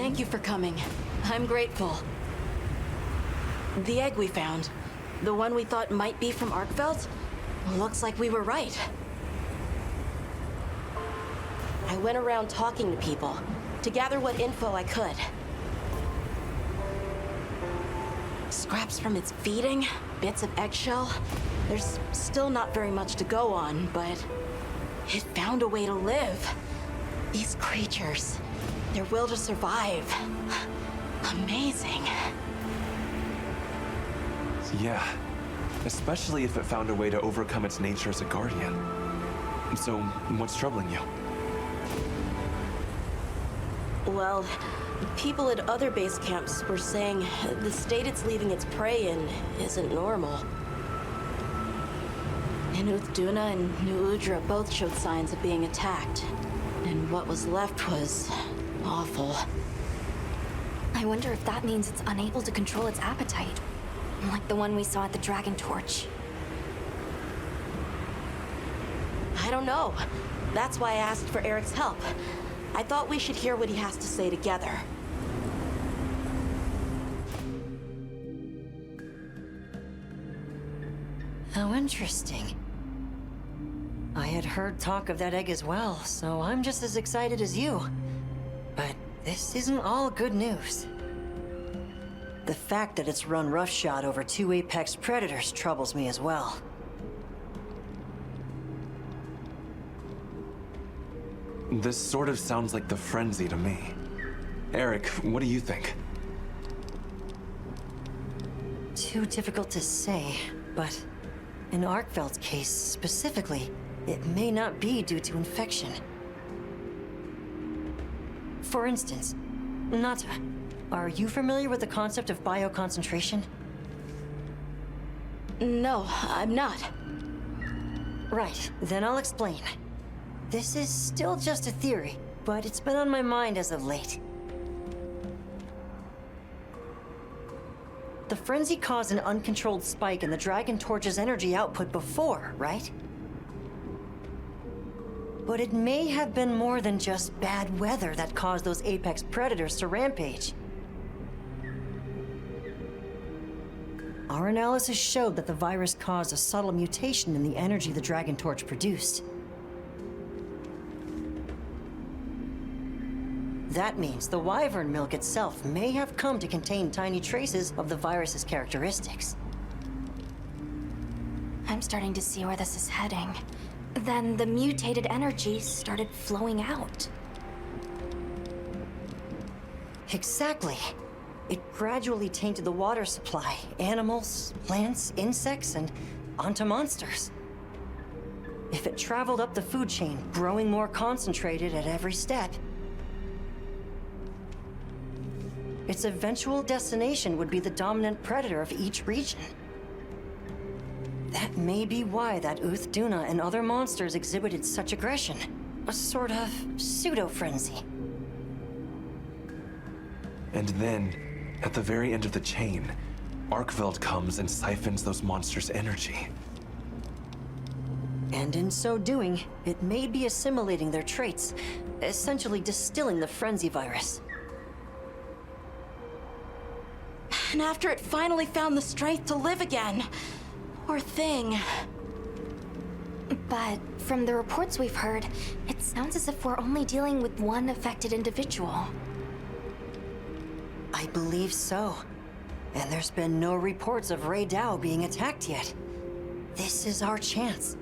Thank you for coming. I'm grateful. The egg we found, the one we thought might be from Arkveld, looks like we were right. I went around talking to people to gather what info I could. Scraps from its feeding, bits of eggshell. There's still not very much to go on, but it found a way to live. These creatures, their will to survive. Amazing. Yeah, especially if it found a way to overcome its nature as a guardian. So, what's troubling you? Well, people at other base camps were saying the state it's leaving its prey in isn't normal. Duna and New Udra both showed signs of being attacked, and what was left was awful. I wonder if that means it's unable to control its appetite, like the one we saw at the Dragon Torch. I don't know. That's why I asked for Eric's help. I thought we should hear what he has to say together. How interesting. I had heard talk of that egg as well, so I'm just as excited as you. But this isn't all good news. The fact that it's run roughshod over 2 apex predators troubles me as well. This sort of sounds like the frenzy to me. Eric, what do you think? Too difficult to say, but in Arkveld's case specifically, it may not be due to infection. For instance, Nata, are you familiar with the concept of bioconcentration? No, I'm not. Right, then I'll explain. This is still just a theory, but it's been on my mind as of late. The frenzy caused an uncontrolled spike in the Dragon Torch's energy output before, right? But it may have been more than just bad weather that caused those apex predators to rampage. Our analysis showed that the virus caused a subtle mutation in the energy the Dragon Torch produced. That means the wyvern milk itself may have come to contain tiny traces of the virus's characteristics. I'm starting to see where this is heading. Then the mutated energy started flowing out. Exactly. It gradually tainted the water supply, animals, plants, insects, and onto monsters. If it traveled up the food chain, growing more concentrated at every step, its eventual destination would be the dominant predator of each region. That may be why that Duna and other monsters exhibited such aggression. A sort of pseudo-frenzy. And then, at the very end of the chain, Arkveld comes and siphons those monsters' energy. And in so doing, it may be assimilating their traits, essentially distilling the frenzy virus. And after it finally found the strength to live again. Poor thing. But from the reports we've heard, it sounds as if we're only dealing with one affected individual. I believe so. And there's been no reports of Rey Dao being attacked yet. This is our chance.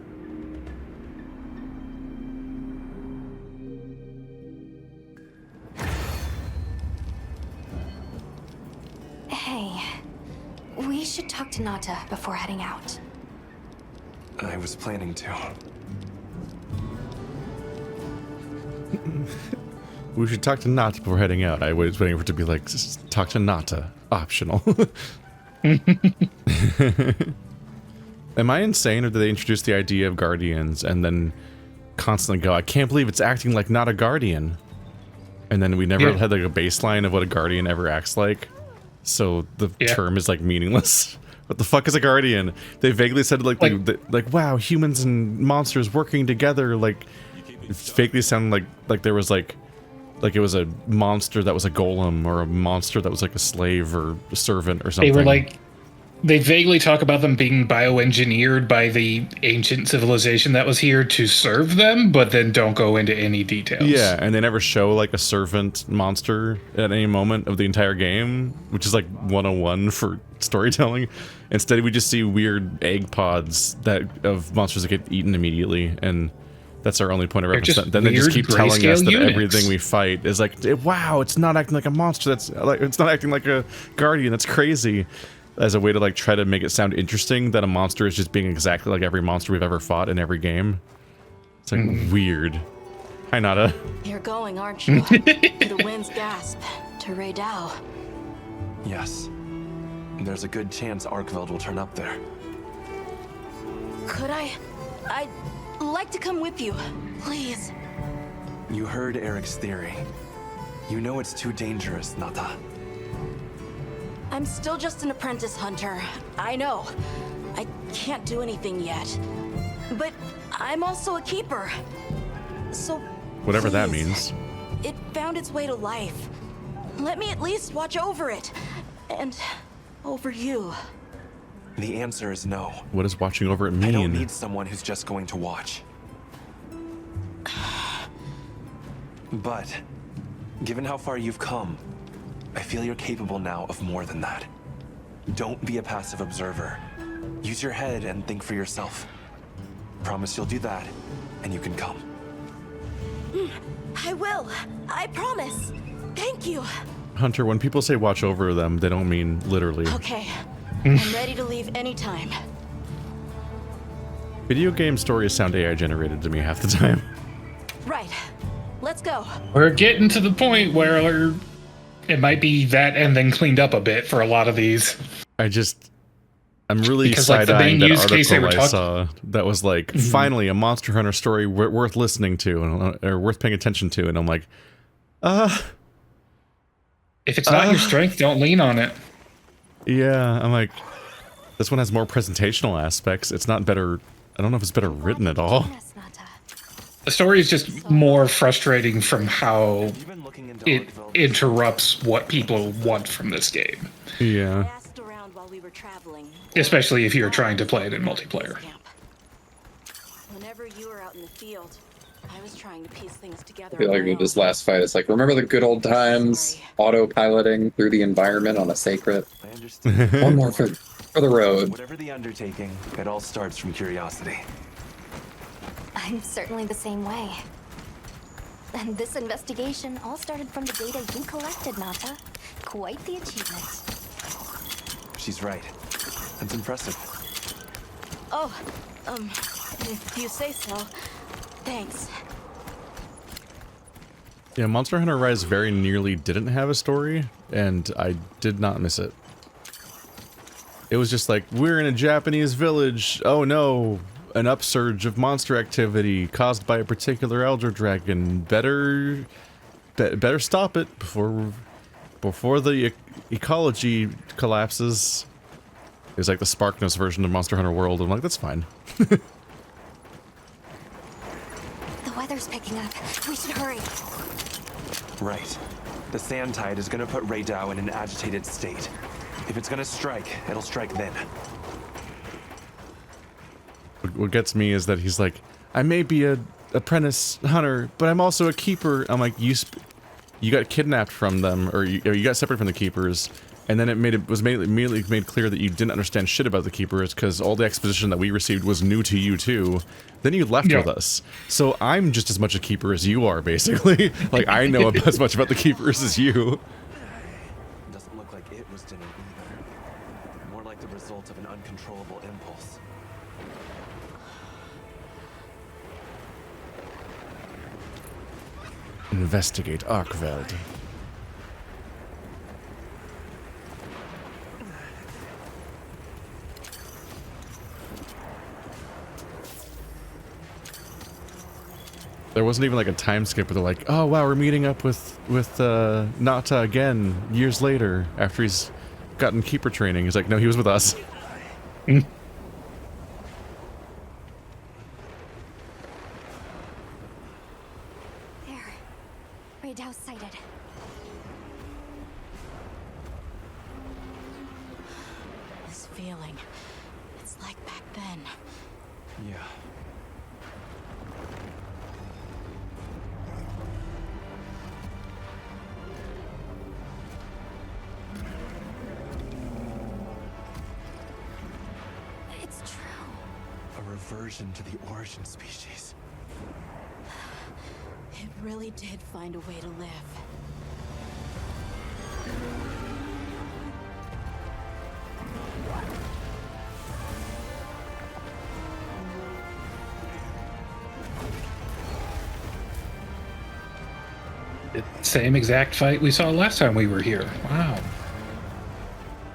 Hey, we should talk to Nata before heading out. I was planning to. We should talk to Nata before heading out. I was waiting for it to be like, talk to Nata. Optional. Am I insane, or did they introduce the idea of guardians and then constantly go, I can't believe it's acting like not a guardian? And then we never had like a baseline of what a guardian ever acts like. So the term is like meaningless. What the fuck is a guardian? They vaguely said like wow, humans and monsters working together. Like it vaguely sounded like there was like Like it was a monster that was a golem, or a monster that was like a slave or a servant or something. They were like, they vaguely talk about them being bioengineered by the ancient civilization that was here to serve them, but then don't go into any details. Yeah, and they never show like a servant monster at any moment of the entire game, which is like 101 for storytelling. Instead, we just see weird egg pods of monsters that get eaten immediately, and that's our only point of reference. Then they just keep telling us that everything we fight is like, wow, it's not acting like a monster. That's like, it's not acting like a guardian. That's crazy. As a way to like try to make it sound interesting that a monster is just being exactly like every monster we've ever fought in every game. It's like weird. Hi, Nata. You're going, aren't you? To the wind's gasp, to Raydao. Yes. There's a good chance Arkveld will turn up there. Could I'd like to come with you, please. You heard Eric's theory. You know it's too dangerous, Nata. I'm still just an apprentice hunter. I know. I can't do anything yet. But I'm also a keeper. So whatever that please, means. It found its way to life. Let me at least watch over it. And over you. The answer is no. What does watching over it mean? I don't need someone who's just going to watch. But, given how far you've come, I feel you're capable now of more than that. Don't be a passive observer. Use your head and think for yourself. Promise you'll do that, and you can come. I will. I promise. Thank you. Hunter, when people say watch over them, they don't mean literally. Okay. I'm ready to leave anytime. Video game stories sound AI generated to me half the time. Right. Let's go. We're getting to the point where it might be that and then cleaned up a bit for a lot of these. I'm really side-eyeing that article I saw that was like, finally, a Monster Hunter story worth listening to, or worth paying attention to, and I'm like, if it's not your strength, don't lean on it. Yeah, I'm like, this one has more presentational aspects. It's not better, I don't know if it's better written at all. The story is just more frustrating from how it interrupts what people want from this game. Yeah. Especially if you're trying to play it in multiplayer. Whenever you were out in the field, I was trying to piece things together. I feel like this last fight is like, remember the good old times, autopiloting through the environment on a sacred. I understand. One more for the road. Whatever the undertaking, it all starts from curiosity. I'm certainly the same way. And this investigation all started from the data you collected, Nata. Quite the achievement. She's right. That's impressive. Oh, if you say so. Thanks. Yeah, Monster Hunter Rise very nearly didn't have a story, and I did not miss it. It was just like, we're in a Japanese village. Oh no, an upsurge of monster activity caused by a particular elder dragon. Better stop it before the ecology collapses. It's like the Sparkness version of Monster Hunter World. I'm like, that's fine. The weather's picking up. We should hurry. Right. The sand tide is gonna put Raydao in an agitated state. If it's gonna strike, it'll strike then. What gets me is that he's like, I may be a apprentice hunter, but I'm also a keeper. I'm like, you got kidnapped from them, or you got separated from the keepers, and then it was immediately made clear that you didn't understand shit about the keepers because all the exposition that we received was new to you too. Then you left with us, so I'm just as much a keeper as you are, basically. Like, I know as much about the keepers as you. Doesn't look like it was dinner either. More like the result of an uncontrollable impulse. Investigate Arkveld. There wasn't even like a time skip where they're like, oh wow, we're meeting up with Nata again years later after he's gotten keeper training. He's like, no, he was with us. There. Raydau's sight feeling. It's like back then. Yeah. It's true. A reversion to the origin species. It really did find a way to live. Same exact fight we saw last time we were here. Wow.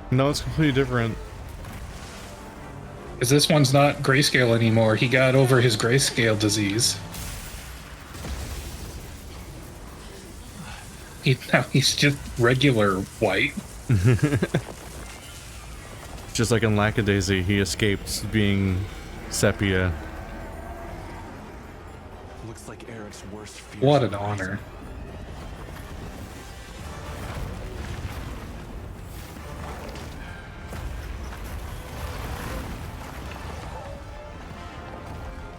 No, it's completely different. Because this one's not grayscale anymore. He got over his grayscale disease. Now he's just regular white. Just like in Lackadaisy, he escaped being sepia. Looks like Eric's worst fear. What an honor.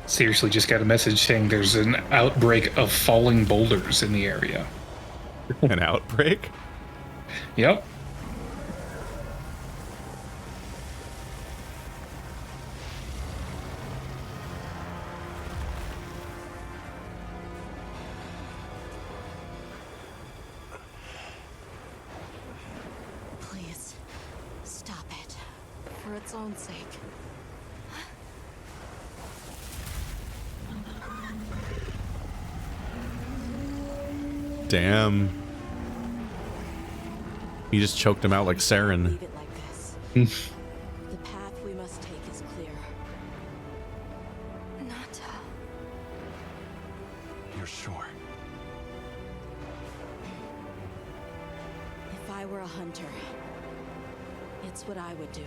Seriously, just got a message saying there's an outbreak of falling boulders in the area. An outbreak? Yep. Please, stop it. For its own sake. Damn. He just choked him out like Saren. Leave it like this. The path we must take is clear. Nata. You're sure? If I were a hunter, it's what I would do.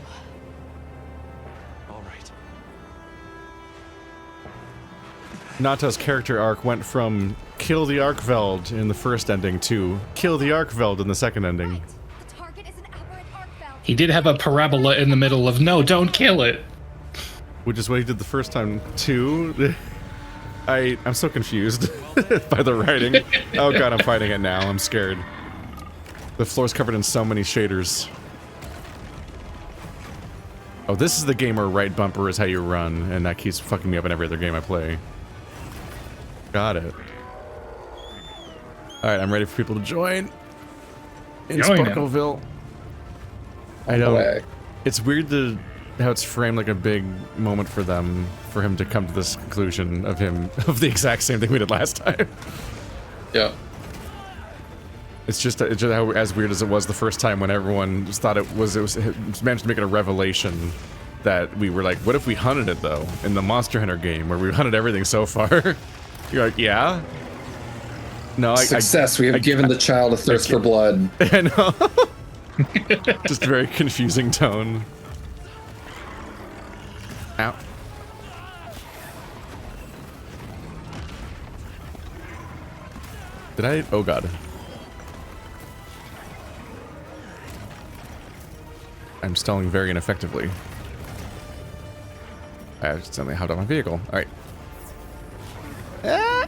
All right. Nata's character arc went from kill the Arkveld in the first ending to kill the Arkveld in the second ending. The target is an aberrant Arkveld. He did have a parabola in the middle of no, don't kill it. Which is what he did the first time too. I'm so confused by the writing. Oh god, I'm fighting it now. I'm scared. The floor's covered in so many shaders. Oh, this is the game where right bumper is how you run, and that keeps fucking me up in every other game I play. Got it. Alright, I'm ready for people to join. In Join 'em. Sparkleville. I On the know. way. It's weird how it's framed like a big moment for them, for him to come to this conclusion of the exact same thing we did last time. Yeah. It's just how as weird as it was the first time when everyone just thought it was managed to make it a revelation that we were like, what if we hunted it though in the Monster Hunter game where we hunted everything so far? You're like, yeah. No, Success. We have given the child a thirst for blood. I know. Just a very confusing tone. Ow. Did I? Oh god. I'm stalling very ineffectively. I accidentally hopped on my vehicle. Alright. Ah!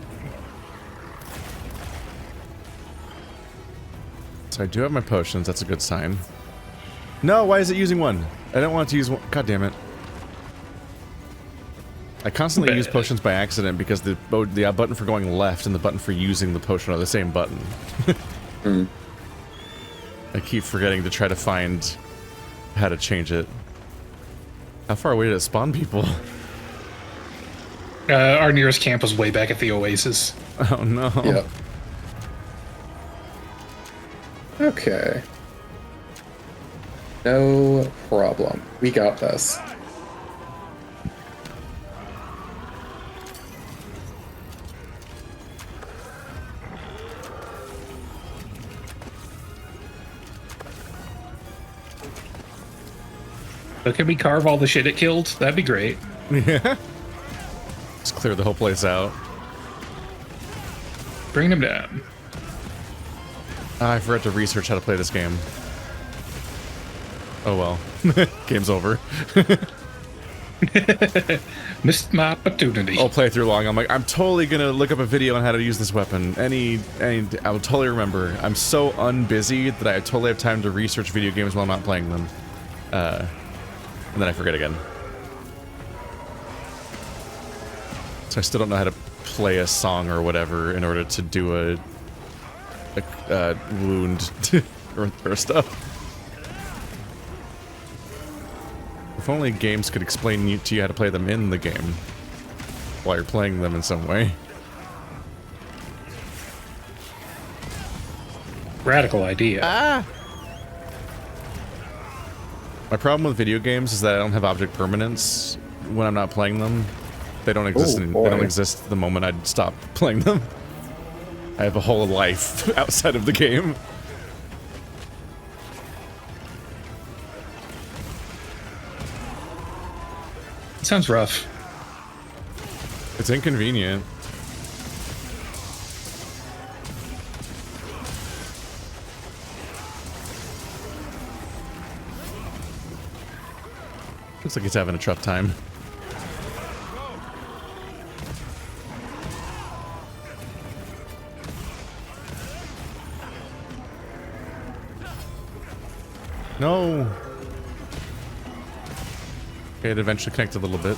So I do have my potions, that's a good sign. No, why is it using one? I don't want to use one. God damn it. I constantly use potions by accident because the button for going left and the button for using the potion are the same button. I keep forgetting to try to find how to change it. How far away did it spawn people? Our nearest camp was way back at the Oasis. Oh no. Yep. Okay. No problem. We got this. But can we carve all the shit it killed? That'd be great. Yeah. Just clear the whole place out. Bring them down. I forgot to research how to play this game. Oh well. Game's over. Missed my opportunity. I'll play through long. I'm like, I'm totally gonna look up a video on how to use this weapon. I will totally remember. I'm so unbusy that I totally have time to research video games while I'm not playing them. And then I forget again. So I still don't know how to play a song or whatever in order to do a wound or stuff. If only games could explain to you how to play them in the game while you're playing them in some way. Radical idea. Ah! My problem with video games is that I don't have object permanence when I'm not playing them. They don't exist. They don't exist the moment I stop playing them. I have a whole life outside of the game. Sounds rough. It's inconvenient. Looks like he's having a tough time. No. Okay, it eventually connected a little bit.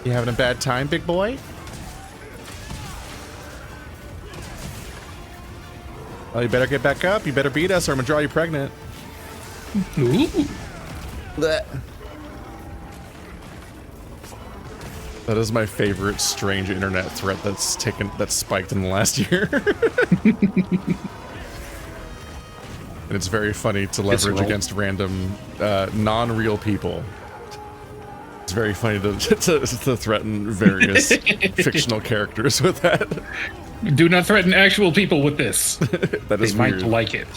You having a bad time, big boy? Well, you better get back up. You better beat us or I'm gonna draw you pregnant. Ooh. That is my favorite strange internet threat that's spiked in the last year. And it's very funny to leverage against random, non-real people. It's very funny to threaten various fictional characters with that. Do not threaten actual people with this. That is they weird. might like it.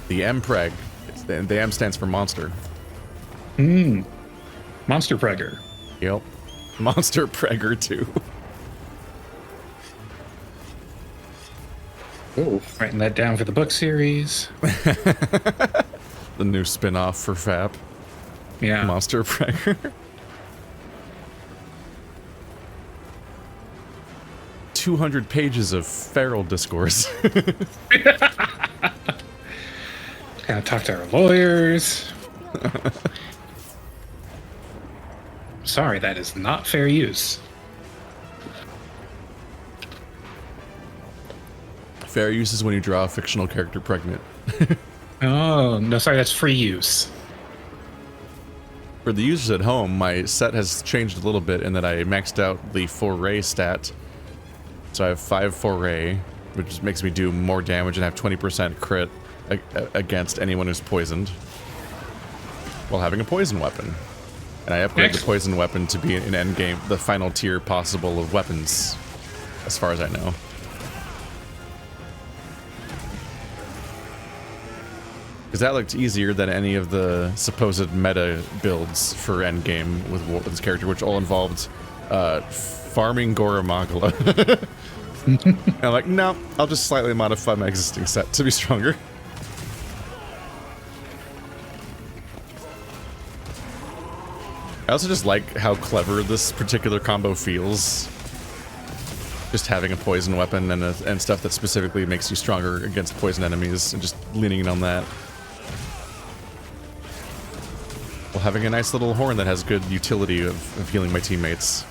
The MPreg. The M stands for monster. Monster Pregger. Yep. Monster Pregger 2. Ooh. Writing that down for the book series. The new spin-off for FAP. Yeah. Monster Pregger. 200 pages of feral discourse. Gotta talk to our lawyers. Sorry, that is not fair use. Fair use is when you draw a fictional character pregnant. Oh, no, sorry, that's free use. For the users at home, my set has changed a little bit in that I maxed out the foray stat. So I have 5 foray, which makes me do more damage and have 20% crit against anyone who's poisoned while having a poison weapon. And I upgraded the poison weapon to be an endgame, the final tier possible of weapons, as far as I know. Because that looked easier than any of the supposed meta builds for endgame with this character, which all involved farming Goramagala. And I'm like, no, I'll just slightly modify my existing set to be stronger. I also just like how clever this particular combo feels. Just having a poison weapon and stuff that specifically makes you stronger against poison enemies and just leaning in on that. While having a nice little horn that has good utility of healing my teammates.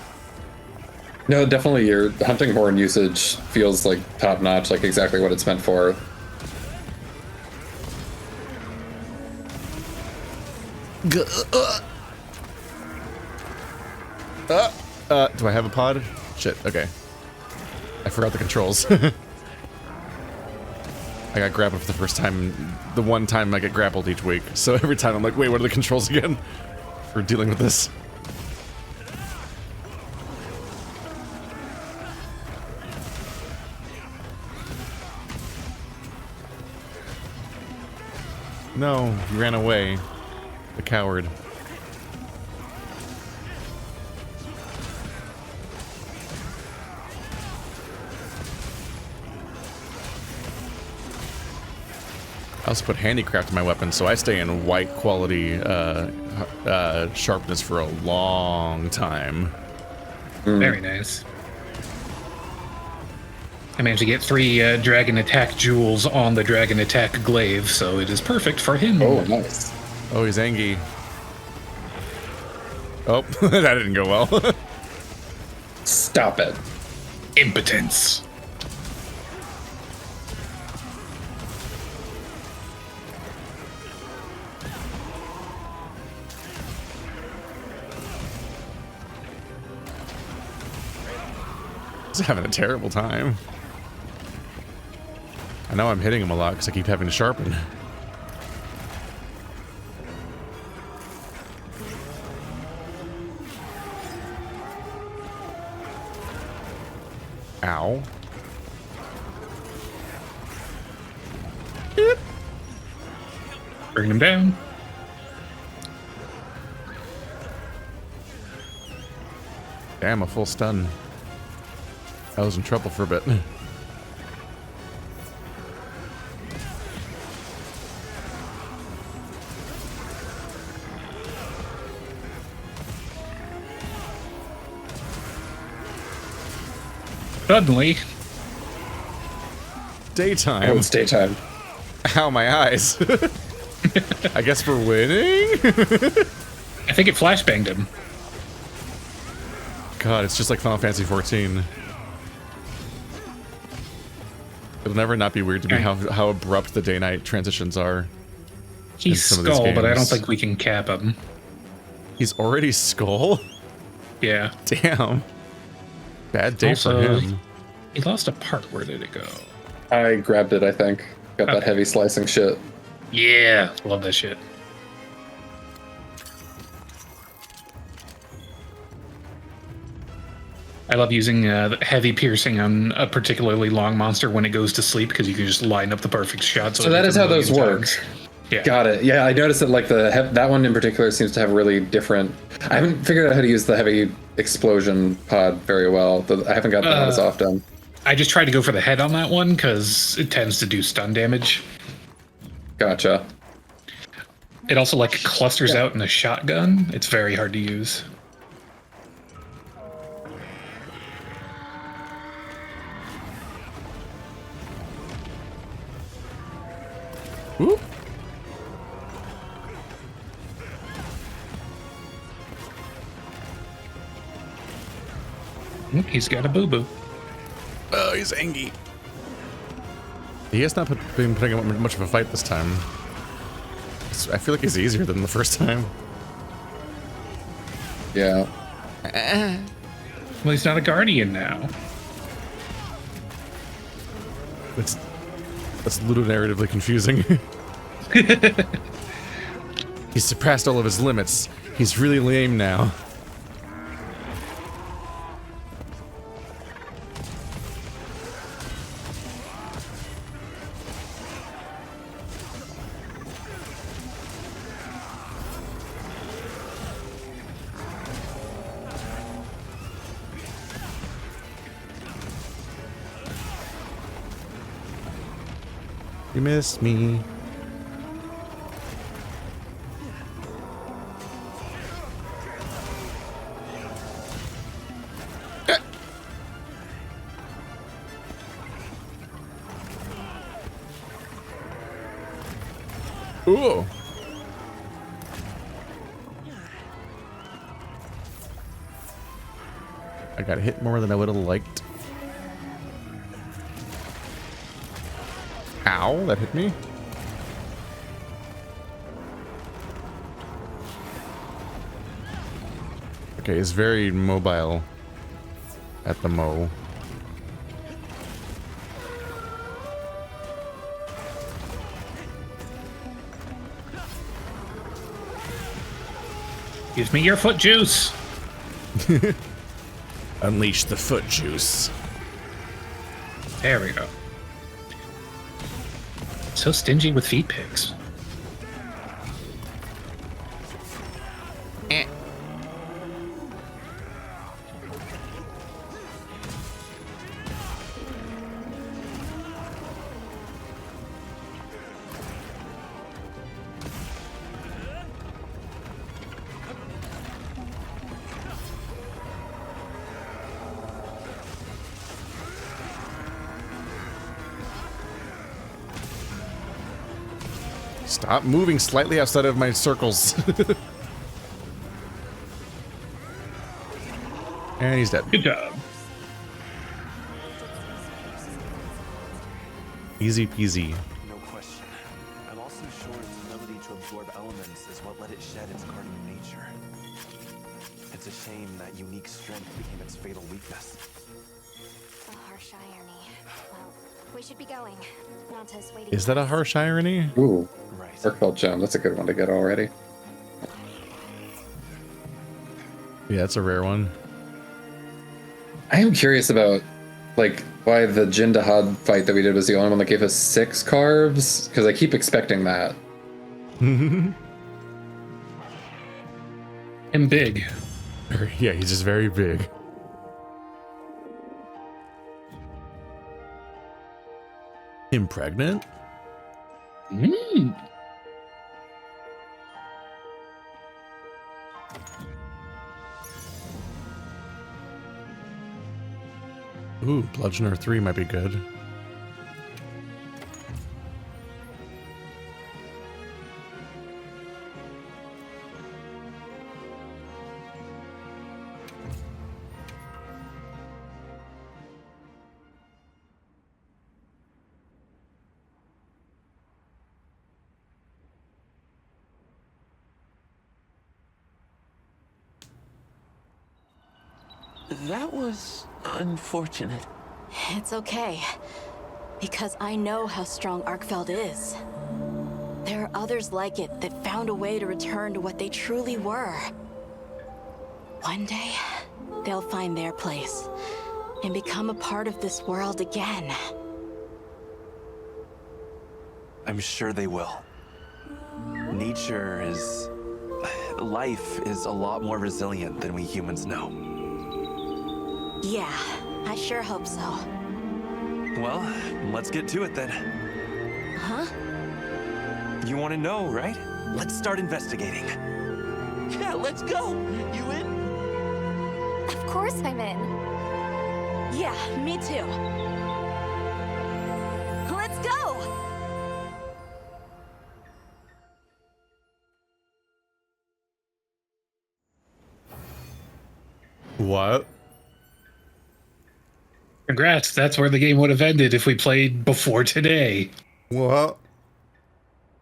No, definitely your hunting horn usage feels like top notch, like exactly what it's meant for. Do I have a pod? Shit, okay. I forgot the controls. I got grappled for the first time, the one time I get grappled each week. So every time I'm like, wait, what are the controls again? For dealing with this. No, he ran away. The coward. I also put handicraft in my weapon, so I stay in white quality sharpness for a long time. Very nice. I managed to get 3 dragon attack jewels on the dragon attack glaive, so it is perfect for him. Oh, nice. Oh, he's Angie. Oh, that didn't go well. Stop it. Impotence. He's having a terrible time. I know I'm hitting him a lot because I keep having to sharpen. Ow. Bring him down. Damn, a full stun. I was in trouble for a bit. Suddenly, Daytime. Oh, it's daytime. Ow, my eyes. I guess we're winning? I think it flashbanged him. God, it's just like Final Fantasy 14. It'll never not be weird to me how abrupt the day-night transitions are. He's some of these Skull, but I don't games. think we can cap him. He's already Skull? Yeah. Damn. Bad day for Also, him. He lost a part. Where did it go? I grabbed it, I think. Got that Okay. heavy slicing shit. Yeah. Love that shit. I love using heavy piercing on a particularly long monster when it goes to sleep because you can just line up the perfect shot. So that is how those work. Yeah. Got it. Yeah, I noticed that like that one in particular seems to have really different. I haven't figured out how to use the heavy explosion pod very well. I haven't got that as often. I just tried to go for the head on that one because it tends to do stun damage. Gotcha. It also like clusters out in a shotgun. It's very hard to use. Ooh. He's got a boo-boo. Oh, he's Angie. He has not been putting up much of a fight this time. I feel like he's easier than the first time. Yeah. Well, he's not a guardian now. That's ludonarratively confusing. He's surpassed all of his limits. He's really lame now. You missed me. Ooh. I got hit more than I would have liked. Ow, that hit me. Okay, he's very mobile at the mo. Give me your foot juice. Unleash the foot juice. There we go. So stingy with feet picks. Stop moving slightly outside of my circles. And he's dead. Good job. Easy peasy. No question. I'm also sure its ability to absorb elements is what let it shed its guardian nature. It's a shame that unique strength became its fatal weakness. A harsh irony. Well, we should be going. Nata's waiting. Is that a harsh irony? Ooh, Right. Arcfelt gem. That's a good one to get already. Yeah, that's a rare one. I am curious about, like, why the Jindahad fight that we did was the only one that gave us 6 carves, because I keep expecting that. And big. Yeah, he's just very big. Impregnant? Mm. Ooh, Bludgeoner 3 might be good. That was unfortunate. It's okay. Because I know how strong Arkfeld is. There are others like it that found a way to return to what they truly were. One day, they'll find their place and become a part of this world again. I'm sure they will. Nature is... Life is a lot more resilient than we humans know. Yeah, I sure hope so. Well, let's get to it then. Huh? You want to know, right? Let's start investigating. Yeah, let's go. You in? Of course I'm in. Yeah, me too. Let's go! What? Congrats, that's where the game would have ended if we played before today. What?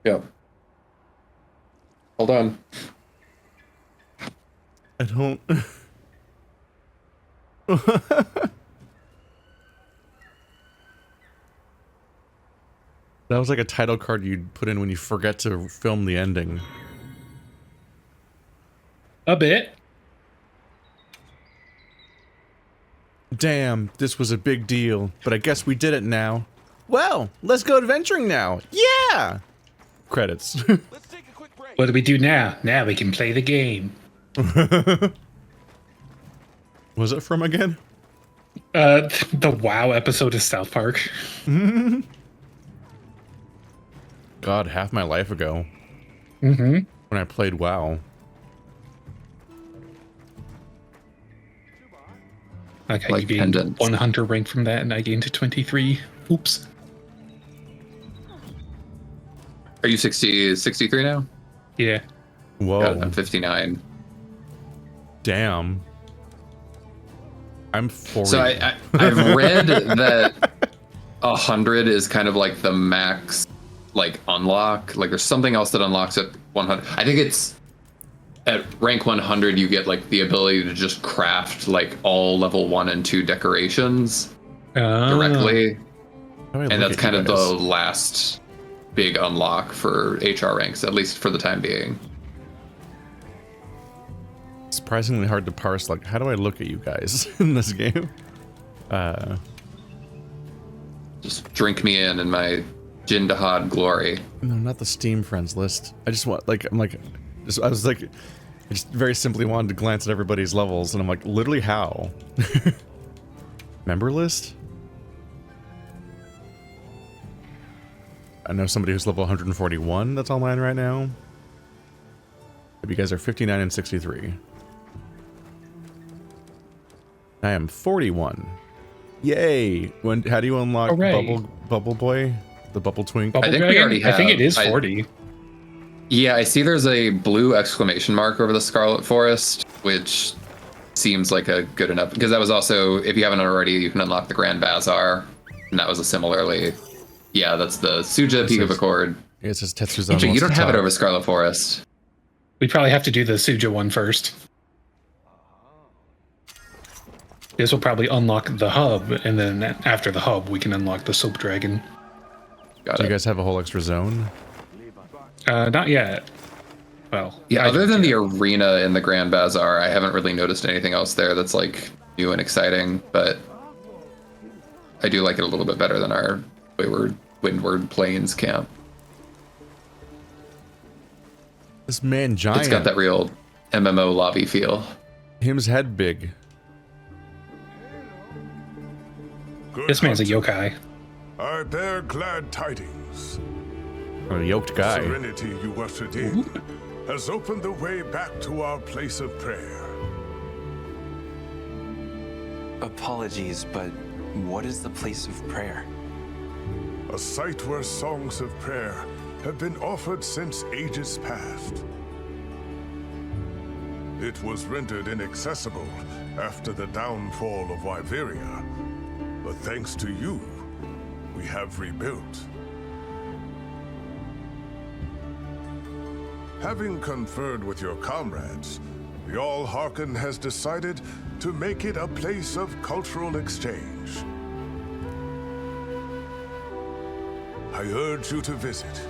Yep. Hold on. I don't... That was like a title card you'd put in when you forget to film the ending. A bit. Damn, this was a big deal, but I guess we did it now. Well, let's go adventuring now. Yeah! Credits. Let's take a quick break. What do we do now? Now we can play the game. Was it from again? The WoW episode of South Park. God, half my life ago. Mm-hmm. When I played WoW. Like Like you gained pendants. 1 hunter rank from that, and I gained to 23. Oops. Are you 63 now? Yeah. Whoa. Yeah, I'm 59. Damn. I'm 40. So I've read that 100 is kind of like the max, like, unlock. Like, there's something else that unlocks at 100. I think it's at rank 100 you get like the ability to just craft like all level 1 and 2 decorations directly, and that's kind of the last big unlock for HR ranks, at least for the time being. Surprisingly hard to parse, like, how do I look at you guys in this game? Just drink me in my Jindahad glory. No, not the Steam friends list. I just want, like, I was like, I just very simply wanted to glance at everybody's levels, and I'm like, literally how? Member list? I know somebody who's level 141 that's online right now. You guys are 59 and 63. I am 41. Yay! How do you unlock Hooray. Bubble Boy? The Bubble Twink? Bubble I think we Dragon? already I think have- it is 40. Yeah, I see there's a blue exclamation mark over the Scarlet Forest, which seems like a good enough, because that was also, if you haven't already, you can unlock the Grand Bazaar, and that was a similarly, yeah, that's the Suja Peak of Accord. It says Tetsuzan. You wants don't to have it talk. over Scarlet Forest. We probably have to do the Suja one first. This will probably unlock the hub, and then after the hub, we can unlock the Soap Dragon. Got Do it. you guys have a whole extra zone? Not yet. Well, Yeah, I other don't than the yet. arena in the Grand Bazaar, I haven't really noticed anything else there that's like new and exciting, but I do like it a little bit better than our Windward Plains camp. This man giant. It's got that real MMO lobby feel. Him's head big. This man's a yokai. I bear glad tidings. A yoked guy. Serenity you ushered in has opened the way back to our place of prayer. Apologies, but what is the place of prayer? A site where songs of prayer have been offered since ages past. It was rendered inaccessible after the downfall of Wyveria, but thanks to you, we have rebuilt. Having conferred with your comrades, the All-Harken has decided to make it a place of cultural exchange. I urge you to visit.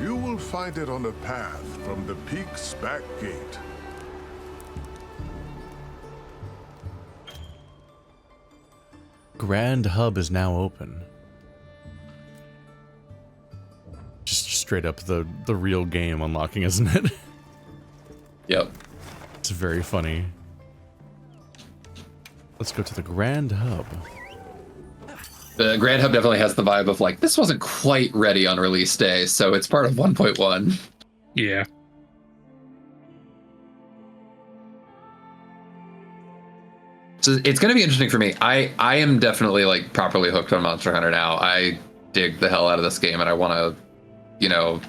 You will find it on a path from the peak's back gate. Grand Hub is now open. Just straight up the real game unlocking, isn't it? Yep. It's very funny. Let's go to the Grand Hub. The Grand Hub definitely has the vibe of like, this wasn't quite ready on release day, so it's part of 1.1. Yeah. So it's going to be interesting for me. I am definitely like properly hooked on Monster Hunter now. I dig the hell out of this game, and I want to, you know,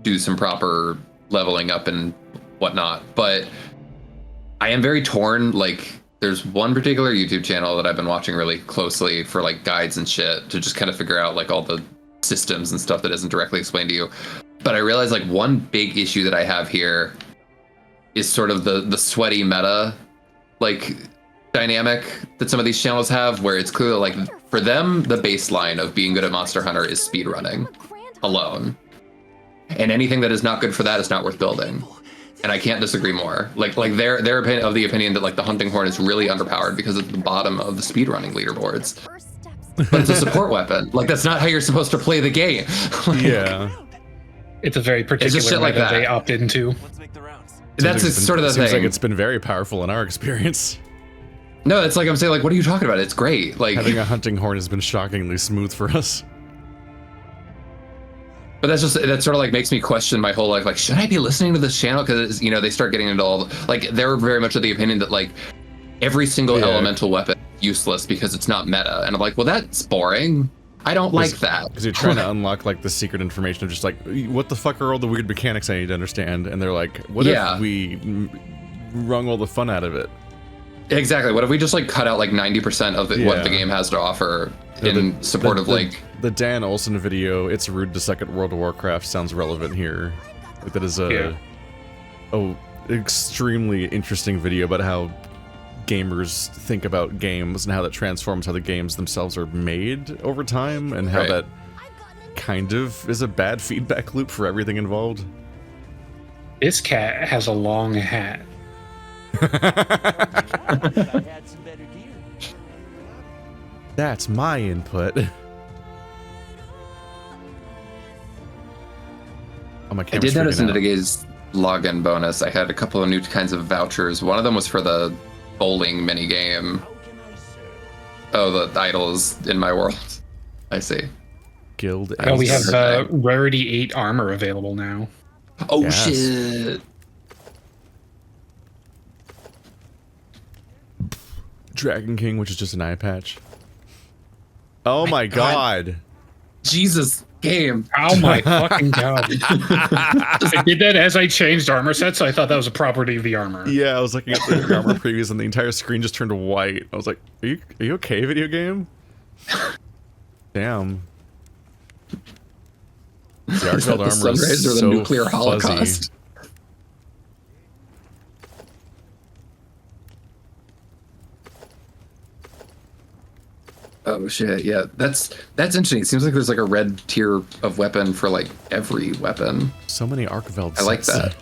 do some proper leveling up and whatnot. But I am very torn. Like, there's one particular YouTube channel that I've been watching really closely for like guides and shit to just kind of figure out like all the systems and stuff that isn't directly explained to you. But I realized like one big issue that I have here is sort of the sweaty meta, like, dynamic that some of these channels have, where it's clear like for them the baseline of being good at Monster Hunter is speedrunning alone, and anything that is not good for that is not worth building. And I can't disagree more. Like they're of the opinion that like the hunting horn is really underpowered because it's at the bottom of the speedrunning leaderboards, but it's a support weapon. Like, that's not how you're supposed to play the game. Like, Yeah. It's a very particular shit like meta that. they opt into. Let's make the rounds. that's Seems like sort of the seems thing. like it's been very powerful in our experience. No, it's like I'm saying, like, what are you talking about? It's great. Like, Having a hunting horn has been shockingly smooth for us. but that sort of like makes me question my whole life. Like, should I be listening to this channel? Because, you know, they start getting into all like, they're very much of the opinion that like every single elemental weapon is useless because it's not meta. And I'm like, well, that's boring. I don't like that. Because you're trying to unlock like the secret information of just like, what the fuck are all the weird mechanics I need to understand? And they're like, what if we wrung all the fun out of it? Exactly. What if we just like cut out like 90% of what the game has to offer in support of like the Dan Olsen video? It's rude to Second World of Warcraft sounds relevant here. Like, that is a extremely interesting video about how gamers think about games and how that transforms how the games themselves are made over time, and how that kind of is a bad feedback loop for everything involved. This cat has a long hat. I had some better gear. That's my input. Oh, my I camera's did notice in freaking out. today's login bonus, I had a couple of new kinds of vouchers. One of them was for the bowling mini game. Oh, the idols in my world. I see. Guild. Oh, we have Yes. Rarity 8 armor available now. Oh Yes. shit! Dragon King, which is just an eye patch. Oh my god. Jesus! Game. Oh my fucking god! I did that as I changed armor sets, so I thought that was a property of the armor. Yeah, I was looking at the armor previews and the entire screen just turned white. I was like, are you okay, video game? Damn. The Archveld armor sunrise is or the so nuclear fuzzy. holocaust? Oh shit, yeah. That's interesting. It seems like there's like a red tier of weapon for like every weapon. So many Archveld I like sets. that.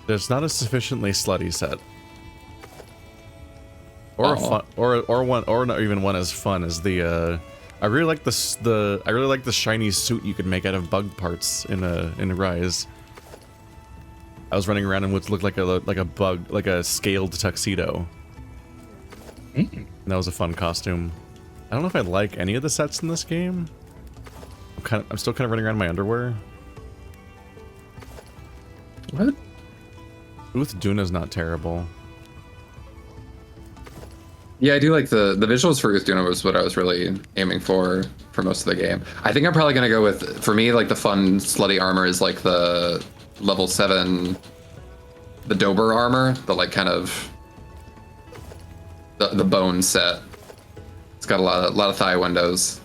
There's not a sufficiently slutty set. Or a fun, or not even one as fun as the I really like the shiny suit you could make out of bug parts in Rise. I was running around in what looked like a scaled tuxedo. And that was a fun costume. I don't know if I like any of the sets in this game. I'm still kind of running around in my underwear. What? Uth Duna's not terrible. Yeah, I do like the visuals for Uthuna was what I was really aiming for most of the game. I think I'm probably gonna go with, for me, like the fun slutty armor is like the level 7, the Dober armor, the like kind of the bone set. It's got a lot of thigh windows.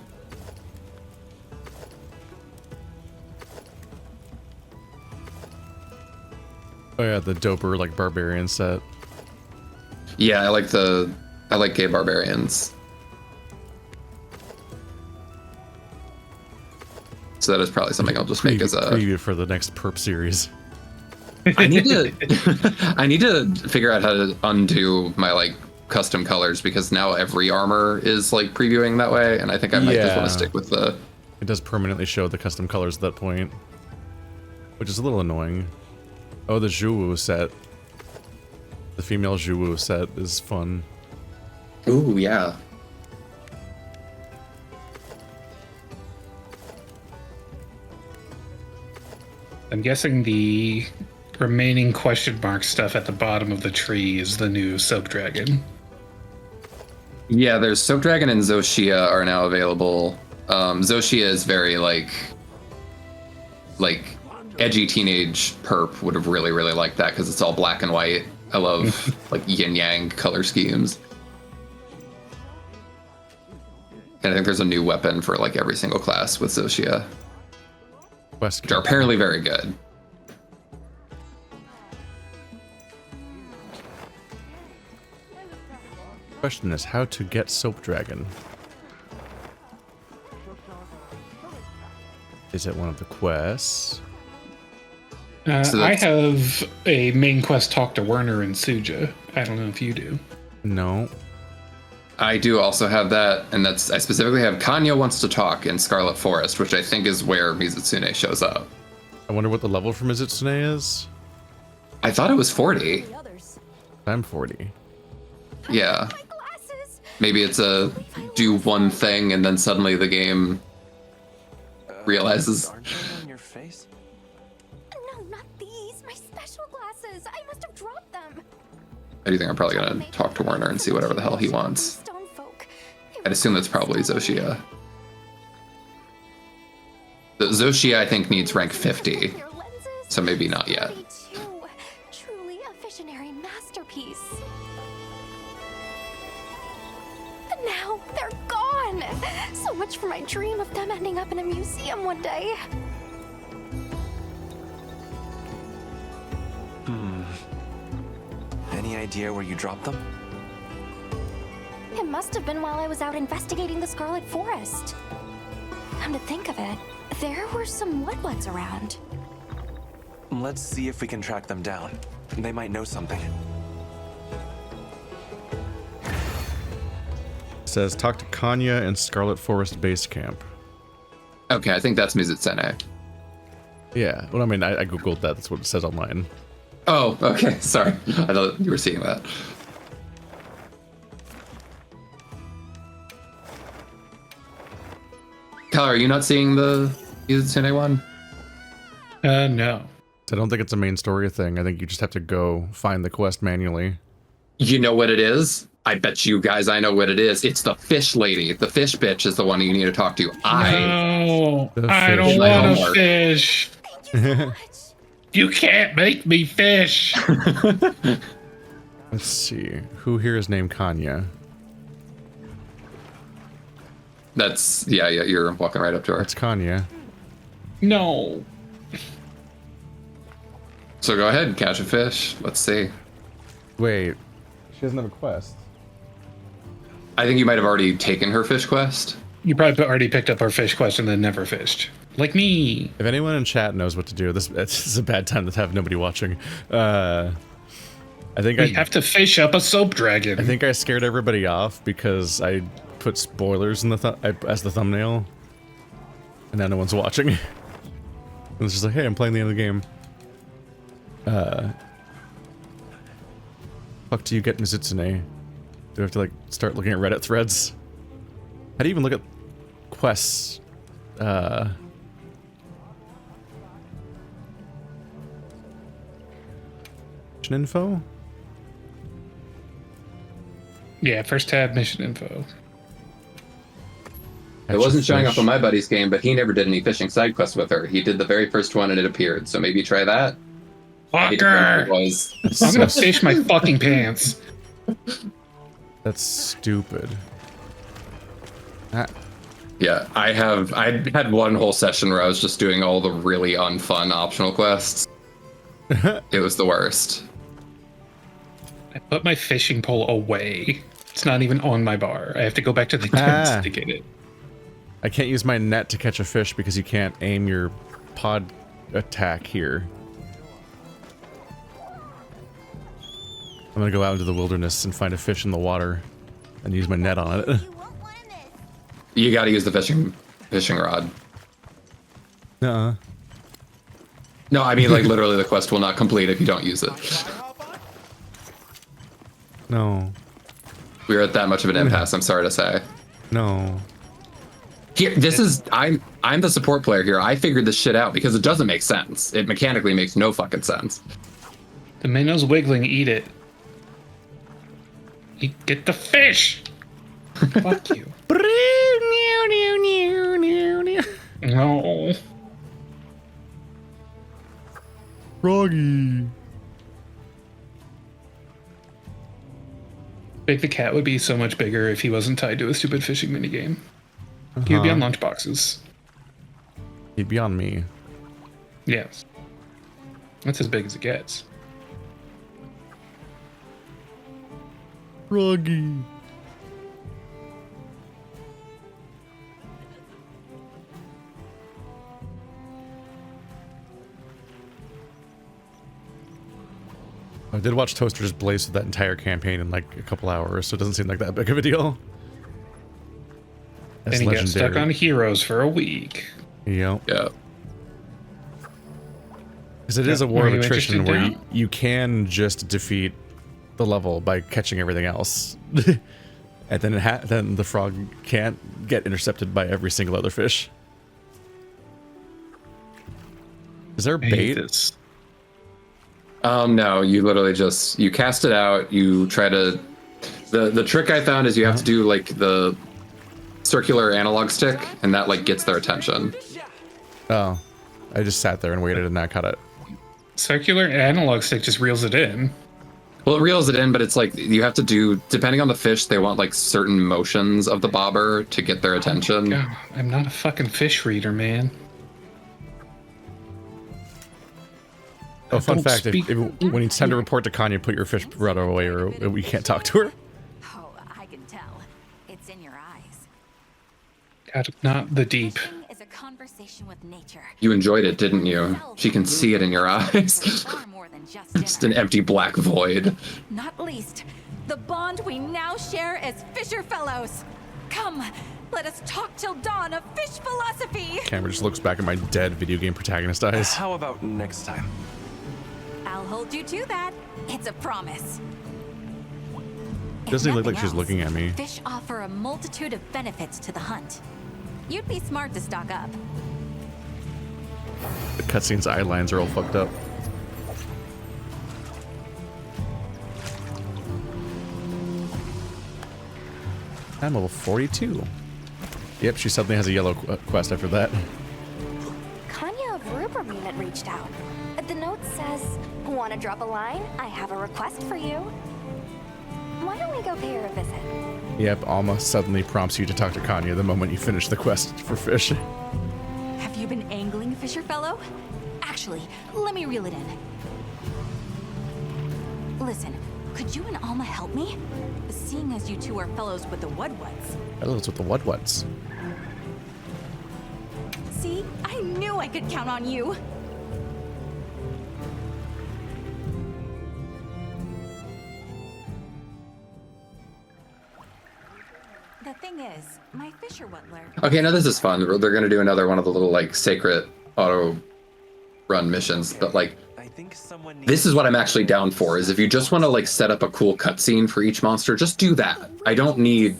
Oh yeah, the doper like barbarian set. Yeah, I like gay barbarians. So that is probably something I'll just make as a preview for the next perp series. I need to figure out how to undo my like custom colors, because now every armor is like previewing that way, and I think I might just want to stick with the. It does permanently show the custom colors at that point, which is a little annoying. Oh, the Zhuwu set. The female Zhuwu set is fun. Ooh, yeah. I'm guessing the remaining question mark stuff at the bottom of the tree is the new Soap Dragon. Yeah, there's Soap Dragon and ZOH are now available. ZOH is very like edgy teenage perp would have really liked that, because it's all black and white. I love like yin yang color schemes. And I think there's a new weapon for like every single class with ZOH, which are apparently very good. Question is how to get Soap Dragon. Is it one of the quests? I have a main quest, talk to Werner and Suja. I don't know if you do. No. I do also have that, and I specifically have Kanya Wants to Talk in Scarlet Forest, which I think is where MIZUTSUNE shows up. I wonder what the level for MIZUTSUNE is. I thought it was 40. I'm 40. Yeah. Maybe it's a do one thing and then suddenly the game realizes. No, not these. My special glasses. I must have dropped them. I do think I'm probably gonna talk to Werner and see whatever the hell he wants. I'd assume that's probably ZOH. The ZOH I think needs rank 50, so maybe not yet. Truly a visionary masterpiece. And now they're gone. So much for my dream of them ending up in a museum one day. Any idea where you dropped them? It must have been while I was out investigating the Scarlet Forest. Come to think of it, there were some Woodwoods around. Let's see if we can track them down. They might know something. It says talk to Kanya and Scarlet Forest Base Camp. Okay, I think that's MIZUTSUNE. Yeah, well, I mean, I googled that. That's what it says online. Oh, okay. Sorry. I thought you were seeing that. Kyle, are you not seeing the MIZUTSUNE one? No. I don't think it's a main story thing. I think you just have to go find the quest manually. You know what it is? I bet you guys I know what it is. It's the fish lady. The fish bitch is the one you need to talk to. No, I don't fish. My want to homework. fish. You can't make me fish. Let's see. Who here is named Kanya? That's yeah. You're walking right up to her. That's Kanya. No. So go ahead, catch a fish. Let's see. Wait. She doesn't have a quest. I think you might have already taken her fish quest. You probably already picked up our fish quest and then never fished. Like me. If anyone in chat knows what to do, this is a bad time to have nobody watching. I think We have to fish up a soap dragon. I think I scared everybody off because I put spoilers in the as the thumbnail, and now no one's watching. It's just like, hey, I'm playing the end of the game. Fuck do you get MIZUTSUNE? Do I have to like start looking at Reddit threads? How do you even look at quests? Mission info? Yeah, first tab, mission info. It wasn't showing up on my buddy's game, but he never did any fishing side quests with her. He did the very first one and it appeared. So maybe try that. Fucker! I'm gonna fish my fucking pants. That's stupid. Yeah, I had one whole session where I was just doing all the really unfun optional quests. It was the worst. I put my fishing pole away. It's not even on my bar. I have to go back to the tents to get it. I can't use my net to catch a fish because you can't aim your pod attack here. I'm gonna go out into the wilderness and find a fish in the water and use my net on it. You got to use the fishing rod. Nuh-uh. No, I mean like literally the quest will not complete if you don't use it. No. We're at that much of an impasse, I'm sorry to say. No. Here, this is I'm the support player here. I figured this shit out because it doesn't make sense. It mechanically makes no fucking sense. The minnow's wiggling, eat it. Get the fish! Fuck you. No. Froggy. Big the cat would be so much bigger if he wasn't tied to a stupid fishing minigame. He would be on lunchboxes. He'd be on me. Yes. That's as big as it gets. Froggy. I did watch Toaster just blaze through that entire campaign in like a couple hours, so it doesn't seem like that big of a deal. That's And he got stuck on heroes for a week. Yep. Yeah. Because it is a war Are of you attrition interested where now? you can just defeat the level by catching everything else. And then then the frog can't get intercepted by every single other fish. Is there I hate bait? this. No, you literally just you cast it out, you try to the trick I found is you have to do like the circular analog stick and that like gets their attention. Oh. I just sat there and waited and not caught it. Circular analog stick just reels it in. Well, it reels it in, but it's like you have to do depending on the fish, they want like certain motions of the bobber to get their attention. God, I'm not a fucking fish reader, man. Oh, fun don't fact, speak- when it's time to report to Kanya, put your fish rod away or we can't talk to her. Oh, I can tell. It's in your eyes. God, not the deep. Fishing is a conversation with nature. You enjoyed it, didn't you? She can see it in your eyes. Far more than just Just dinner. an empty black void. Not least, the bond we now share as fisher fellows. Come, let us talk till dawn of fish philosophy. Camera just looks back at my dead video game protagonist eyes. How about next time? I'll hold you to that. It's a promise. Doesn't If look like nothing she's looking at me. Fish offer a multitude of benefits to the hunt. You'd be smart to stock up. The cutscene's eye lines are all fucked up. I'm level 42. Yep, she suddenly has a yellow quest after that. Kanya of Ruberine had reached out. The note says, "Want to drop a line? I have a request for you." Why don't we go pay her a visit? Yep, Alma suddenly prompts you to talk to Kanya the moment you finish the quest for fish. Have you been angling, Fisher Fellow? Actually, let me reel it in. Listen, could you and Alma help me? Seeing as you two are fellows with the Wudwuds. Fellows with the Wudwuds. See? I knew I could count on you! The thing is, my Fisher Wutler... Okay, now this is fun. They're gonna do another one of the little like sacred auto run missions, but like this is what I'm actually down for, is if you just want to like set up a cool cutscene for each monster, just do that. I don't need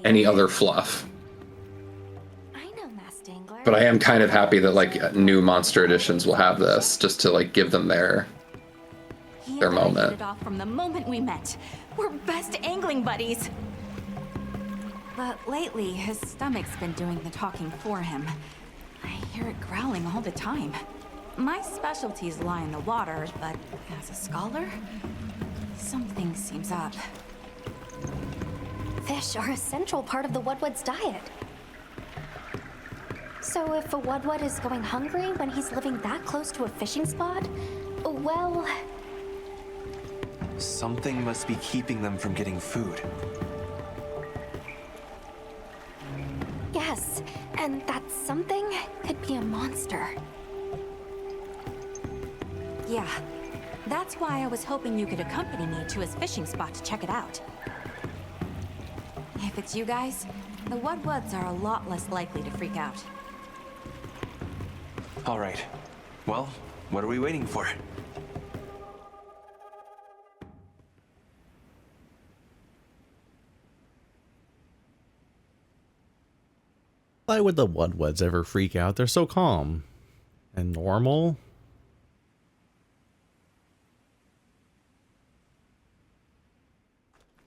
any other fluff. But I am kind of happy that like new monster editions will have this, just to like give them their moment. It off from the moment we met. We're best angling buddies. But lately, his stomach's been doing the talking for him. I hear it growling all the time. My specialties lie in the water, but as a scholar, something seems up. Fish are a central part of the Wudwud's diet. So if a Wudwud is going hungry when he's living that close to a fishing spot, well... Something must be keeping them from getting food. Yes, and that something could be a monster. Yeah, that's why I was hoping you could accompany me to his fishing spot to check it out. If it's you guys, the Wudwuds are a lot less likely to freak out. All right. Well, what are we waiting for? Why would the Wudwuds ever freak out? They're so calm and normal.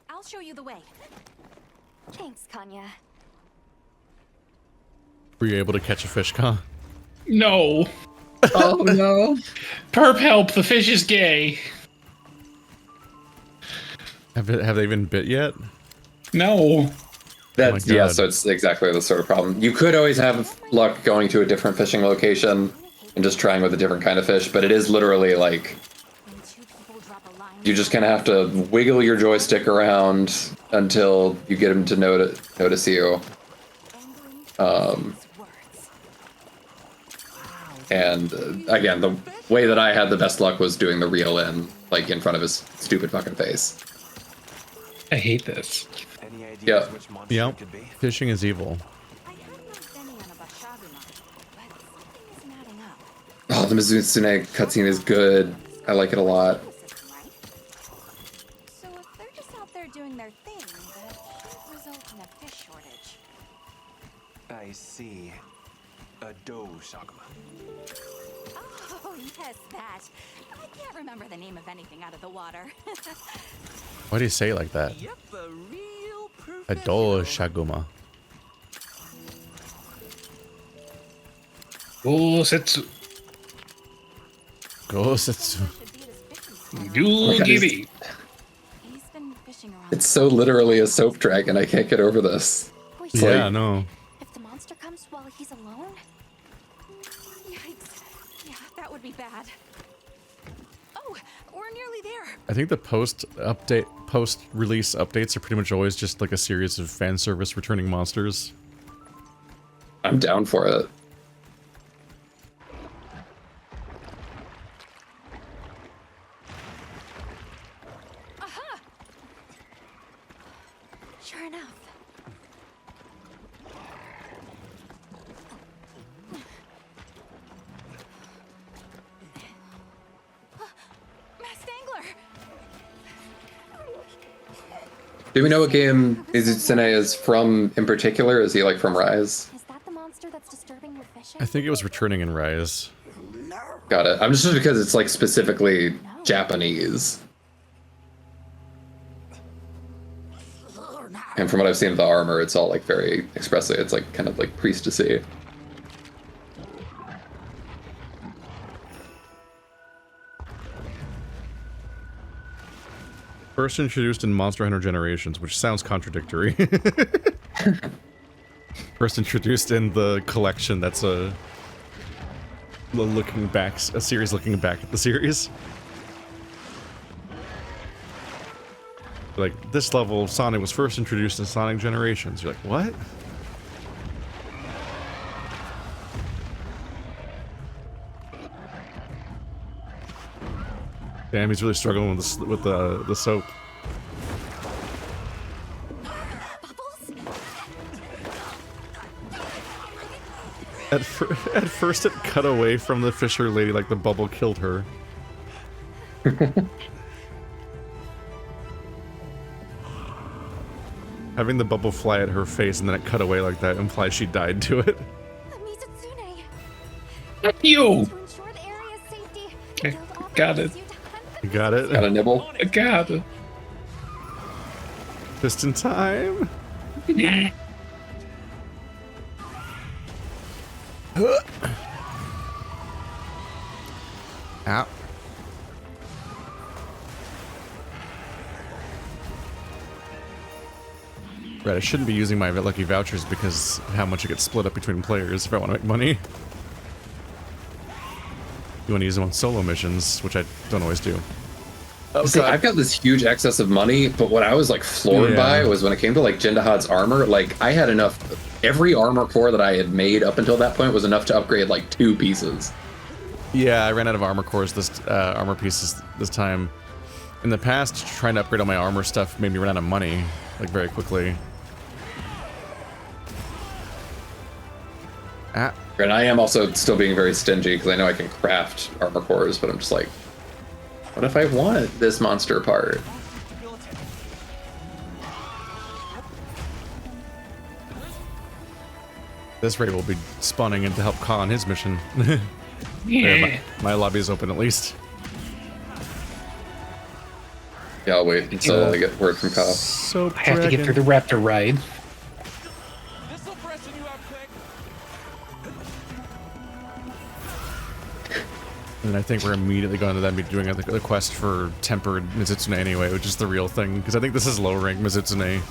I'll show you the way. Thanks, Kanya. Were you able to catch a fish, Ka? No. Oh no. Perp help, the fish is gay. Have they been bit yet? No. That's Oh yeah, so it's exactly the sort of problem. You could always have luck going to a different fishing location and just trying with a different kind of fish, but it is literally like you just kind of have to wiggle your joystick around until you get him to notice you. And again, the way that I had the best luck was doing the reel in, like in front of his stupid fucking face. I hate this. Any ideas Yeah. which monster Yep. it could be? Fishing is evil. Oh, the MIZUTSUNE cutscene is good. I like it a lot. So if they're just out there doing their thing, that should result in a fish shortage. I see. A ZOH. Oh, yes, that. I can't remember the name of anything out of the water. Why do you say it like that? Yep, a real Adol Shaguma. Oh, Setsu. Go Setsu. You give it. He's been fishing around. It's so literally a soap dragon. I can't get over this. Wait, Yeah, no. if the monster comes while he's alone? Yikes. Yeah, that would be bad. Oh, we're nearly there. I think the post-release updates are pretty much always just like a series of fan service returning monsters. I'm down for it. Sure enough. Masked Angler! Do we know what game MIZUTSUNE is from in particular? Is he like from Rise? Is that the monster that's disturbing your fishing? I think it was returning in Rise. Got it. I'm just because it's like specifically Japanese. And from what I've seen of the armor, it's all like very expressive. It's like kind of like priestessy. First introduced in Monster Hunter Generations, which sounds contradictory. First introduced in the collection that's a series looking back at the series. Like, this level, Sonic was first introduced in Sonic Generations. You're like, what? Damn, he's really struggling with the soap. At first, it cut away from the Fisher lady like the bubble killed her. Having the bubble fly at her face and then it cut away like that implies she died to it. You! Okay, got it. You got it? Got a nibble? I got it. Just in time. Ow. Right, I shouldn't be using my lucky vouchers because of how much it gets split up between players if I want to make money. You want to use them on solo missions, which I don't always do. Oh, see, I've got this huge excess of money, but what I was like floored by was when it came to like Jindahad's armor, like I had enough, every armor core that I had made up until that point was enough to upgrade like 2 pieces. Yeah, I ran out of armor cores armor pieces this time. In the past, trying to upgrade all my armor stuff made me run out of money, like very quickly. Ah. And I am also still being very stingy because I know I can craft armor cores, but I'm just like, what if I want this monster part? This raid will be spawning in to help Ka on his mission. Yeah. My lobby is open at least. Yeah, I'll wait until I get word from Ka. So I have to get through the raptor ride. And I think we're immediately going to then be doing the quest for tempered MIZUTSUNE anyway, which is the real thing, because I think this is low rank MIZUTSUNE.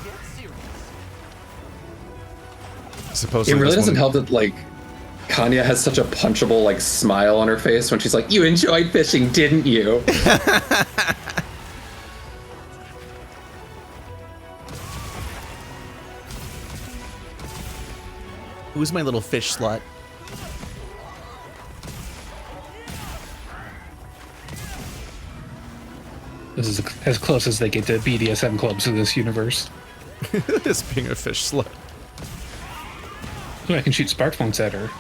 Supposedly, it really doesn't help that like Kanya has such a punchable like smile on her face when she's like, "You enjoyed fishing, didn't you?" Who's my little fish slut? This is as close as they get to BDSM clubs in this universe. This being a fish slut. So I can shoot spark floats at her.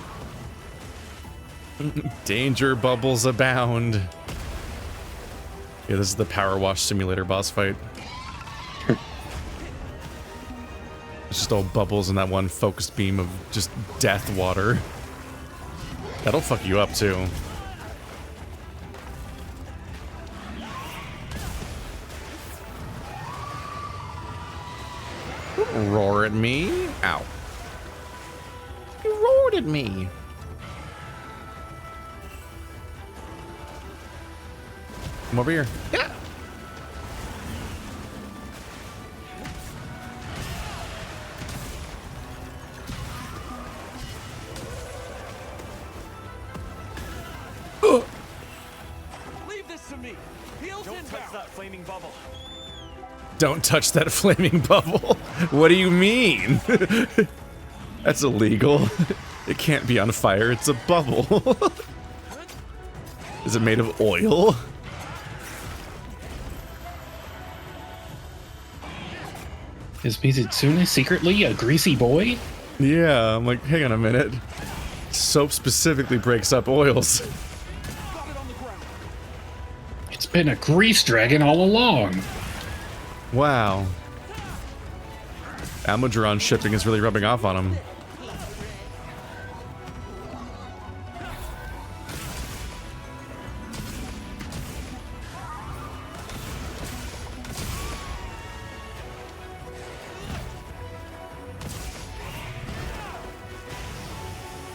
Danger bubbles abound. Yeah, this is the Power Wash Simulator boss fight. It's just all bubbles in that one focused beam of just death water. That'll fuck you up too. Roar at me. Ow. You roared at me. Come over here. Yeah. Leave this to me. Heels inbound. Touch that flaming bubble. Don't touch that flaming bubble. What do you mean? That's illegal. It can't be on fire. It's a bubble. Is it made of oil? Is MIZUTSUNE secretly a greasy boy? Yeah, I'm like, hang on a minute. Soap specifically breaks up oils. It's been a grease dragon all along. Wow. Almudron shipping is really rubbing off on him.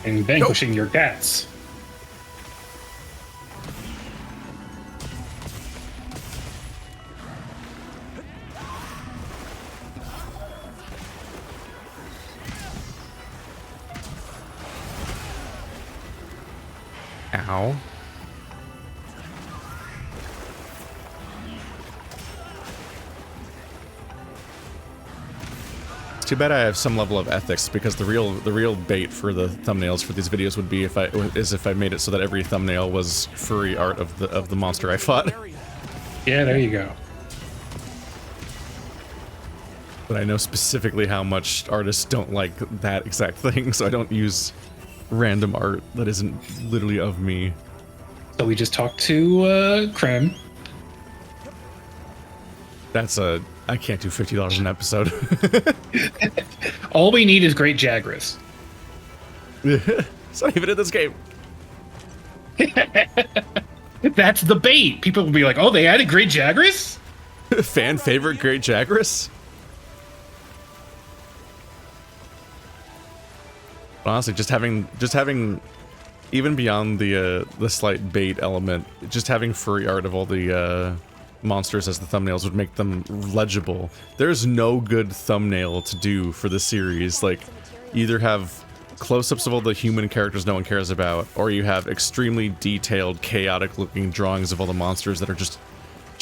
And vanquishing your cats. Ow. It's too bad I have some level of ethics, because the real bait for the thumbnails for these videos would be if I made it so that every thumbnail was furry art of the monster I fought. Yeah, there you go. But I know specifically how much artists don't like that exact thing, so I don't use random art that isn't literally of me. So we just talked to Krem. That's I can't do $50 an episode. All we need is Great Jagras. It's not even in this game. That's the bait. People will be like, oh, they added Great Jagras? Fan favorite Great Jagras? Honestly, just having even beyond the slight bait element, just having furry art of all the monsters as the thumbnails would make them legible. There's no good thumbnail to do for the series. Like, either have close-ups of all the human characters no one cares about, or you have extremely detailed, chaotic-looking drawings of all the monsters that are just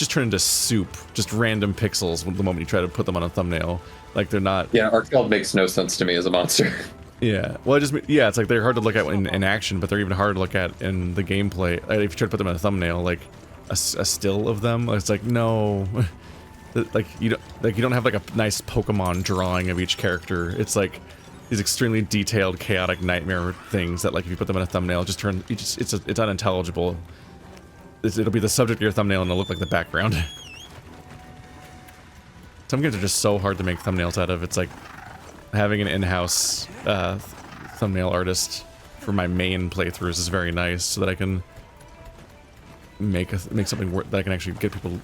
turn into soup, just random pixels the moment you try to put them on a thumbnail. Like, they're not... Yeah, Archfield makes no sense to me as a monster. Yeah, well, it's like they're hard to look at in action, but they're even harder to look at in the gameplay. If you try to put them in a thumbnail, like a still of them, it's like, no, like you don't have like a nice Pokemon drawing of each character. It's like these extremely detailed, chaotic nightmare things that, like, if you put them in a thumbnail, it's unintelligible. It'll be the subject of your thumbnail and it'll look like the background. Some games are just so hard to make thumbnails out of. It's like having an in-house thumbnail artist for my main playthroughs is very nice, so that I can make something that I can actually get people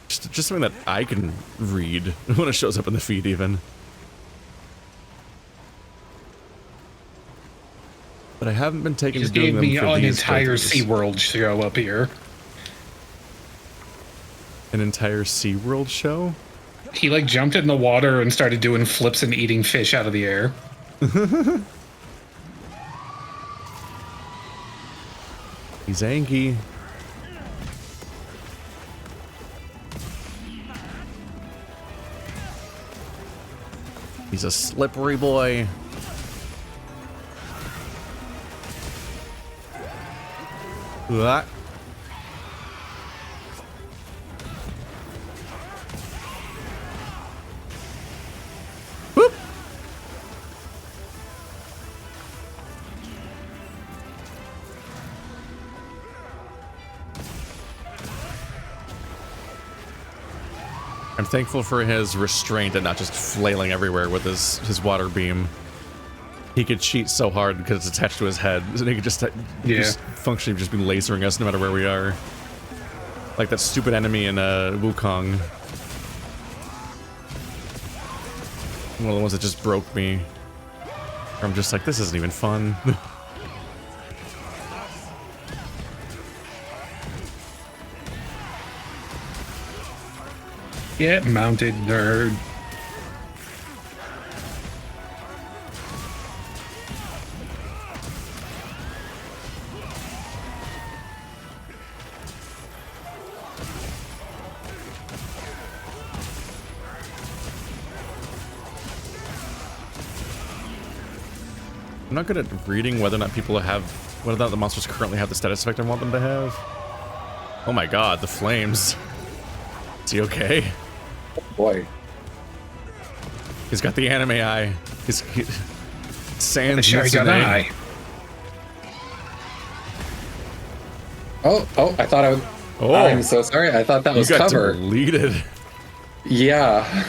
just something that I can read when it shows up in the feed even. But I haven't been taking to doing them for these. Just gave me an entire SeaWorld show up here. An entire SeaWorld show? He, like, jumped in the water and started doing flips and eating fish out of the air. He's angry. He's a slippery boy. That. Whoop. I'm thankful for his restraint and not just flailing everywhere with his water beam. He could cheat so hard because it's attached to his head, and he could just functionally just be lasering us no matter where we are. Like that stupid enemy in Wukong. One of the ones that just broke me. I'm just like, this isn't even fun. Get mounted, nerd. I'm not good at reading whether or not whether or not the monsters currently have the status effect I want them to have. Oh my god, the flames. Is he okay? Boy. He's got the anime eye. Sans eye. Oh, I thought I was... Oh. I'm so sorry. I thought that was cover. Deleted. Yeah.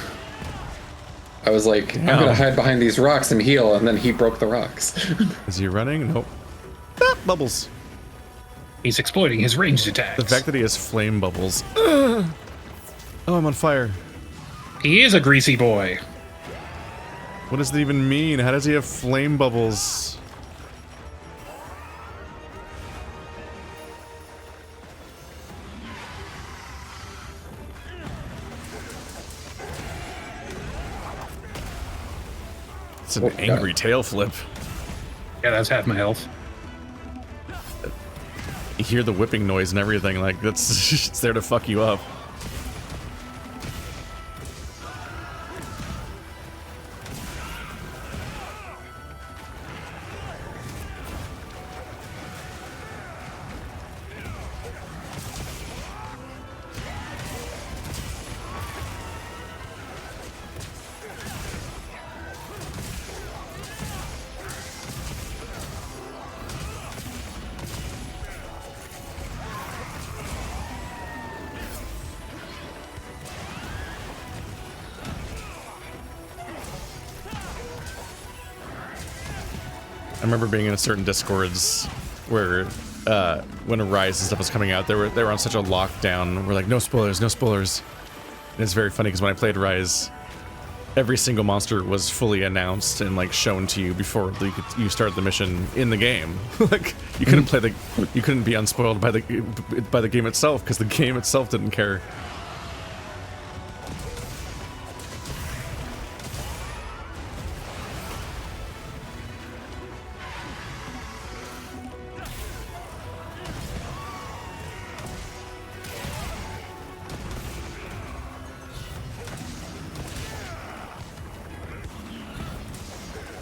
I was like, Damn. I'm gonna hide behind these rocks and heal, and then he broke the rocks. Is he running? Nope. Ah, bubbles. He's exploiting his ranged attacks. The fact that he has flame bubbles. Oh, I'm on fire. He is a greasy boy. What does that even mean? How does he have flame bubbles? It's an angry tail flip. Yeah, that's half my health. You hear the whipping noise and everything, like, that's it's there to fuck you up. I remember being in certain discords where when Arise and stuff was coming out, they were on such a lockdown. We're like, no spoilers, no spoilers. And it's very funny because when I played Rise, every single monster was fully announced and like shown to you before you started the mission in the game. Like you couldn't you couldn't be unspoiled by the game itself because the game itself didn't care.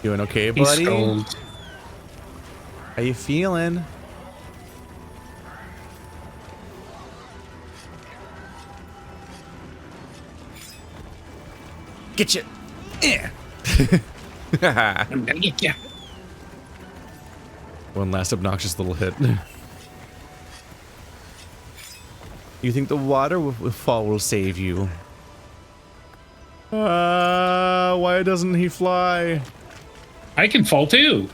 Doing okay, buddy? How you feeling? Get you. Yeah. One last obnoxious little hit. You think the water fall will save you? Why doesn't he fly? I can fall too.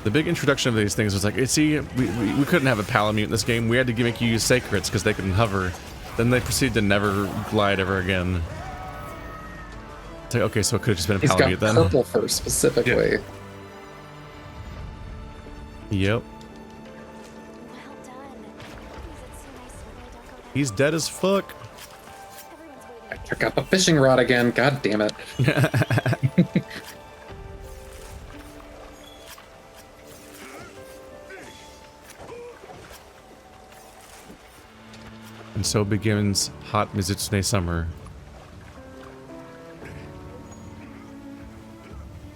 The big introduction of these things was like, see, we couldn't have a Palamute in this game. We had to make you use Sacrets because they couldn't hover. Then they proceeded to never glide ever again. It's like, okay, so it could have just been a Palamute then. He's got purple fur specifically. Yep. Well done. He's dead as fuck. I took out the fishing rod again. God damn it. And so begins hot Mizutsune summer.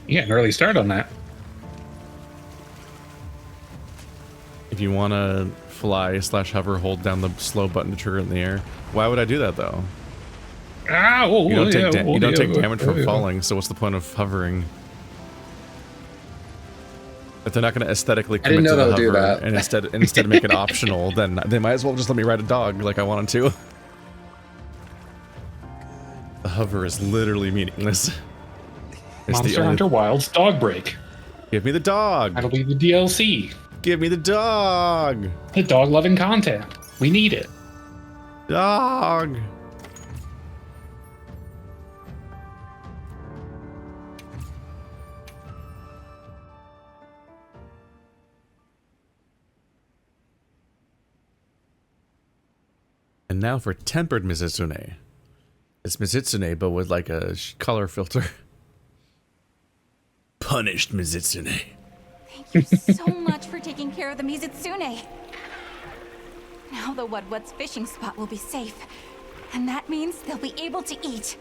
Yeah, an early start on that. If you want to fly / hover, hold down the slow button to trigger it in the air. Why would I do that though? Ah, you don't take damage from falling, so what's the point of hovering? If they're not going to aesthetically commit to the hover and instead make it optional, then they might as well just let me ride a dog like I wanted to. The hover is literally meaningless. It's Monster Hunter Wilds dog break. Give me the dog. That'll be the DLC. Give me the dog. The dog loving content. We need it. Dog. And now for tempered Mizutsune. It's Mizutsune, but with like a color filter. Punished Mizutsune. Thank you so much for taking care of the MIZUTSUNE. Now the What's fishing spot will be safe. And that means they'll be able to eat.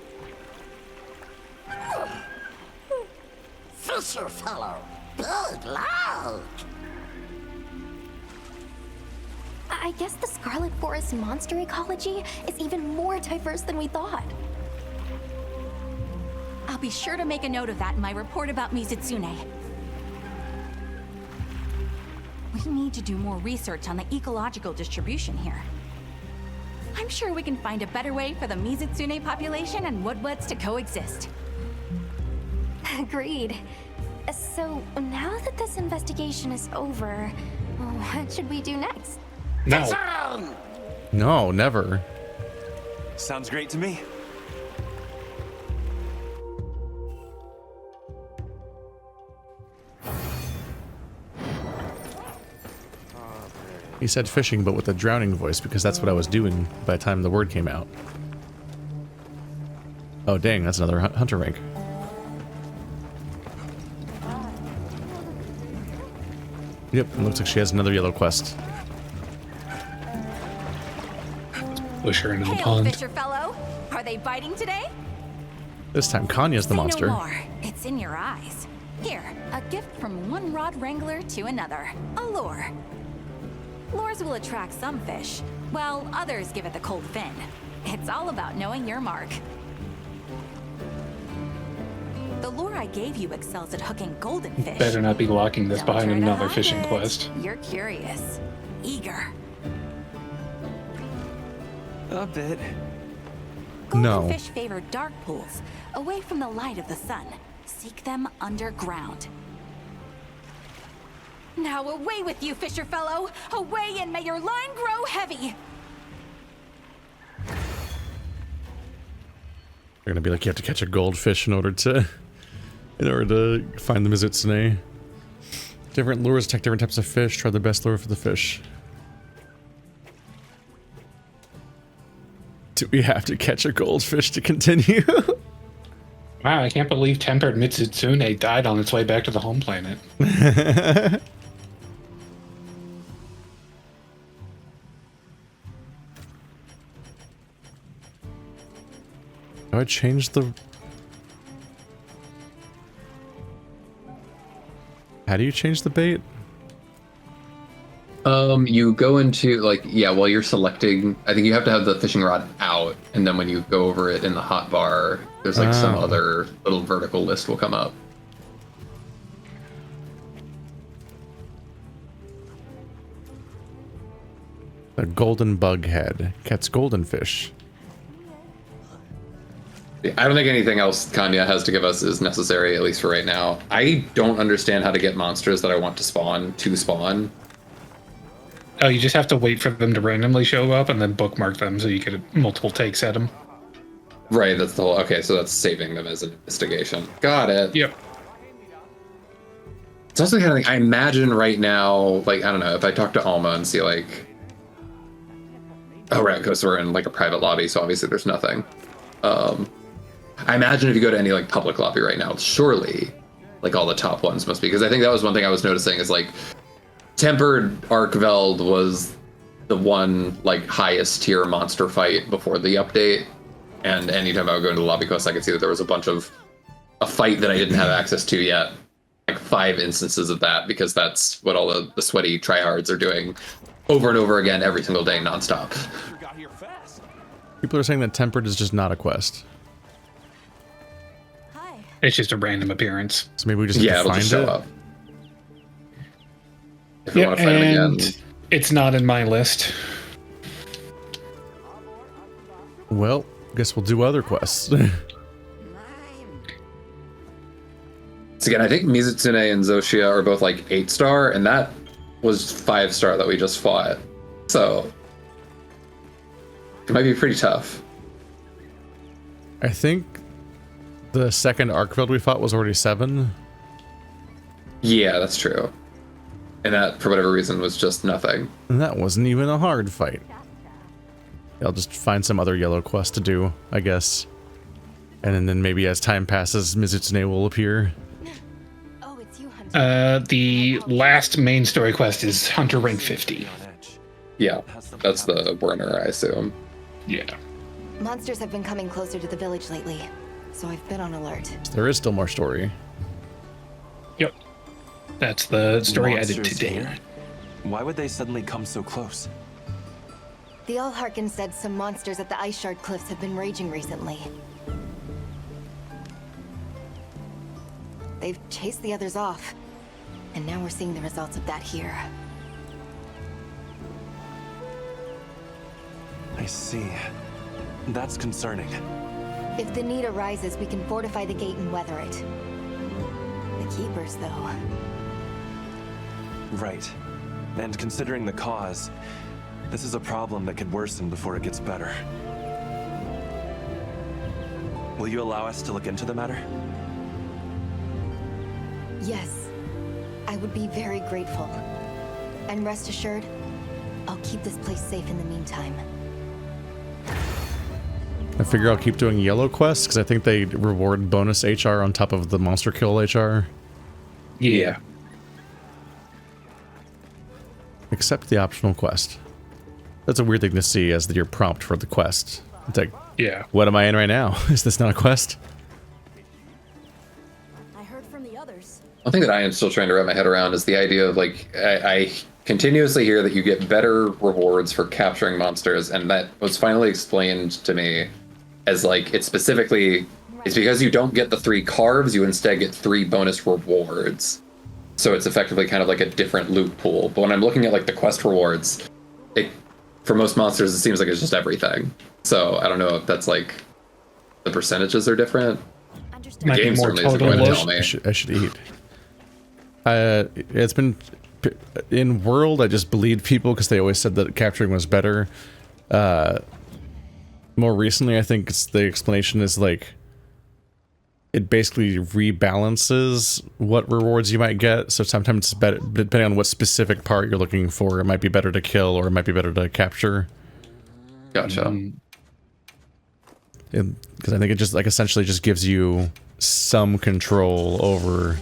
Fisher fellow, good luck. I guess the Scarlet Forest monster ecology is even more diverse than we thought. I'll be sure to make a note of that in my report about MIZUTSUNE. We need to do more research on the ecological distribution here. I'm sure we can find a better way for the MIZUTSUNE population and Woodwoods to coexist. Agreed. So, now that this investigation is over, what should we do next? No. No, never. Sounds great to me. He said fishing, but with a drowning voice, because that's what I was doing by the time the word came out. Oh, dang, that's another hunter rank. Yep, it looks like she has another yellow quest. Push her into the Hail, pond. Fisher fellow. Are they biting today? This time, Kanya's the Say monster. no more. It's in your eyes. Here, a gift from one rod wrangler to another. A lure. Lures will attract some fish, while others give it the cold fin. It's all about knowing your mark. The lure I gave you excels at hooking golden fish. Better not be locking this Don't behind try to another hide fishing it. quest. You're curious. Eager. A bit. Golden No. fish favor dark pools, away from the light of the sun. Seek them underground. Now away with you, Fisher fellow! Away, and may your line grow heavy! They're gonna be like, you have to catch a goldfish in order to find the MIZUTSUNE. Different lures detect different types of fish. Try the best lure for the fish. Do we have to catch a goldfish to continue? Wow, I can't believe tempered MIZUTSUNE died on its way back to the home planet. Do I change the... How do you change the bait? You go into like, yeah, while you're selecting, I think you have to have the fishing rod out, and then when you go over it in the hotbar, there's like some other little vertical list will come up. The golden bug head. Catch golden fish. I don't think anything else Kanya has to give us is necessary, at least for right now. I don't understand how to get monsters that I want to spawn. Oh, you just have to wait for them to randomly show up and then bookmark them so you get multiple takes at them. Right, that's the whole... Okay, so that's saving them as an investigation. Got it. Yep. It's also the kind of thing I imagine right now, like, I don't know, if I talk to Alma and see, like... Oh, right, because we're in, like, a private lobby, so obviously there's nothing. I imagine if you go to any, like, public lobby right now, surely, like, all the top ones must be, because I think that was one thing I was noticing is, like, Tempered Arkveld was the one, like, highest tier monster fight before the update, and anytime I would go into the lobby quest, I could see that there was a fight that I didn't have access to yet. Like 5 instances of that, because that's what all the sweaty tryhards are doing over and over again every single day, nonstop. People are saying that Tempered is just not a quest. It's just a random appearance. So maybe we just have to it'll find just show it. up. If we want to fight him again. It's not in my list. Well, guess we'll do other quests. So again, I think MIZUTSUNE and ZOH are both like 8-star, and that was 5-star that we just fought. So it might be pretty tough. I think the second Arkveld we fought was already 7. Yeah, that's true. And that, for whatever reason, was just nothing. And that wasn't even a hard fight. I'll just find some other yellow quest to do, I guess. And then maybe as time passes, MIZUTSUNE will appear. The last main story quest is Hunter Rank 50. Yeah, that's the burner, I assume. Yeah. Monsters have been coming closer to the village lately, so I've been on alert. There is still more story. Yep. That's the story added Monsters today. here? Why would they suddenly come so close? The Allharkin said some monsters at the Ice Shard Cliffs have been raging recently. They've chased the others off, and now we're seeing the results of that here. I see. That's concerning. If the need arises, we can fortify the gate and weather it. The Keepers, though. Right. And considering the cause, this is a problem that could worsen before it gets better. Will you allow us to look into the matter? Yes, I would be very grateful. And rest assured, I'll keep this place safe in the meantime. I figure I'll keep doing yellow quests because I think they reward bonus HR on top of the monster kill HR. Yeah. Except the optional quest. That's a weird thing to see as your prompt for the quest. It's like, Yeah. what am I in right now? Is this not a quest? I heard from the others. One thing that I am still trying to wrap my head around is the idea of like I continuously hear that you get better rewards for capturing monsters, and that was finally explained to me as like it's specifically it's because you don't get the 3 carves, you instead get 3 bonus rewards. So it's effectively kind of like a different loot pool. But when I'm looking at like the quest rewards, for most monsters it seems like it's just everything. So I don't know if that's like the percentages are different. The Might be game more certainly isn't total going to loot. tell me. I should eat. It's been in World. I just believed people because they always said that capturing was better. More recently, I think the explanation is like it basically rebalances what rewards you might get. So sometimes it's better depending on what specific part you're looking for. It might be better to kill or it might be better to capture. Gotcha. Because I think it just like essentially just gives you some control over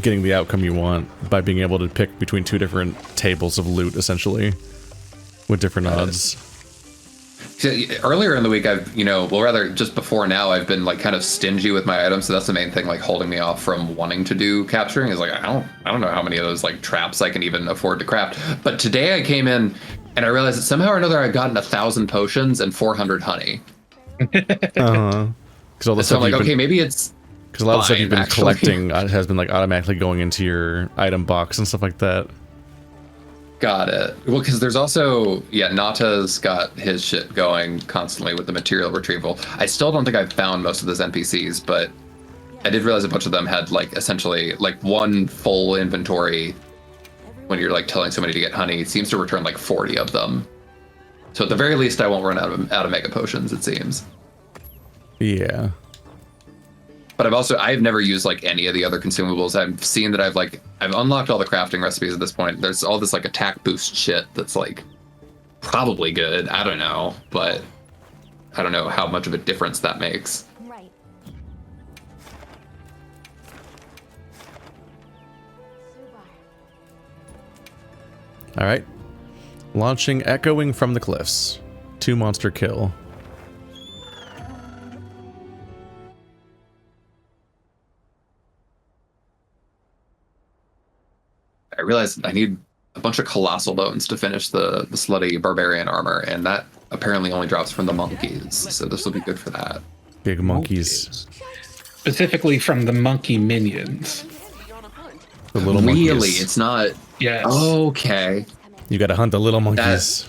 getting the outcome you want by being able to pick between 2 different tables of loot essentially with different odds. So, earlier in the week, rather just before now, I've been like kind of stingy with my items. So that's the main thing, like holding me off from wanting to do capturing is like I don't know how many of those like traps I can even afford to craft. But today I came in and I realized that somehow or another I've gotten 1,000 potions and 400 honey. Because all the So I'm like, okay, maybe it's because a lot of the stuff you've been actually. collecting has been like automatically going into your item box and stuff like that. Got it. Well, because there's also, Nata's got his shit going constantly with the material retrieval. I still don't think I've found most of those NPCs, but I did realize a bunch of them had like essentially like one full inventory. When you're like telling somebody to get honey, it seems to return like 40 of them. So at the very least, I won't run out of mega potions, it seems. Yeah. But I've never used like any of the other consumables. I've seen that I've unlocked all the crafting recipes at this point. There's all this like attack boost shit that's like probably good. I don't know, but I don't know how much of a difference that makes. Right. All right. Launching Echoing from the Cliffs. 2 monster kill. I realized I need a bunch of colossal bones to finish the slutty barbarian armor, and that apparently only drops from the monkeys. So this will be good for that. Big monkeys. Specifically from the monkey minions. The little Really? monkeys. It's not. Yes. Okay. You gotta hunt the little monkeys.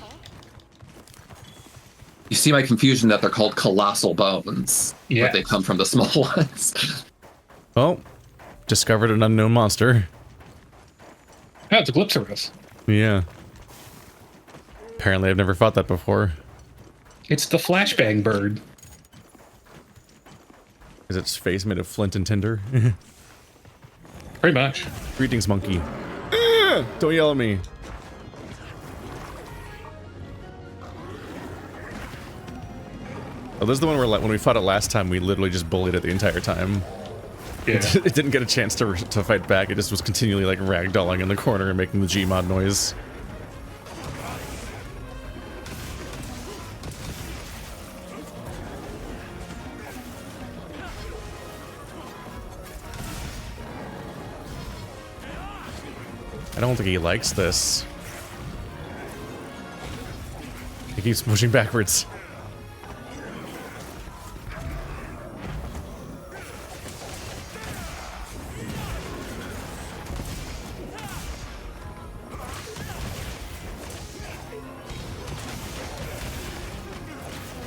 You see my confusion that they're called colossal bones, Yeah. but they come from the small ones. Oh, discovered an unknown monster. Oh, it's a Glypsaurus. Yeah. Apparently I've never fought that before. It's the flashbang bird. Is its face made of flint and tinder? Pretty much. Greetings, monkey. Don't yell at me. Oh, this is the one where like, when we fought it last time, we literally just bullied it the entire time. Yeah. It didn't get a chance to fight back. It just was continually like ragdolling in the corner and making the Gmod noise. I don't think he likes this. He keeps pushing backwards.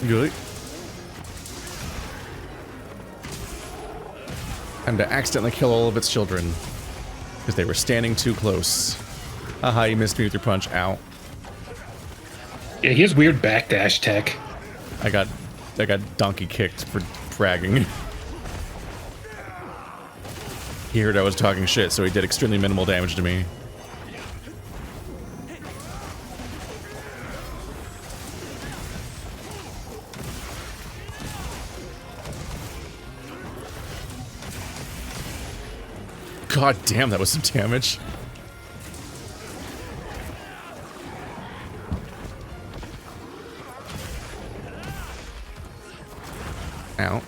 Good. And to accidentally kill all of its children. Because they were standing too close. Haha, you missed me with your punch. Ow. Yeah, he has weird backdash tech. I got donkey kicked for bragging. He heard I was talking shit, so he did extremely minimal damage to me. God damn, that was some damage. Ow.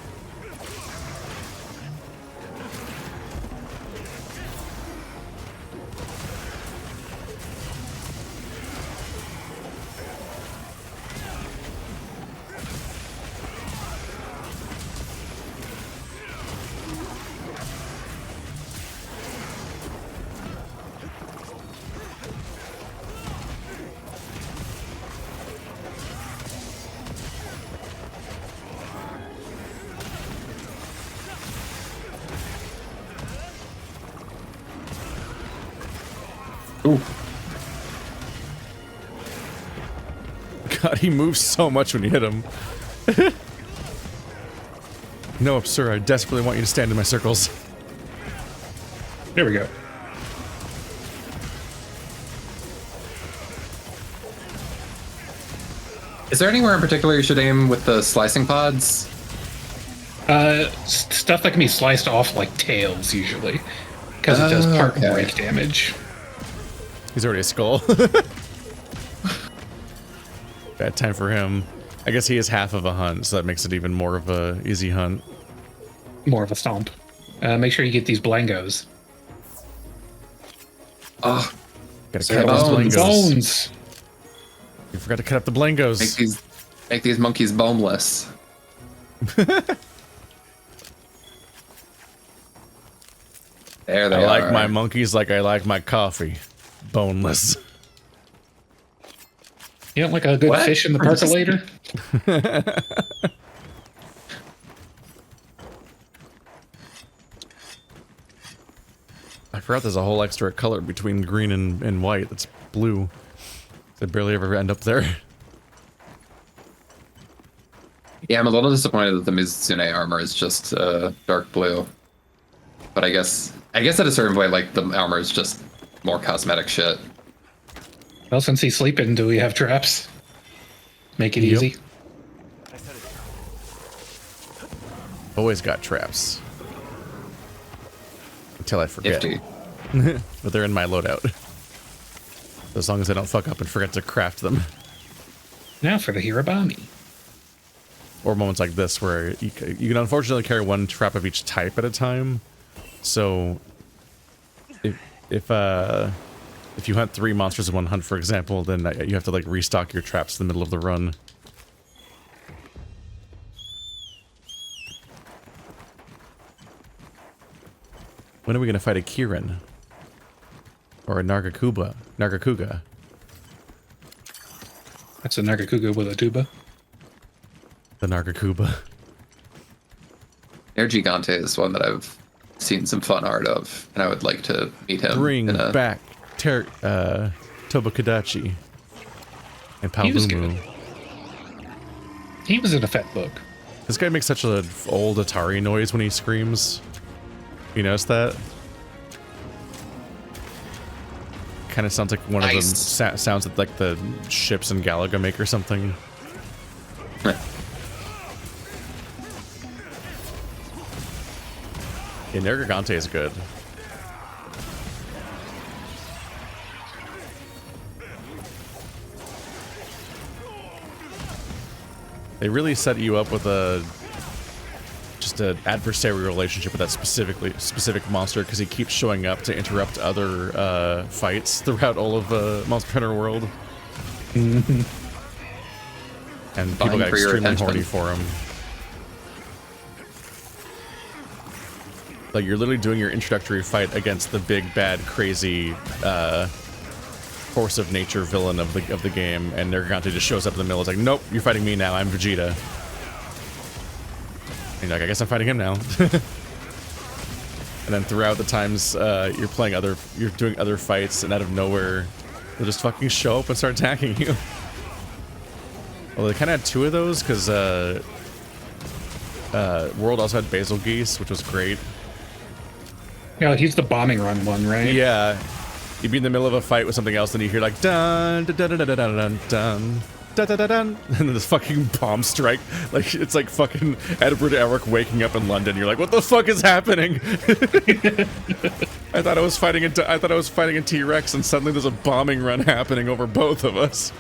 Ooh. God, he moves so much when you hit him. No, sir, I desperately want you to stand in my circles. There we go. Is there anywhere in particular you should aim with the slicing pods? Stuff that can be sliced off like tails usually, because it does part break damage. He's already a skull. Bad time for him. I guess he is half of a hunt, so that makes it even more of a easy hunt. More of a stomp. Make sure you get these blangos. Oh, gotta cut up those blangos. Bones. You forgot to cut up the blangos. Make these monkeys boneless. There they I like are. my monkeys like I like my coffee. Boneless. You don't like a good fish in the percolator? I forgot there's a whole extra color between green and white. That's blue. I barely ever end up there. Yeah, I'm a little disappointed that the MIZUTSUNE armor is just dark blue. But I guess at a certain point, like, the armor is just more cosmetic shit. Well, since he's sleeping, do we have traps? Make it easy. Always got traps. Until I forget. But they're in my loadout. As long as I don't fuck up and forget to craft them. Now for the Hirabami. Or moments like this where you can unfortunately carry one trap of each type at a time. So if you hunt 3 monsters in one hunt, for example, then you have to like restock your traps in the middle of the run. When are we gonna fight a Kirin? Or a Nargacuga? That's a Nargacuga with a tuba. The Nargacuba. Air Gigante is one that I've seen some fun art of, and I would like to meet him. Bring back Tobakadachi and Paolumu. He was in a fat book. This guy makes such an old Atari noise when he screams. You notice that? Kind of sounds like one of them sounds that like the ships in Galaga make or something. Yeah, Nergigante is good. They really set you up with just an adversarial relationship with that specific monster because he keeps showing up to interrupt other fights throughout all of Monster Hunter World. And people got extremely horny for him. Like, you're literally doing your introductory fight against the big, bad, crazy force of nature villain of the game, and Nergigante just shows up in the middle. It's like, nope, you're fighting me now. I'm Vegeta. And you're like, I guess I'm fighting him now. And then throughout the times you're doing other fights, and out of nowhere, they'll just fucking show up and start attacking you. Well, they kind of had 2 of those because World also had basil geese, which was great. Yeah, he's the bombing run one, right? Yeah, you'd be in the middle of a fight with something else, and you hear like dun dun dun dun dun dun dun dun dun dun, and then this fucking bomb strike. Like it's like fucking Edward Elric waking up in London. You're like, what the fuck is happening? I thought I was fighting a T-Rex, and suddenly there's a bombing run happening over both of us.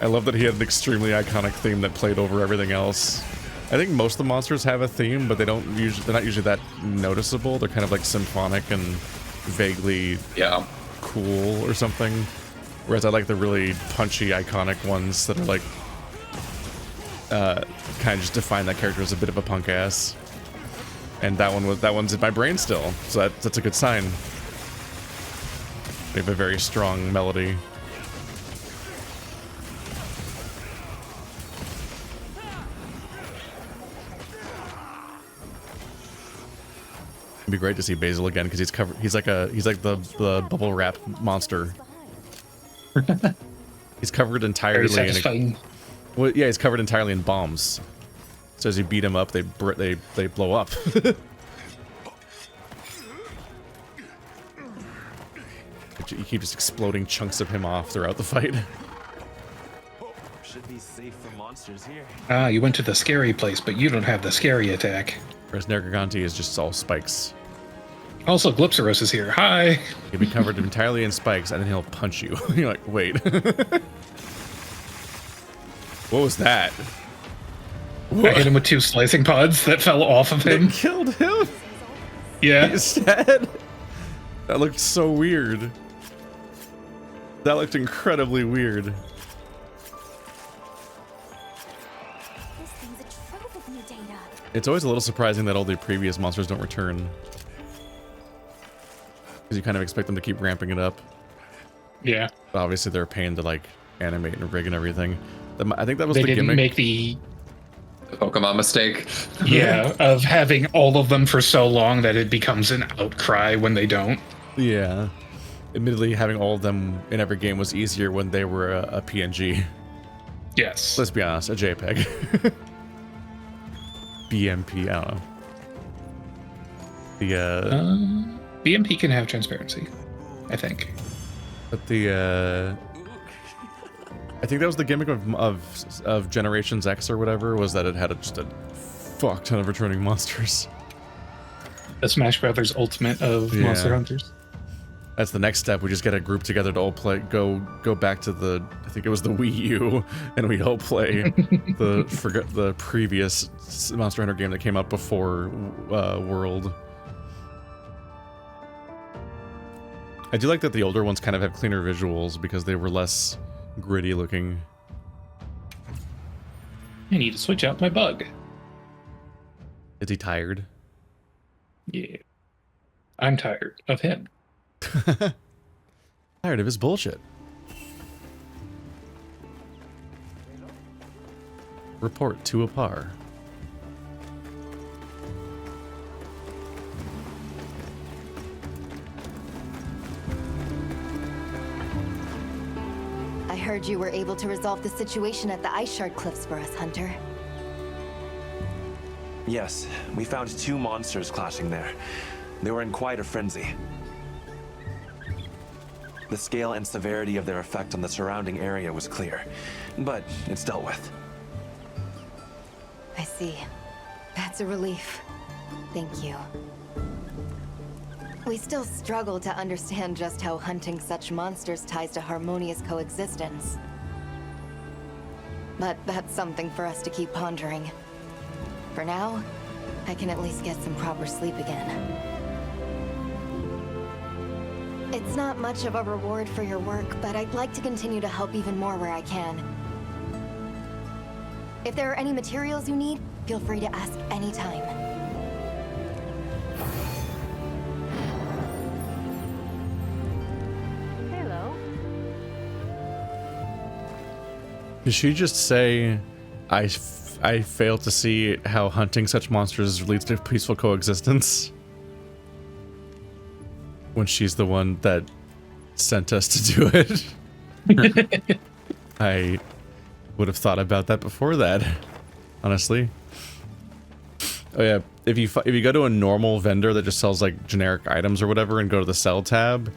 I love that he had an extremely iconic theme that played over everything else. I think most of the monsters have a theme, but they're not usually that noticeable. They're kind of like symphonic and vaguely cool or something. Whereas I like the really punchy, iconic ones that are like kind of just define that character as a bit of a punk ass. And that one's in my brain still, so that's a good sign. They have a very strong melody. It'd be great to see Basil again because he's covered. He's like the bubble wrap monster. He's covered entirely in. Well, yeah, he's covered entirely in bombs. So as you beat him up, they blow up. You keep just exploding chunks of him off throughout the fight. Should be safe for monsters here. Ah, you went to the scary place, but you don't have the scary attack. Whereas Nergiganti is just all spikes. Also, Glypsaros is here. Hi. He'll be covered entirely in spikes, and then he'll punch you. You're like, wait. What was that? I hit him with 2 slicing pods that fell off of him. They killed him? Yeah. He's dead? That looked so weird. That looked incredibly weird. This thing's a trove of new data. It's always a little surprising that all the previous monsters don't return. Because you kind of expect them to keep ramping it up. Yeah. But obviously they're a pain to like animate and rig and everything. I think that was they the didn't gimmick. make the Pokemon mistake. Yeah, of having all of them for so long that it becomes an outcry when they don't. Yeah. Admittedly, having all of them in every game was easier when they were a PNG. Yes. Let's be honest, a JPEG. BMP, I don't know. BMP can have transparency, I think. But I think that was the gimmick of Generations X or whatever, was that it had just a fuck ton of returning monsters. The Smash Brothers Ultimate of Monster Hunters. That's the next step. We just get a group together to all play. Go back to the. I think it was the Wii U, and we all play the previous Monster Hunter game that came out before World. I do like that the older ones kind of have cleaner visuals because they were less gritty looking. I need to switch out my bug. Is he tired? Yeah. I'm tired of him. Tired of his bullshit. Report to Apar. I heard you were able to resolve the situation at the Ice Shard Cliffs for us, Hunter. Yes, we found 2 monsters clashing there. They were in quite a frenzy. The scale and severity of their effect on the surrounding area was clear, but it's dealt with. I see. That's a relief. Thank you. We still struggle to understand just how hunting such monsters ties to harmonious coexistence. But that's something for us to keep pondering. For now, I can at least get some proper sleep again. It's not much of a reward for your work, but I'd like to continue to help even more where I can. If there are any materials you need, feel free to ask anytime. Hello. Did she just say, I fail to see how hunting such monsters leads to peaceful coexistence? When she's the one that sent us to do it. I would have thought about that before that. honestly. Oh yeah, if you go to a normal vendor that just sells like generic items or whatever, and go to the sell tab,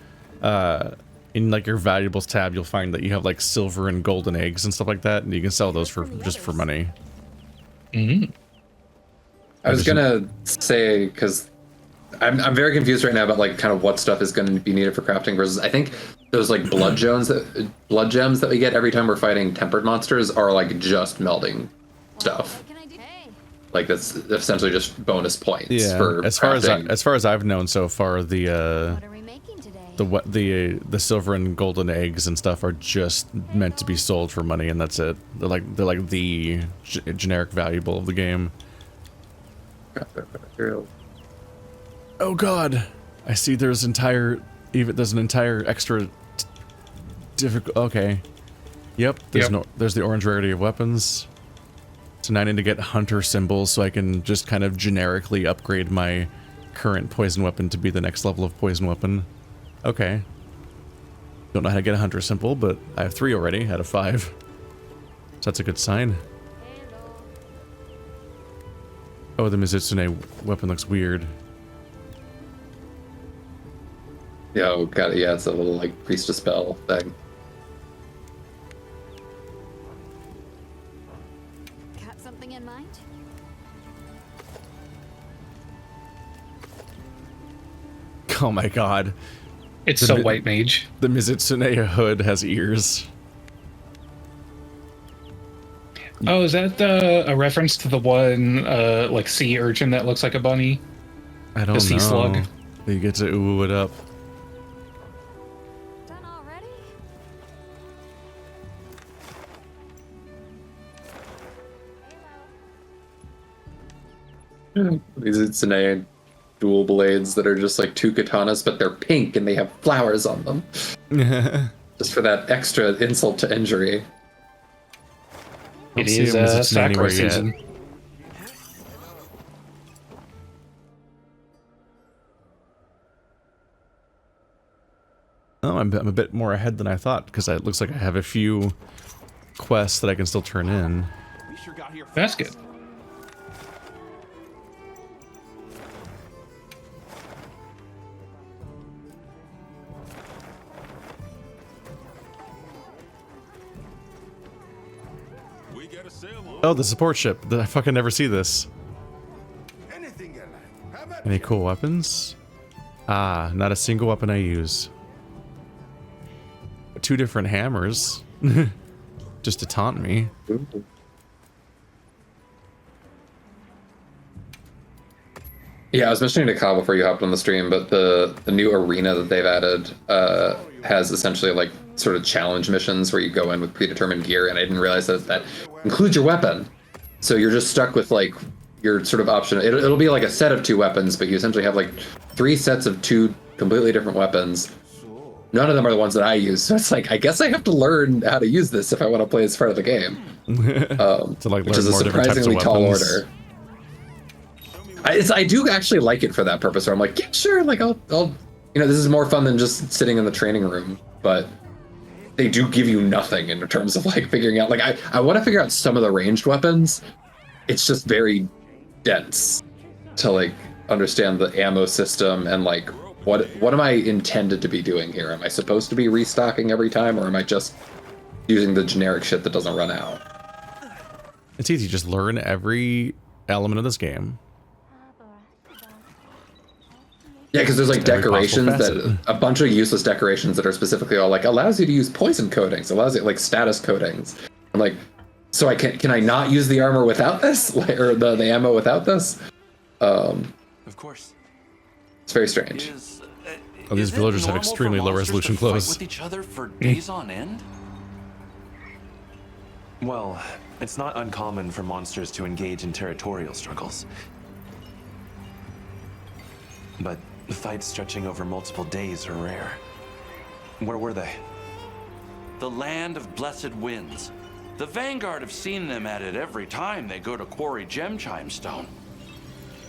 in like your valuables tab, you'll find that you have like silver and golden eggs and stuff like that, and you can sell those for just for money. Mm-hmm. I was gonna say, because I'm very confused right now about like kind of what stuff is going to be needed for crafting versus I think those like blood gems that we get every time we're fighting tempered monsters are like just melding stuff. Like that's essentially just bonus points. Yeah. For as far as I've known so far, the silver and golden eggs and stuff are just meant to be sold for money, and that's it. They're like the generic valuable of the game. Oh god, I see. There's an entire extra difficult. Okay, yep. There's the orange rarity of weapons. So now I need to get hunter symbols so I can just kind of generically upgrade my current poison weapon to be the next level of poison weapon. Okay. Don't know how to get a hunter symbol, but I have 3 already out of 5. So that's a good sign. Oh, the MIZUTSUNE weapon looks weird. Yeah, oh god, yeah, it's a little like priest of spell thing. Got something in mind? Oh my god. It's so white mage. The MIZUTSUNE hood has ears. Oh, is that a reference to the one like sea urchin that looks like a bunny? I don't know. The sea slug. You get to ooh it up. Done already? These Utsune dual blades that are just like 2 katanas, but they're pink and they have flowers on them. Just for that extra insult to injury. It is sakura season. Oh, I'm a bit more ahead than I thought, because it looks like I have a few quests that I can still turn in. That's good. Oh, the support ship. I fucking never see this. Any cool weapons? Ah, not a single weapon I use. 2 different hammers. Just to taunt me. Yeah, I was mentioning to Kyle before you hopped on the stream, but the new arena that they've added has essentially like sort of challenge missions where you go in with predetermined gear, and I didn't realize that includes your weapon. So you're just stuck with like your sort of option. It'll be like a set of 2 weapons, but you essentially have like 3 sets of 2 completely different weapons. None of them are the ones that I use, so it's like I guess I have to learn how to use this if I want to play this part of the game. To like which is a surprisingly tall order. I do actually like it for that purpose. Where I'm like, yeah, sure, like I'll, this is more fun than just sitting in the training room. But they do give you nothing in terms of like figuring out. Like I want to figure out some of the ranged weapons. It's just very dense to like understand the ammo system and like what am I intended to be doing here? Am I supposed to be restocking every time, or am I just using the generic shit that doesn't run out? It's easy. Just learn every element of this game. Yeah, because there's like decorations a bunch of useless decorations that are specifically all like allows you to use poison coatings, allows you like status coatings. I'm like, so can I not use the armor without this, or the ammo without this? Of course. It's very strange. These villagers have extremely low resolution clothes. With each other for days on end? Well, it's not uncommon for monsters to engage in territorial struggles. But fights stretching over multiple days are rare. Where were they? The land of blessed winds. The Vanguard have seen them at it every time they go to quarry gem chimestone.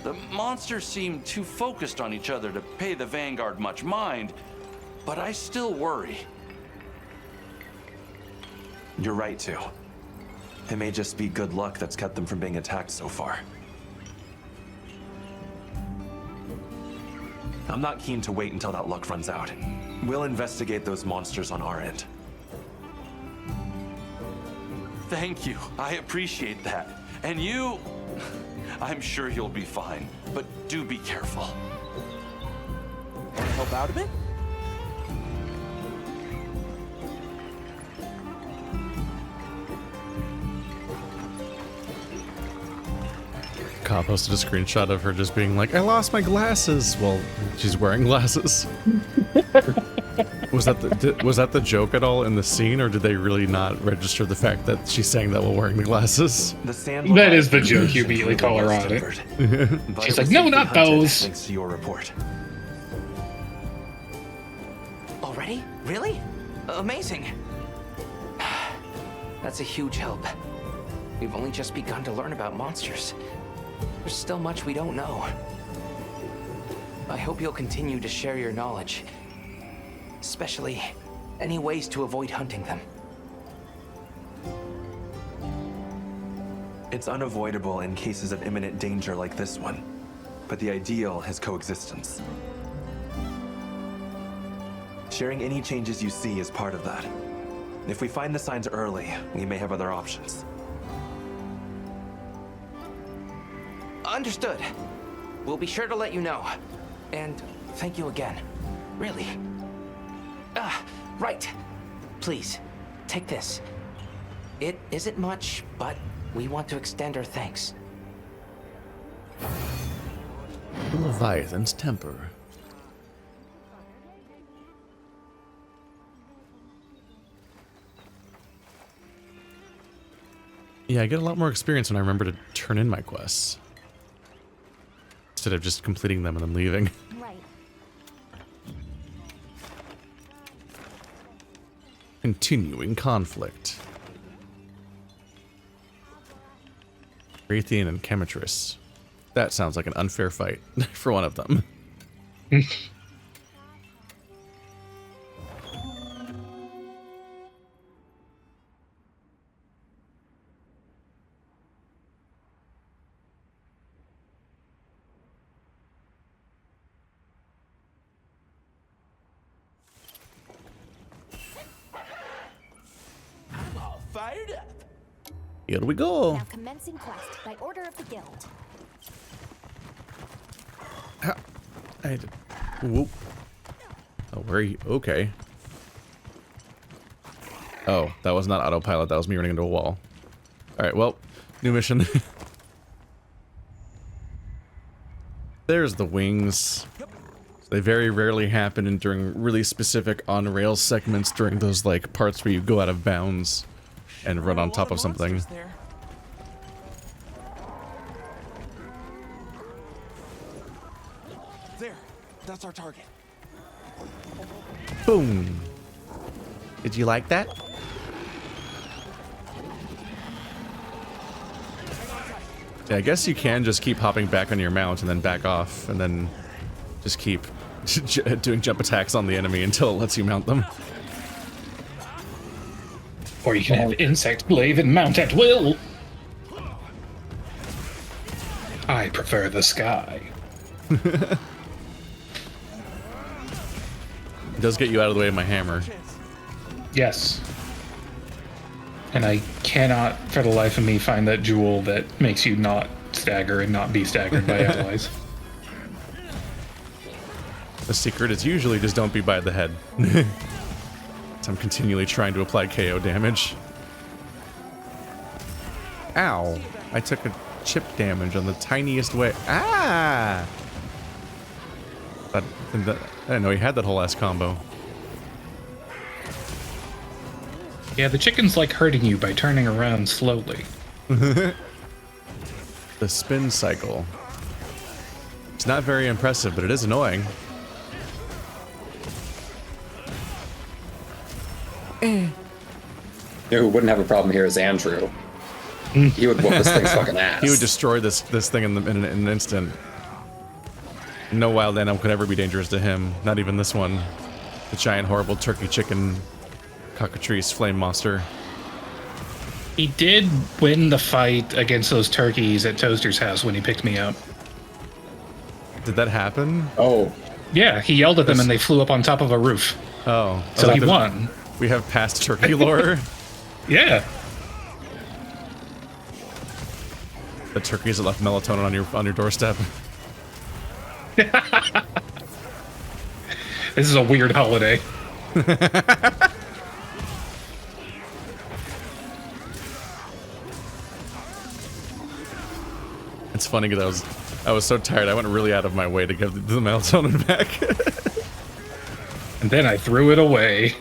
The monsters seem too focused on each other to pay the Vanguard much mind, but I still worry. You're right to. It may just be good luck that's kept them from being attacked so far. I'm not keen to wait until that luck runs out. We'll investigate those monsters on our end. Thank you. I appreciate that. And you... I'm sure you'll be fine, but do be careful. Want to help out a bit? Ka posted a screenshot of her just being like, I lost my glasses. Well, she's wearing glasses. Was that the joke at all in the scene, or did they really not register the fact that she's saying that while wearing the glasses? That is the joke. You immediately call her on it. She's like, no, not those. Thanks to your report. Already? Really? Amazing. That's a huge help. We've only just begun to learn about monsters. There's still much we don't know. I hope you'll continue to share your knowledge. Especially any ways to avoid hunting them. It's unavoidable in cases of imminent danger like this one, but the ideal is coexistence. Sharing any changes you see is part of that. If we find the signs early, we may have other options. Understood. We'll be sure to let you know. And thank you again. Really. Right. Please, take this. It isn't much, but we want to extend our thanks. Leviathan's temper. Yeah, I get a lot more experience when I remember to turn in my quests, instead of just completing them and then leaving. Right. Continuing conflict. Raytheon and Chemitress. That sounds like an unfair fight for one of them. Fired up. Here we go. Now commencing quest by order of the guild. Whoop. Oh, where are you? Okay. Oh, that was not autopilot. That was me running into a wall. Alright, well, new mission. There's the wings. They very rarely happen and during really specific on-rail segments during those, like, parts where you go out of bounds and run on top of something. There. That's our target. Boom. Did you like that? Yeah, I guess you can just keep hopping back on your mount and then back off and then just keep doing jump attacks on the enemy until it lets you mount them. Or you can have insect blade and mount at will. I prefer the sky. It does get you out of the way of my hammer. Yes. And I cannot, for the life of me, find that jewel that makes you not stagger and not be staggered by allies. The secret is usually just don't be by the head. I'm continually trying to apply KO damage. Ow. I took a chip damage on the tiniest way. Ah! I didn't know he had that whole ass combo. Yeah, the chickens like hurting you by turning around slowly. The spin cycle. It's not very impressive, but it is annoying. You know who wouldn't have a problem here is Andrew. He would whoop this thing's fucking ass. He would destroy this thing in an instant. No wild animal could ever be dangerous to him. Not even this one. The giant, horrible turkey chicken cockatrice flame monster. He did win the fight against those turkeys at Toaster's house when he picked me up. Did that happen? Oh. Yeah, he yelled at them and they flew up on top of a roof. Oh. So he won. We have past turkey lore. Yeah. The turkeys that left melatonin on your doorstep. This is a weird holiday. It's funny because I was so tired. I went really out of my way to give the melatonin back. And then I threw it away.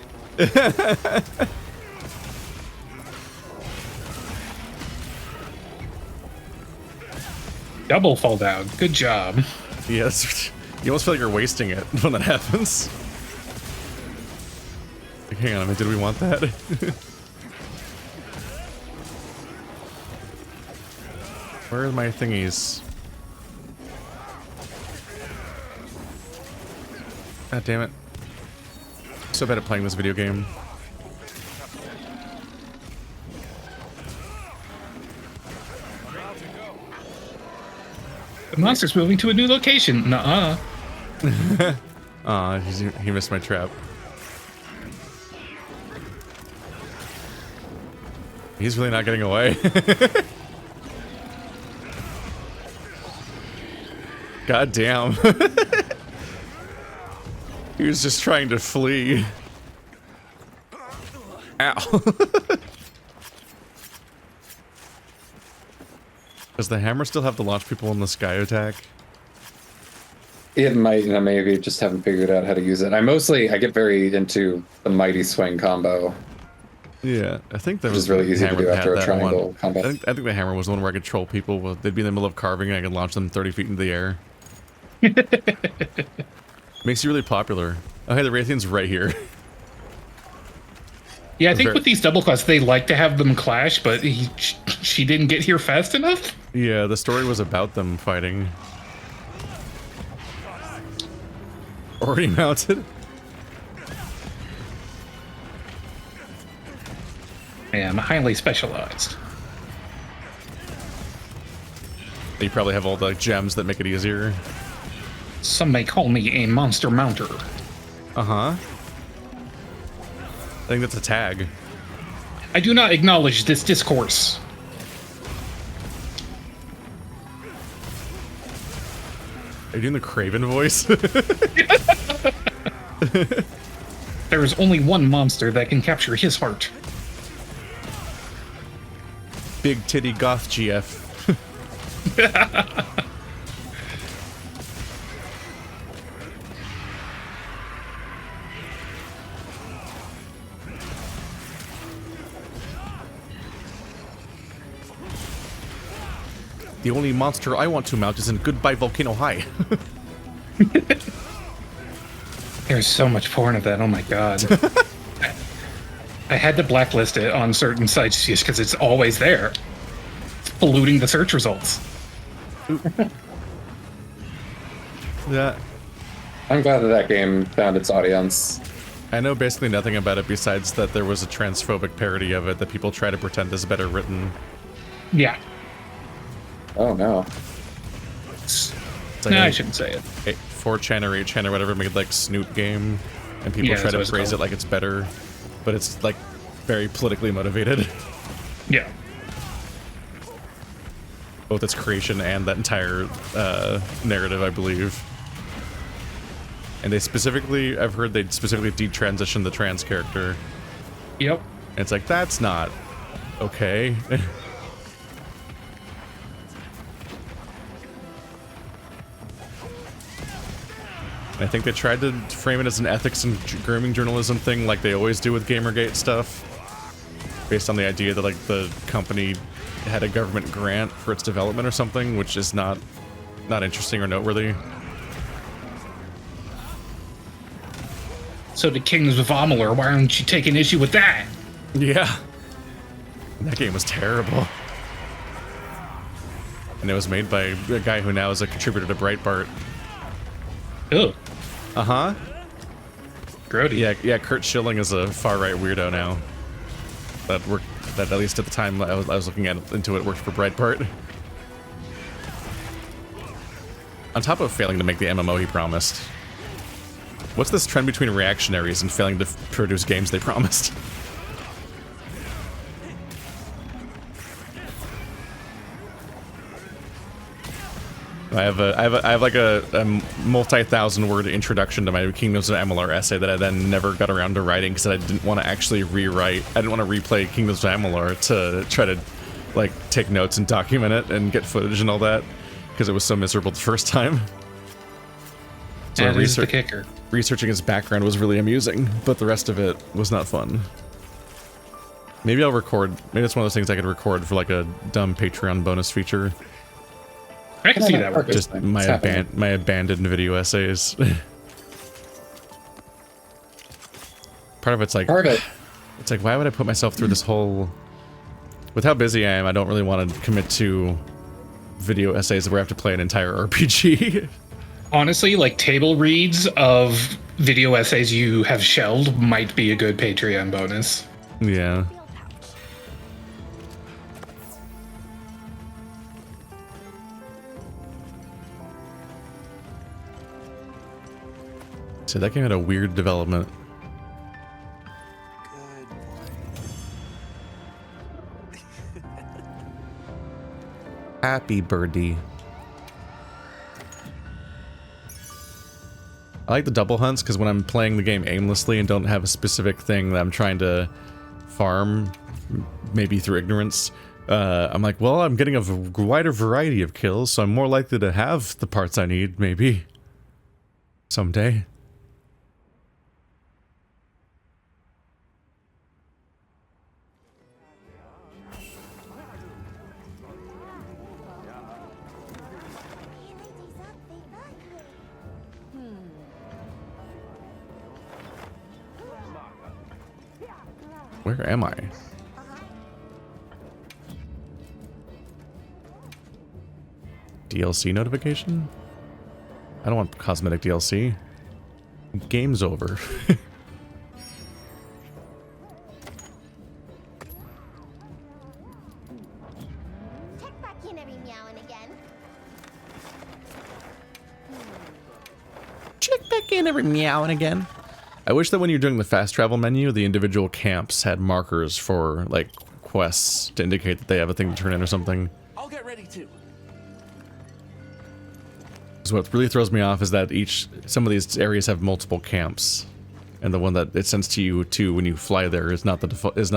Double fall down. Good job. Yes. You almost feel like you're wasting it when that happens. Like, hang on a minute, did we want that? Where are my thingies? God damn it. So bad at playing this video game. The monster's moving to a new location. Nuh-uh. Aw, he missed my trap. He's really not getting away. God damn. He was just trying to flee. Ow. Does the hammer still have to launch people in the sky attack? It might, and I maybe just haven't figured out how to use it. I get very into the mighty swing combo. Yeah, I think that was really easy to do after a triangle one. combat. I think the hammer was the one where I could troll people. They'd be in the middle of carving and I could launch them 30 feet into the air. Makes you really popular. Oh, hey, the Raytheon's right here. Yeah, I think with these double quests, they like to have them clash, but she didn't get here fast enough? Yeah, the story was about them fighting. Already mounted? I am highly specialized. You probably have all the gems that make it easier. Some may call me a monster mounter. Uh-huh. I think that's a tag. I do not acknowledge this discourse. Are you doing the Craven voice? There is only one monster that can capture his heart. Big titty goth GF. The only monster I want to mount is in Goodbye Volcano High. There's so much porn of that, oh my god. I had to blacklist it on certain sites just because it's always there. It's polluting the search results. Yeah. I'm glad that game found its audience. I know basically nothing about it besides that there was a transphobic parody of it that people try to pretend is better written. Yeah. Oh no. No, I shouldn't say it. 4chan or 8chan or whatever made like Snoop game, and people try to phrase it like it's better, but it's like very politically motivated. Yeah. Both its creation and that entire narrative, I believe. And they specifically, I've heard they specifically detransitioned the trans character. Yep. And it's like, that's not okay. I think they tried to frame it as an ethics and grooming journalism thing like they always do with Gamergate stuff. Based on the idea that like the company had a government grant for its development or something, which is not interesting or noteworthy. So the Kings of Amalur, why aren't you taking issue with that? Yeah. That game was terrible. And it was made by a guy who now is a contributor to Breitbart. Ugh. Uh-huh. Grody. Yeah, Kurt Schilling is a far-right weirdo now. That that at least at the time I was looking into it worked for Breitbart. On top of failing to make the MMO he promised. What's this trend between reactionaries and failing to produce games they promised? I have like a multi-thousand word introduction to my Kingdoms of Amalur essay that I then never got around to writing because I didn't want to actually rewrite. I didn't want to replay Kingdoms of Amalur to try to like take notes and document it and get footage and all that because it was so miserable the first time. So that is the kicker. Researching his background was really amusing, but the rest of it was not fun. Maybe I'll record. Maybe it's one of those things I could record for like a dumb Patreon bonus feature. I can see that work. Just my abandoned video essays. Part of it's like, it's like, why would I put myself through this whole? With how busy I am, I don't really want to commit to video essays where I have to play an entire RPG. Honestly, like table reads of video essays you have shelved might be a good Patreon bonus. Yeah. So that game had a weird development. Happy birdie. I like the double hunts because when I'm playing the game aimlessly and don't have a specific thing that I'm trying to farm, maybe through ignorance, I'm like, well, I'm getting a wider variety of kills, so I'm more likely to have the parts I need, maybe. Someday. Where am I? DLC notification? I don't want cosmetic DLC. Game's over. Check back in every meow and again. Check back in every meow and again. I wish that when you're doing the fast travel menu, the individual camps had markers for, like, quests to indicate that they have a thing to turn in or something. I'll get ready too. So what really throws me off is that some of these areas have multiple camps, and the one that it sends to you too when you fly there is not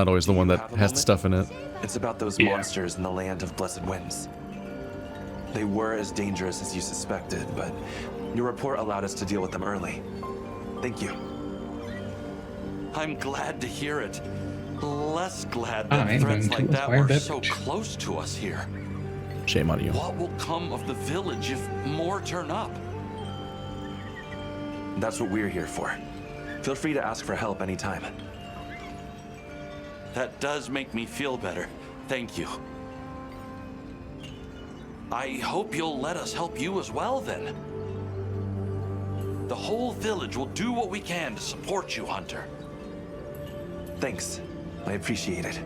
always the one that has the stuff in it. It's about those monsters in the land of blessed winds. They were as dangerous as you suspected, but your report allowed us to deal with them early. Thank you. I'm glad to hear it. Less glad that threats like that were so close to us here. Shame on you. What will come of the village if more turn up? That's what we're here for. Feel free to ask for help anytime. That does make me feel better. Thank you. I hope you'll let us help you as well, then. The whole village will do what we can to support you, Hunter. Thanks. I appreciate it.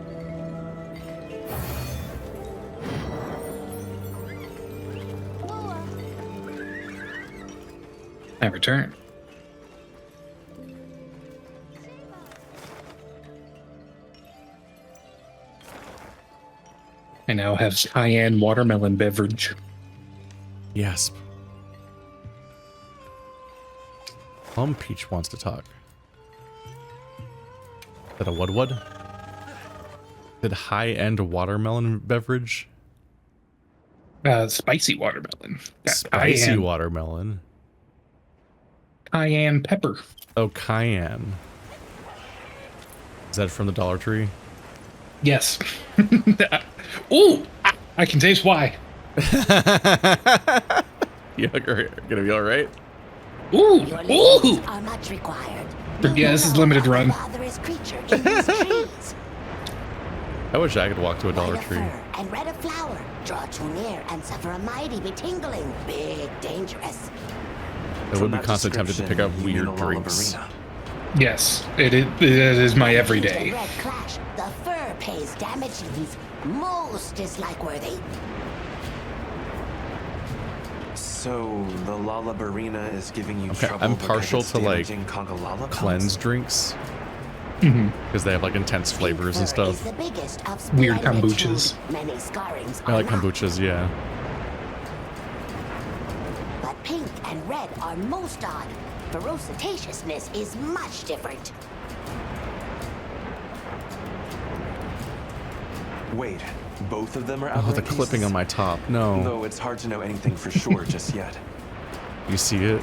I return. I now have cayenne watermelon beverage. Yes. Plum Peach wants to talk. Is that a what? Did high-end watermelon beverage? Spicy watermelon. Spicy cayenne. Watermelon. Cayenne pepper. Oh, cayenne. Is that from the Dollar Tree? Yes. Ooh! I can taste why. You're gonna be all right. Ooh! Your Ooh! labors are much required. Yeah, this is limited run. Botherous creature in these trees. I wish I could walk to a Dollar Red a Tree. fur and red a flower. Draw too near and suffer a mighty betingling. Big, dangerous. I would be constantly tempted to pick up weird drinks. Yes, it is my everyday. Red clash. The fur pays damage he's most dislike-worthy. So the Lalabarina is giving you Okay, trouble. I'm partial because to it's like damaging Congalala cleanse drinks because they have like intense flavors and Is stuff. the biggest of Weird splendid kombuchas. food. Many scarrings I are like not. kombuchas, yeah. But pink and red are most odd. Ferocitousness is much different. Wait, both of them are Oh, the aberrant clipping cases? on my top. No. Though it's hard to know anything for sure just yet. You see it?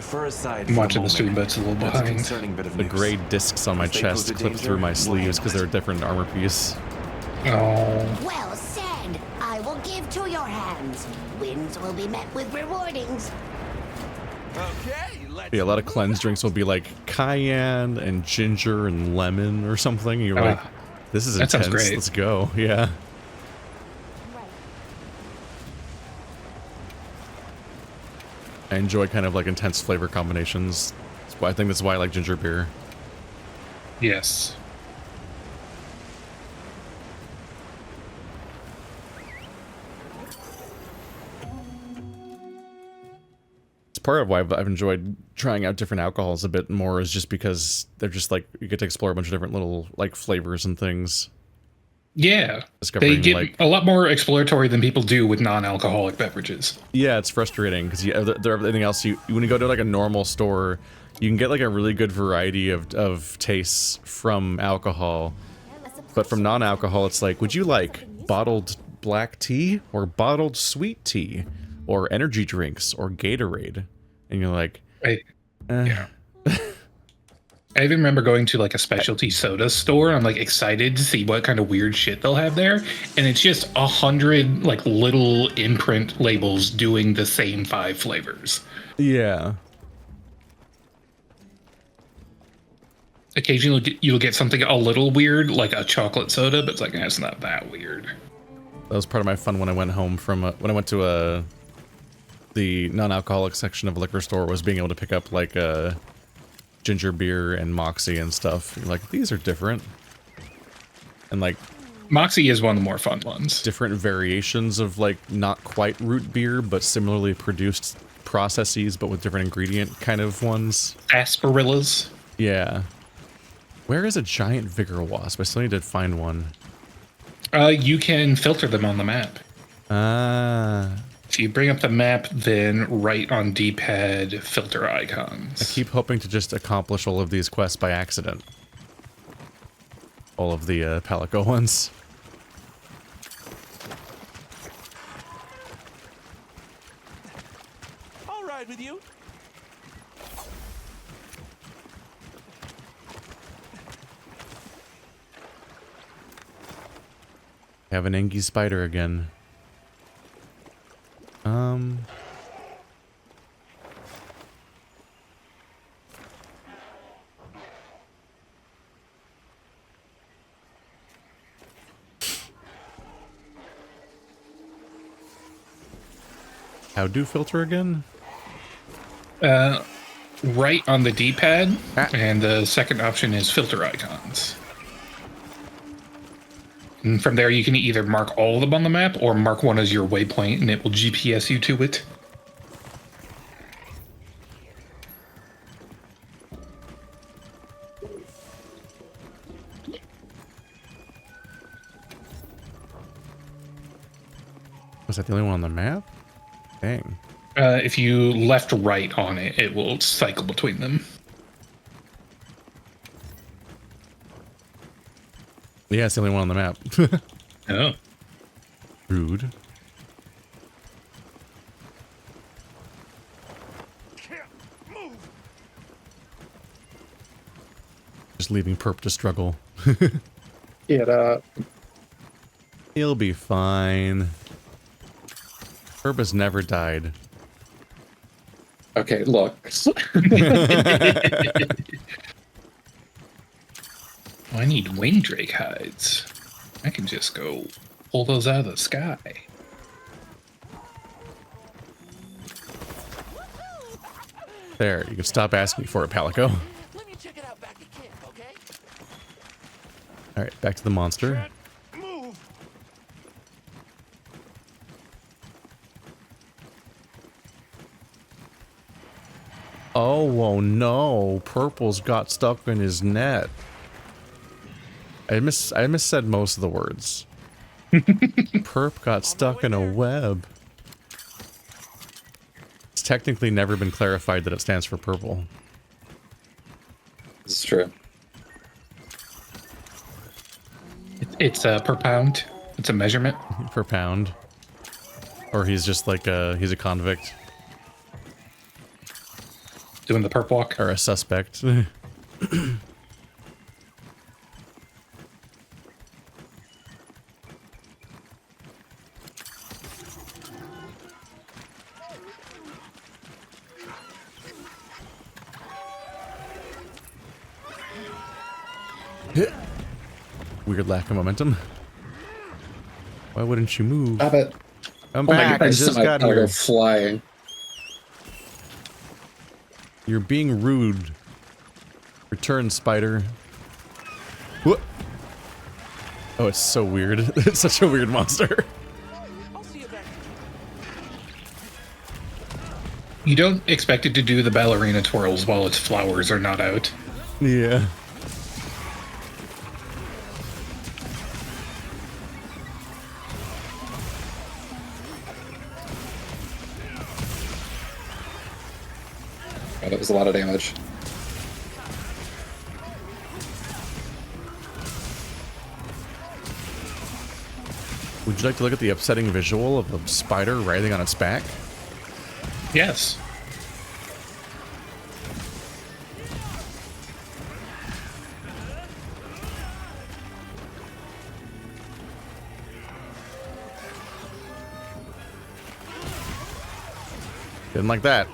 For a side, I'm for watching a the stream, but moment, it's a little that's behind. concerning bit of The news. gray discs on my If they pose chest a clip danger, through my we'll sleeves because they're a handle different armor piece. Oh. Well said. I will give to your hands. Wins will be met with rewardings. Okay, let's Yeah, a lot of cleanse drinks will be like cayenne and ginger and lemon or something. You're like, this is that sounds intense. great. Let's go. Yeah. I enjoy kind of like intense flavor combinations. I think that's why I like ginger beer. Yes. It's part of why I've enjoyed trying out different alcohols a bit more, is just because they're just like, you get to explore a bunch of different little like flavors and things. Yeah. They Discovering, get like- a lot more exploratory than people do with non-alcoholic beverages. Yeah, it's frustrating because everything else, when you go to like a normal store, you can get like a really good variety of tastes from alcohol, but from non-alcohol, it's like, would you like bottled black tea or bottled sweet tea or energy drinks or Gatorade? And you're like, Yeah. I even remember going to like a specialty soda store. I'm like excited to see what kind of weird shit they'll have there, and it's just 100 like little imprint labels doing the same 5 flavors. yeah. Occasionally you'll get something a little weird, like a chocolate soda, but it's like, it's not that weird. That was part of my fun when I went home from when I went to the non-alcoholic section of a liquor store, was being able to pick up like a ginger beer and Moxie and stuff. You're like, these are different, and like Moxie is one of the more fun ones. Different variations of like not quite root beer, but similarly produced processes, but with different ingredient kind of ones. Sarsaparillas. Yeah. Where is a giant vigor wasp? I still need to find one. You can filter them on the map. Ah. If you bring up the map, then right on D-pad, filter icons. I keep hoping to just accomplish all of these quests by accident. All of the Palico ones. I'll ride with you. I have an Engi spider again. How do filter again? Right on the D-pad, and the second option is filter icons. And from there, you can either mark all of them on the map or mark one as your waypoint, and it will GPS you to it. Was that the only one on the map? Dang. If you left right on it, it will cycle between them. Yeah, it's the only one on the map. Oh. Rude. Just leaving Perp to struggle. Get up. He'll be fine. Perp has never died. Okay, look. I need Windrake hides. I can just go pull those out of the sky. There, you can stop asking for it, Palico. All right, back to the monster. Oh no, Purple's got stuck in his net. I missaid most of the words. Perp got stuck in a web. It's technically never been clarified that it stands for purple. It's true. It's per pound. It's a measurement. Per pound. Or he's just like he's a convict. Doing the perp walk. Or a suspect. Weird lack of momentum. Why wouldn't you move? Stop it. I'm back. I just got here. Flying. You're being rude. Return, spider. What? Oh, it's so weird. It's such a weird monster. You don't expect it to do the ballerina twirls while its flowers are not out. Yeah. Oh, that was a lot of damage. Would you like to look at the upsetting visual of a spider writhing on its back? Yes. Didn't like that.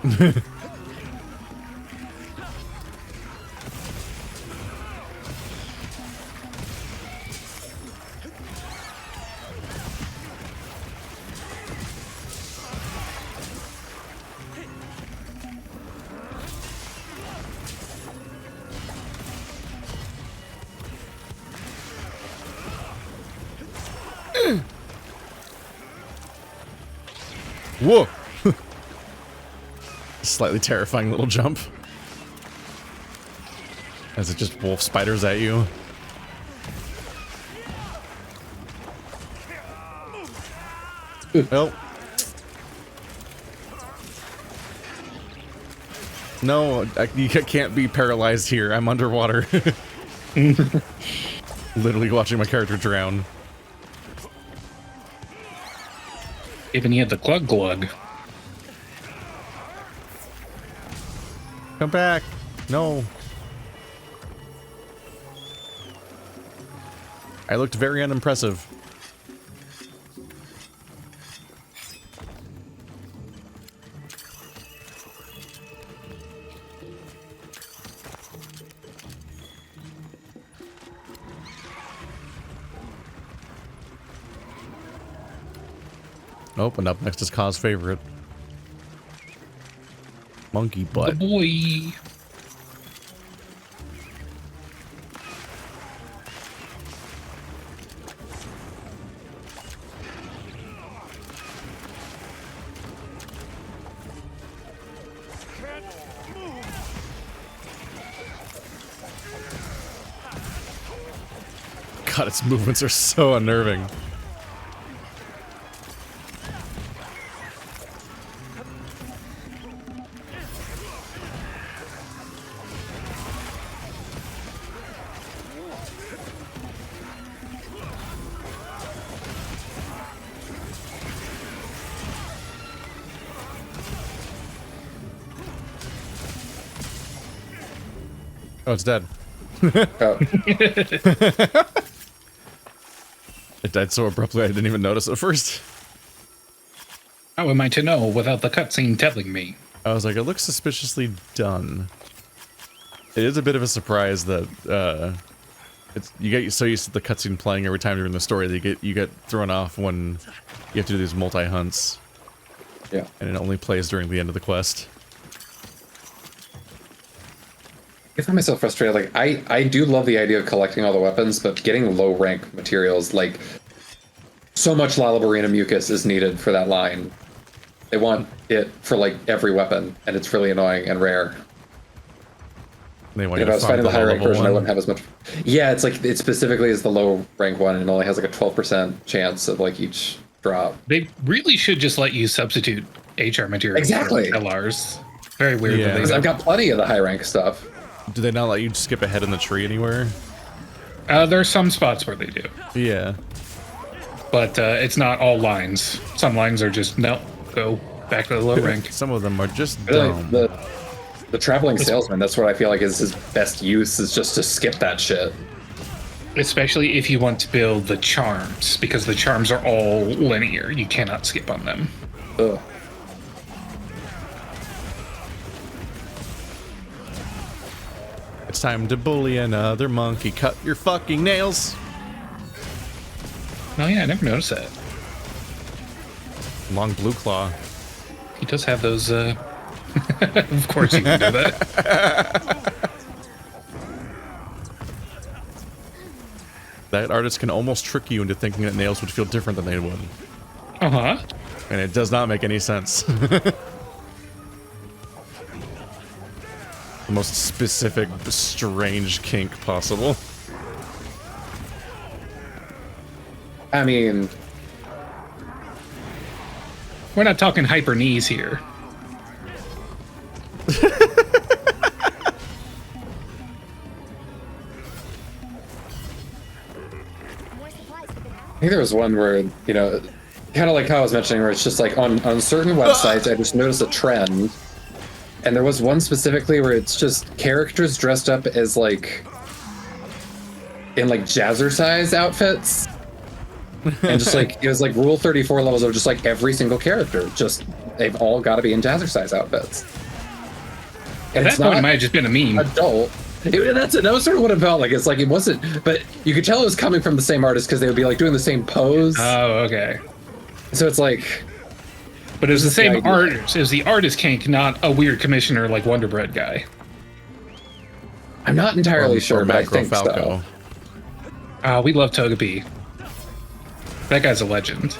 Whoa! Slightly terrifying little jump. As it just wolf spiders at you. Oh. No, you can't be paralyzed here. I'm underwater. Literally watching my character drown. Even he had the glug glug. Come back. No. I looked very unimpressive. Nope, and up next is Kaz's favorite. Monkey butt. The boy. God, its movements are so unnerving. Oh, it's dead. Oh. It died so abruptly I didn't even notice at first. How am I to know without the cutscene telling me? I was like, it looks suspiciously done. It is a bit of a surprise that you get so used to the cutscene playing every time you're in the story that you get thrown off when you have to do these multi-hunts. Yeah. And it only plays during the end of the quest. I find myself frustrated. Like I do love the idea of collecting all the weapons, but getting low rank materials, like so much Lalabarina mucus is needed for that line. They want it for like every weapon, and it's really annoying and rare. They want If you I to was farm fighting the high rank version, one. I wouldn't have as much. Yeah, it's like it specifically is the low rank one, and it only has like a 12% chance of like each drop. They really should just let you substitute HR materials Exactly. for LRs. Very weird. Yeah. That Because they I've got plenty of the high rank stuff. Do they not let you skip ahead in the tree anywhere? There are some spots where they do, Yeah. but it's not all lines. Some lines are just no, go back to the low rank. Some of them are just Really, dumb. the traveling salesman, that's what I feel like is his best use, is just to skip that shit. Especially if you want to build the charms, because the charms are all linear. You cannot skip on them. Ugh. It's time to bully another monkey. Cut your fucking nails. Oh yeah, I never noticed that. Long blue claw. He does have those. Of course you can do that. That artist can almost trick you into thinking that nails would feel different than they would. Uh-huh. And it does not make any sense. The most specific, strange kink possible. I mean, We're not talking hyper knees here. I think there was one where, you know, kind of like how I was mentioning, where it's just like on certain websites, I just noticed a trend. And there was one specifically where it's just characters dressed up as like, in like jazzercise outfits. And just like, it was like Rule 34 levels of just like every single character. Just, they've all got to be in jazzercise outfits. And At it's that point, not it might have just been a meme. adult. That was sort of what it felt like. It's like it wasn't, but you could tell it was coming from the same artist because they would be like doing the same pose. Oh, okay. So it's like, But it was the This is the same idea. artist. It was the artist kink, not a weird commissioner like Wonder Bread guy. I'm not entirely sure, but I Macro think so. We love Togepi. That guy's a legend.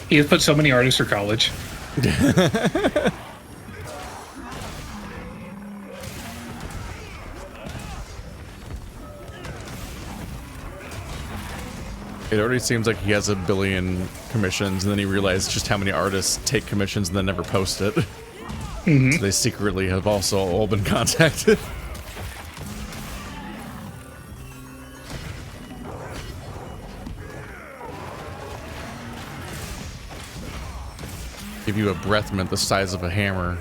He has put so many artists through college. It already seems like he has a billion commissions, and then he realized just how many artists take commissions and then never post it. Mm-hmm. So they secretly have also all been contacted. Give you a breath mint the size of a hammer.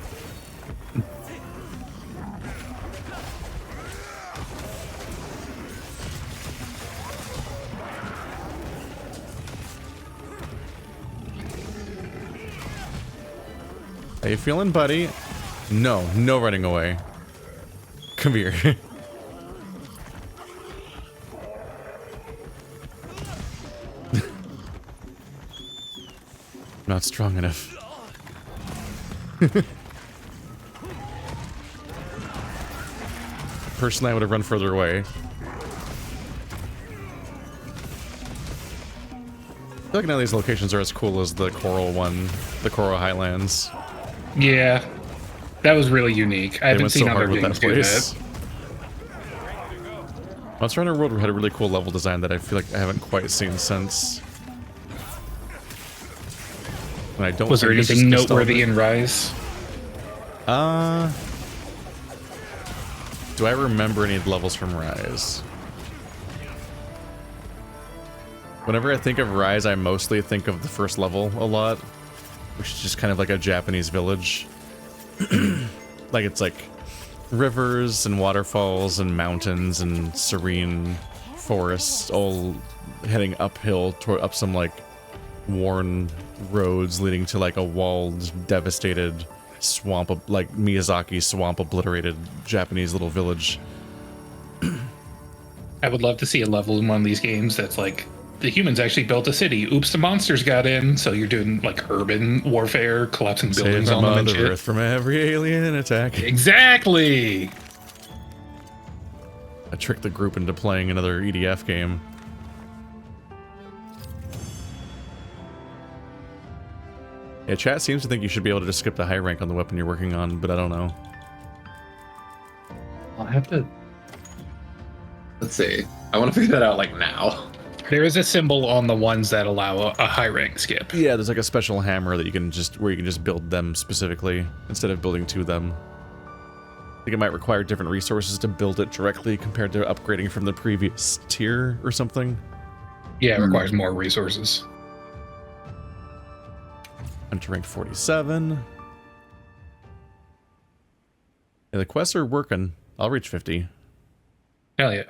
How you feeling, buddy? No, no running away. Come here. Not strong enough. Personally, I would have run further away. I feel like none of these locations are as cool as the Coral one, the Coral Highlands. Yeah. That was really unique. I They haven't went seen so other hard with games that do place. that. Monster Hunter World had a really cool level design that I feel like I haven't quite seen since. And I don't Was there think it's anything just noteworthy nostalgia. in Rise? Do I remember any levels from Rise? Whenever I think of Rise, I mostly think of the first level a lot, which is just kind of like a Japanese village. Like it's like rivers and waterfalls and mountains and serene forests all heading uphill toward up some like worn roads leading to like a walled, devastated swamp, like Miyazaki swamp obliterated Japanese little village. I would love to see a level in one of these games that's like, the humans actually built a city. Oops, the monsters got in. So you're doing like urban warfare, collapsing buildings Save on them and Mother shit. Earth from every alien attack. Exactly. I tricked the group into playing another EDF game. Yeah, chat seems to think you should be able to just skip the high rank on the weapon you're working on, but I don't know. I'll have to... Let's see. I want to figure that out, like, now. There is a symbol on the ones that allow a high rank skip. Yeah, there's like a special hammer that you can just, where you can just build them specifically, instead of building to them. I think it might require different resources to build it directly compared to upgrading from the previous tier or something. Yeah, it requires more resources. I'm to rank 47. Yeah, the quests are working. I'll reach 50. Hell yeah.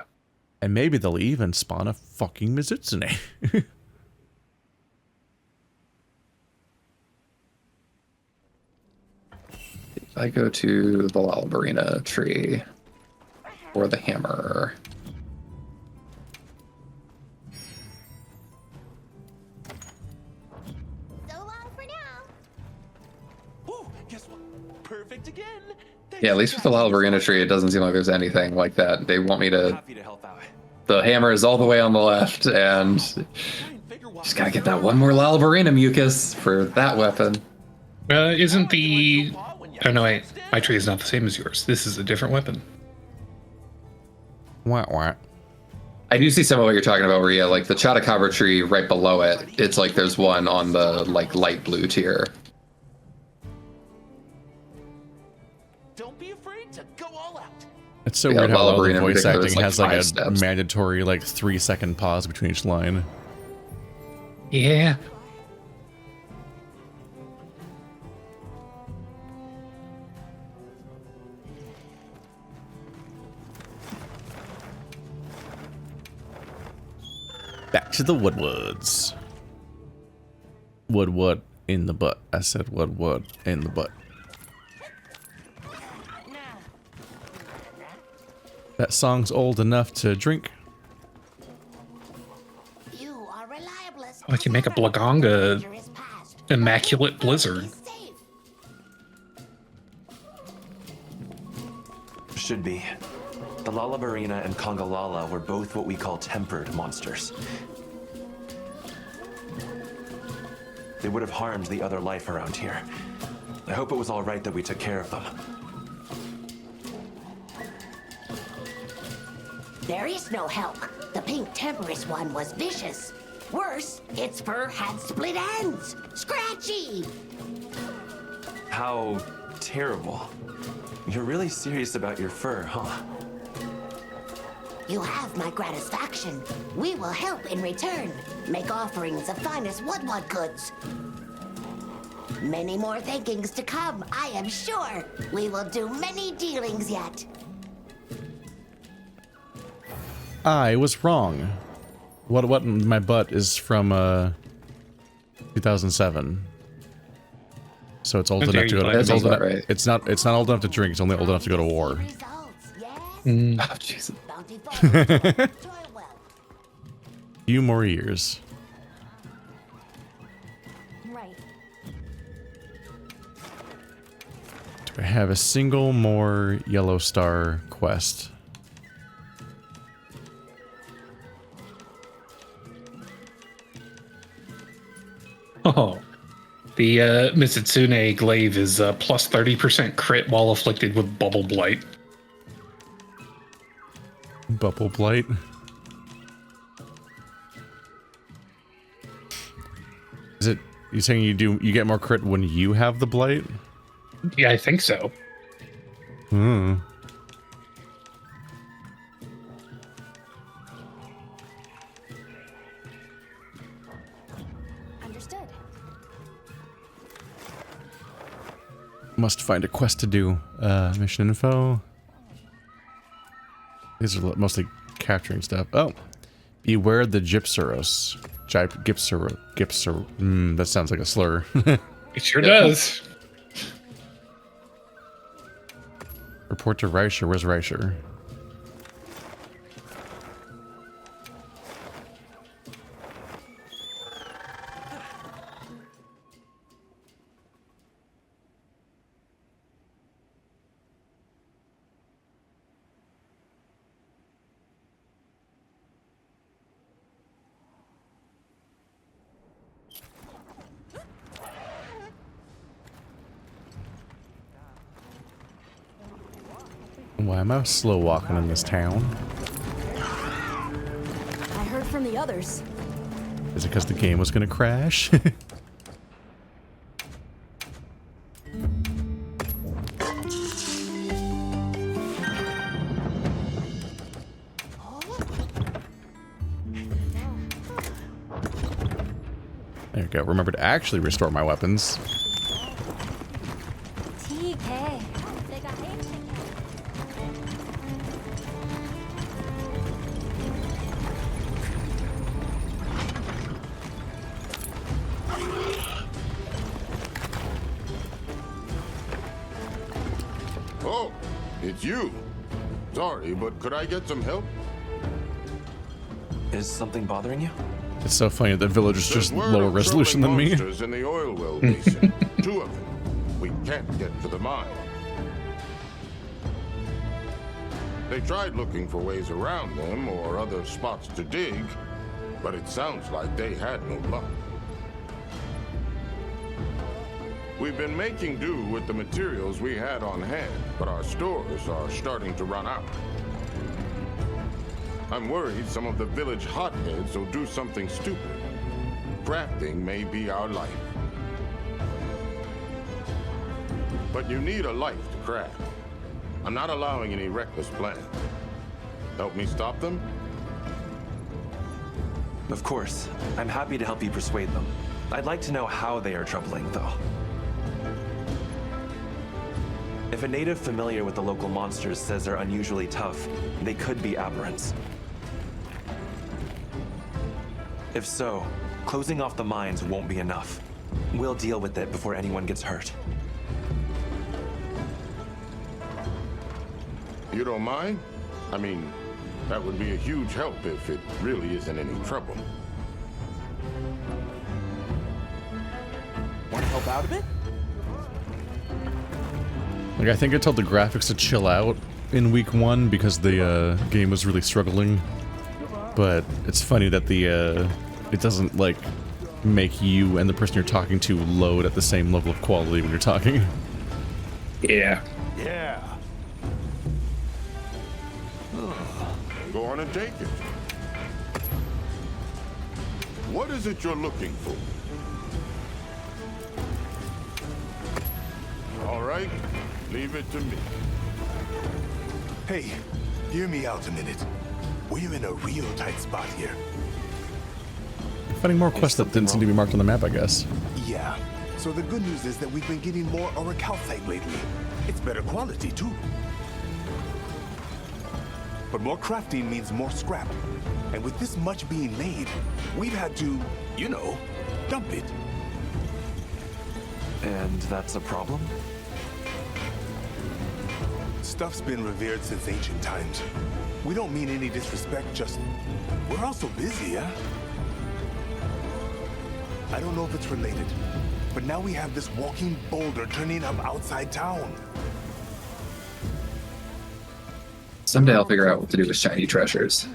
And maybe they'll even spawn a fucking MIZUTSUNE. If I go to the Lalbarina tree or the hammer. So long for now. Ooh, guess what? Perfect again. Yeah, at least with the Lalbarina tree, it doesn't seem like there's anything like that. They want me to... Happy to help out. The hammer is all the way on the left, and just gotta get that one more Lalbarina mucus for that weapon. Isn't the... Oh no, wait. My tree is not the same as yours. This is a different weapon. What? I do see some of what you're talking about, where, yeah, like the Chattacabra tree right below it, it's like there's one on the, like, light blue tier. Don't be afraid to go all out. It's so Yeah, weird how all the Ballard in voice particular is acting like has like 5 a steps. mandatory like 3-second pause between each line. Yeah. Back to the Woodwoods. Wood in the butt. I said wood in the butt. That song's old enough to drink. You are reliable as I can make a Blaganga Immaculate Blizzard. Should be. The Lalabarina and Congalala were both what we call tempered monsters. They would have harmed the other life around here. I hope it was all right that we took care of them. There is no help. The pink temperous one was vicious. Worse, its fur had split ends. Scratchy! How terrible. You're really serious about your fur, huh? You have my gratification. We will help in return. Make offerings of finest woodward goods. Many more thankings to come, I am sure. We will do many dealings yet. I was wrong. What in my butt is from 2007. So it's old How enough dare to you go lie to, to it's me. old enough, Right. it's not old enough to drink, it's only old enough to go to war. Results, yes? Oh, Jesus. Bountiful. Toil well. Few more years. Right. Do I have a single more yellow star quest? Oh. The MIZUTSUNE glaive is plus 30% crit while afflicted with Bubble Blight. Bubble Blight. Is it, you saying you get more crit when you have the blight? Yeah, I think so. Hmm. Understood. Must find a quest to do. Mission info. These are mostly capturing stuff. Oh. Beware the Gypsuros. Gypsur. That sounds like a slur. It sure does. Report to Reisher. Where's Reisher? Why am I slow walking in this town? I heard from the others. Is it because the game was gonna crash? There we go. Remember to actually restore my weapons. TK. Oh, it's you. Sorry, but could I get some help? Is something bothering you? It's so funny that the villagers There's just word lower of resolution than troubling me. monsters in the oil well basin. 2 of them. We can't get to the mine. They tried looking for ways around them or other spots to dig, but it sounds like they had no luck. We've been making do with the materials we had on hand, but our stores are starting to run out. I'm worried some of the village hotheads will do something stupid. Crafting may be our life. But you need a life to craft. I'm not allowing any reckless plans. Help me stop them? Of course. I'm happy to help you persuade them. I'd like to know how they are troubling, though. If a native familiar with the local monsters says they're unusually tough, they could be aberrants. If so, closing off the mines won't be enough. We'll deal with it before anyone gets hurt. You don't mind? I mean, that would be a huge help if it really isn't any trouble. Want to help out a bit? Like, I think I told the graphics to chill out in week 1 because the game was really struggling. But it's funny that the it doesn't like make you and the person you're talking to load at the same level of quality when you're talking. Yeah. Yeah. Go on and take it. What is it you're looking for? All right, leave it to me. Hey, hear me out a minute. We're in a real tight spot here. Finding more quests that didn't seem to be marked on the map, I guess. Yeah. So the good news is that we've been getting more orichalcite lately. It's better quality, too. But more crafting means more scrap. And with this much being made, we've had to, you know, dump it. And that's a problem? Stuff's been revered since ancient times. We don't mean any disrespect, just... we're also busy, yeah? I don't know if it's related, but now we have this walking boulder turning up outside town. Someday I'll figure out what to do with shiny treasures.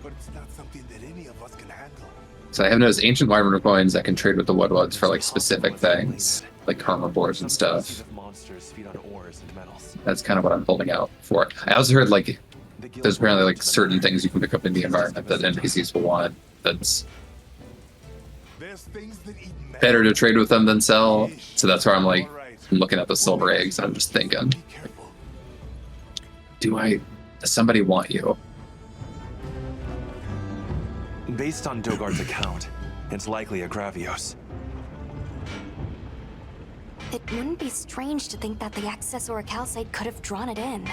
But it's not something that any of us can handle. So I have those ancient wyvern coins that can trade with the woodwoods for like specific things, like armor boards and stuff. That's kind of what I'm holding out for. I also heard like there's apparently like certain things you can pick up in the environment that NPCs will want. That's better to trade with them than sell. So that's where I'm like looking at the silver eggs and I'm just thinking, does somebody want you? Based on Dogard's account, it's likely a Gravios. It wouldn't be strange to think that the excess orichalcite could have drawn it in.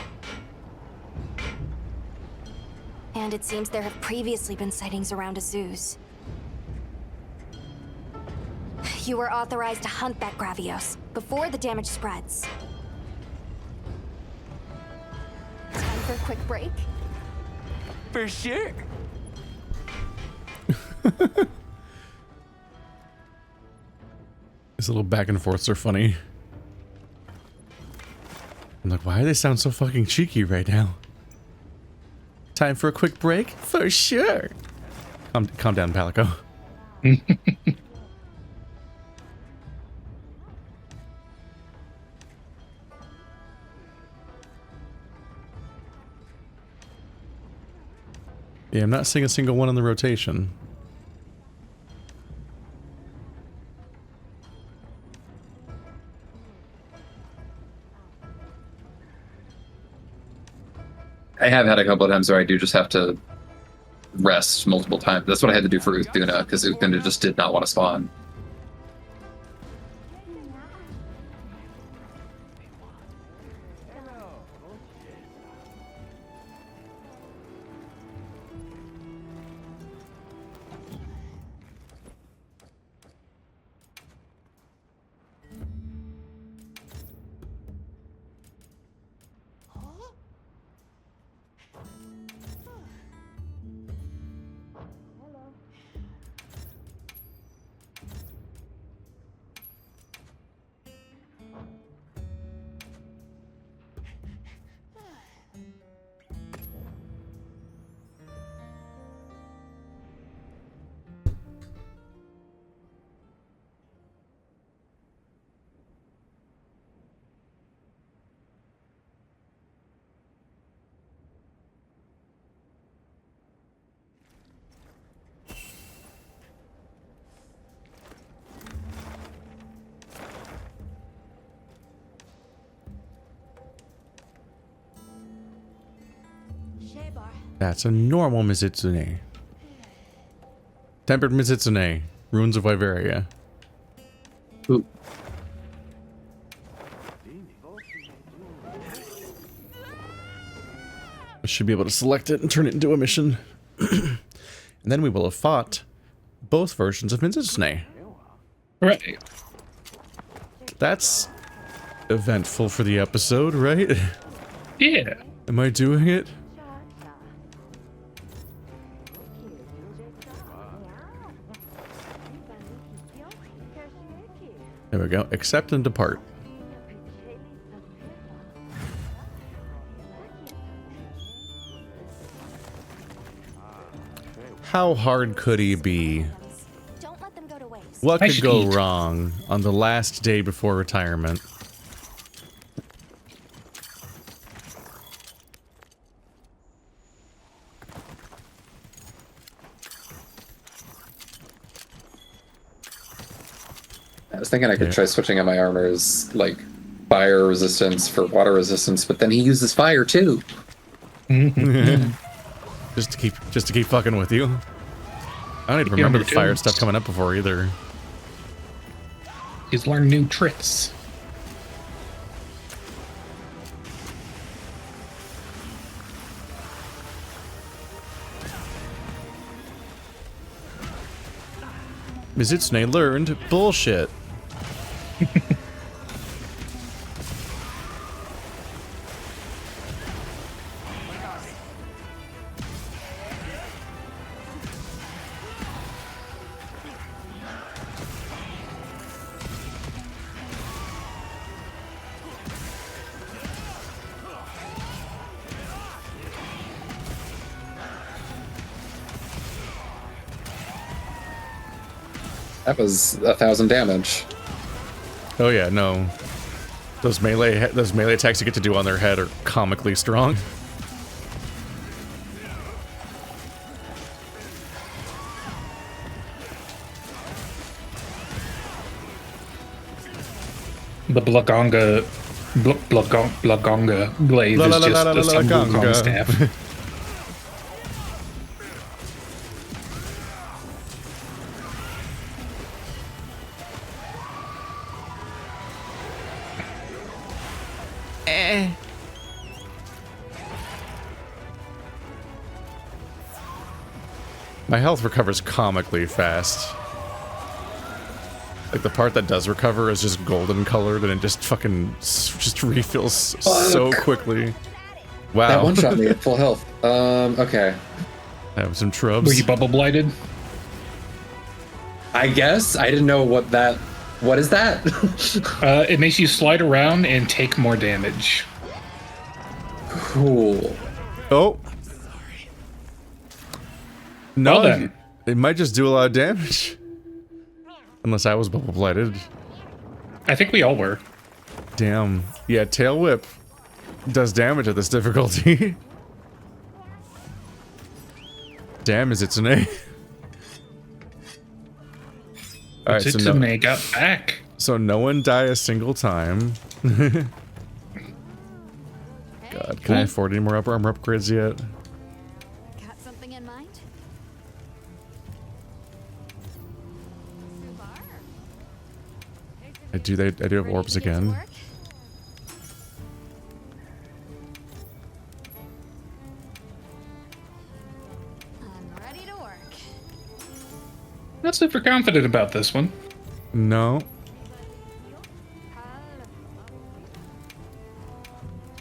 And it seems there have previously been sightings around Azuz. You were authorized to hunt that Gravios before the damage spreads. Time for a quick break? For sure. These little back and forths are funny. I'm like, why do they sound so fucking cheeky right now? Time for a quick break? For sure. Calm down, Palico. Yeah, I'm not seeing a single one in the rotation. I have had a couple of times where I do just have to rest multiple times. That's what I had to do for Uthuna, because Uthuna just did not want to spawn. That's a normal MIZUTSUNE. Tempered MIZUTSUNE. Ruins of Wyveria. Ooh. I should be able to select it and turn it into a mission. And then we will have fought both versions of MIZUTSUNE. Right. That's eventful for the episode, right? Yeah. Am I doing it? There we go. Accept and depart. How hard could he be? What could go wrong on the last day before retirement? I was thinking I could try switching on my armor's like fire resistance for water resistance, but then he uses fire too. just to keep fucking with you. I don't even remember the fire stuff coming up before either. He's learned new tricks. MIZUTSUNE learned bullshit. That was 1,000 damage. Oh yeah, no. Those melee attacks you get to do on their head are comically strong. The Blagonga glaive is just a Wukong staff. My health recovers comically fast. Like the part that does recover is just golden colored and it just fucking just refills so quickly. Wow. That one shot me at full health. Okay. I have some trubs. Were you bubble blighted? I guess. I didn't know what that... What is that? It makes you slide around and take more damage. Cool. Oh. No, Well then. It might just do a lot of damage. Unless I was bubble blighted. I think we all were. Damn. Yeah, tail whip does damage at this difficulty. Damn, MIZUTSUNE. Alright, so MIZUTSUNE got back. So no one die a single time. God, can I afford any more armor upgrades yet? Got something in mind? I do have orbs again. I'm ready to work. Not super confident about this one. No.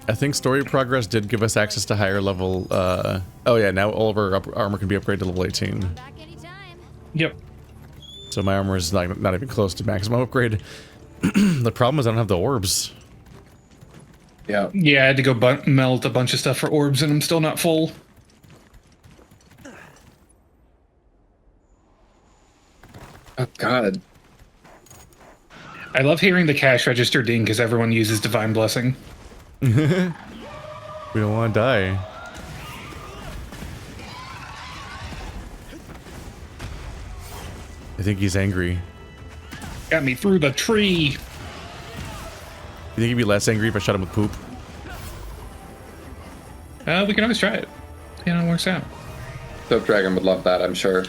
I think story progress did give us access to higher level, oh yeah, now all of our armor can be upgraded to level 18. Yep. So my armor is not even close to maximum upgrade. The problem is I don't have the orbs. Yeah. Yeah, I had to go melt a bunch of stuff for orbs, and I'm still not full. Oh, God. I love hearing the cash register ding because everyone uses Divine Blessing. We don't want to die. I think he's angry. Got me through the tree. You think he'd be less angry if I shot him with poop? We can always try it. See how it works out. Soap Dragon would love that, I'm sure.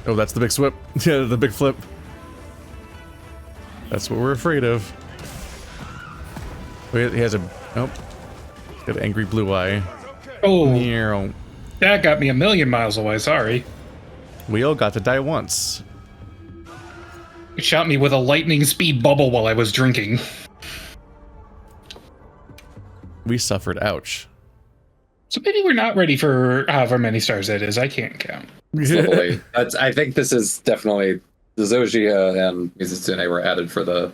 Oh, that's the big swip. Yeah, the big flip. That's what we're afraid of. Wait, he has a... Oh. He's got an angry blue eye. Oh. That got me a million miles away, sorry. We all got to die once. It shot me with a lightning speed bubble while I was drinking. We suffered, ouch. So maybe we're not ready for however many stars that is. I can't count. Slowly. I think this is definitely the ZOH and MIZUTSUNE were added for the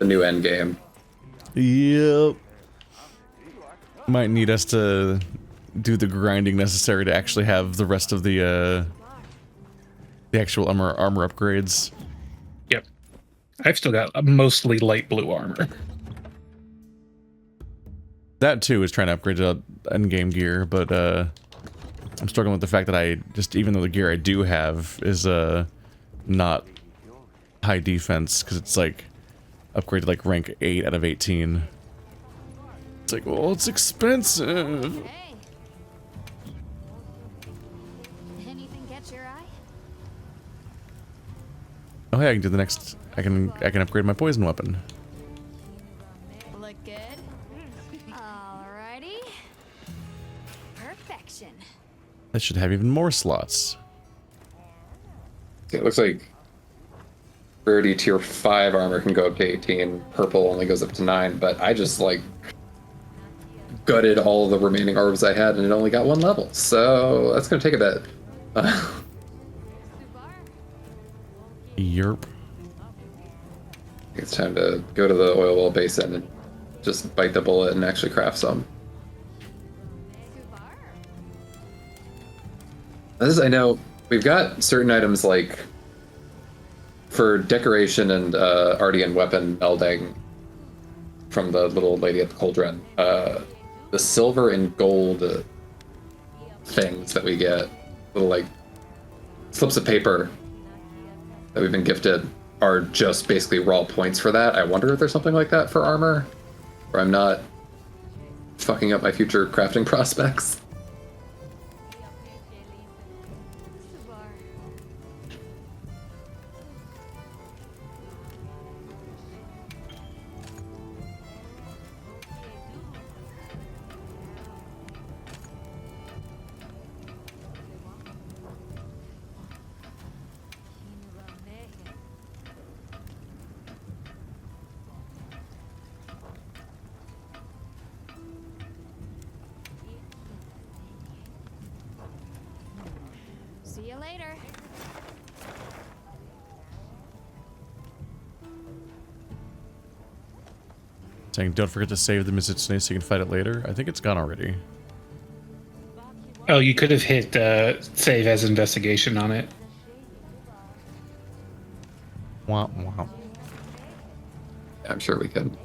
new end game. Yep. Might need us to do the grinding necessary to actually have the rest of the actual armor upgrades. Yep. I've still got mostly light blue armor. That too is trying to upgrade to end-game gear, but I'm struggling with the fact that I just, even though the gear I do have is not high defense, because it's like upgraded like rank 8 out of 18. It's like, well, it's expensive. Hey. Anything catch your eye? Oh hey, I can do the next. I can upgrade my poison weapon. Look good. Alrighty. Perfection. That should have even more slots. It looks like rarity tier 5 armor can go up to 18. Purple only goes up to 9, but I just like gutted all the remaining orbs I had and it only got 1 level. So that's gonna take a bit. Yerp. It's time to go to the oil well basin and just bite the bullet and actually craft some. As I know, we've got certain items like for decoration and Ardean weapon melding from the little lady at the cauldron. The silver and gold things that we get, little like slips of paper that we've been gifted, are just basically raw points for that. I wonder if there's something like that for armor, where I'm not fucking up my future crafting prospects. See you later. Saying don't forget to save the MIZUTSUNE so you can fight it later. I think it's gone already. Oh, you could have hit save as investigation on it. Womp womp. I'm sure we could.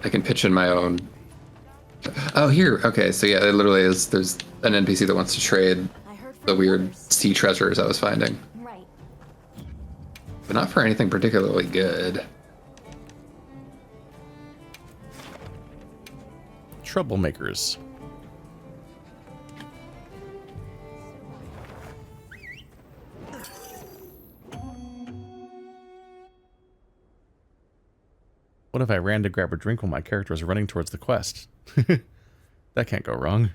I can pitch in my own. Oh, here. Okay, so yeah, it literally is. There's an NPC that wants to trade the weird sea treasures I was finding. Right. But not for anything particularly good. Troublemakers. What if I ran to grab a drink while my character was running towards the quest? That can't go wrong.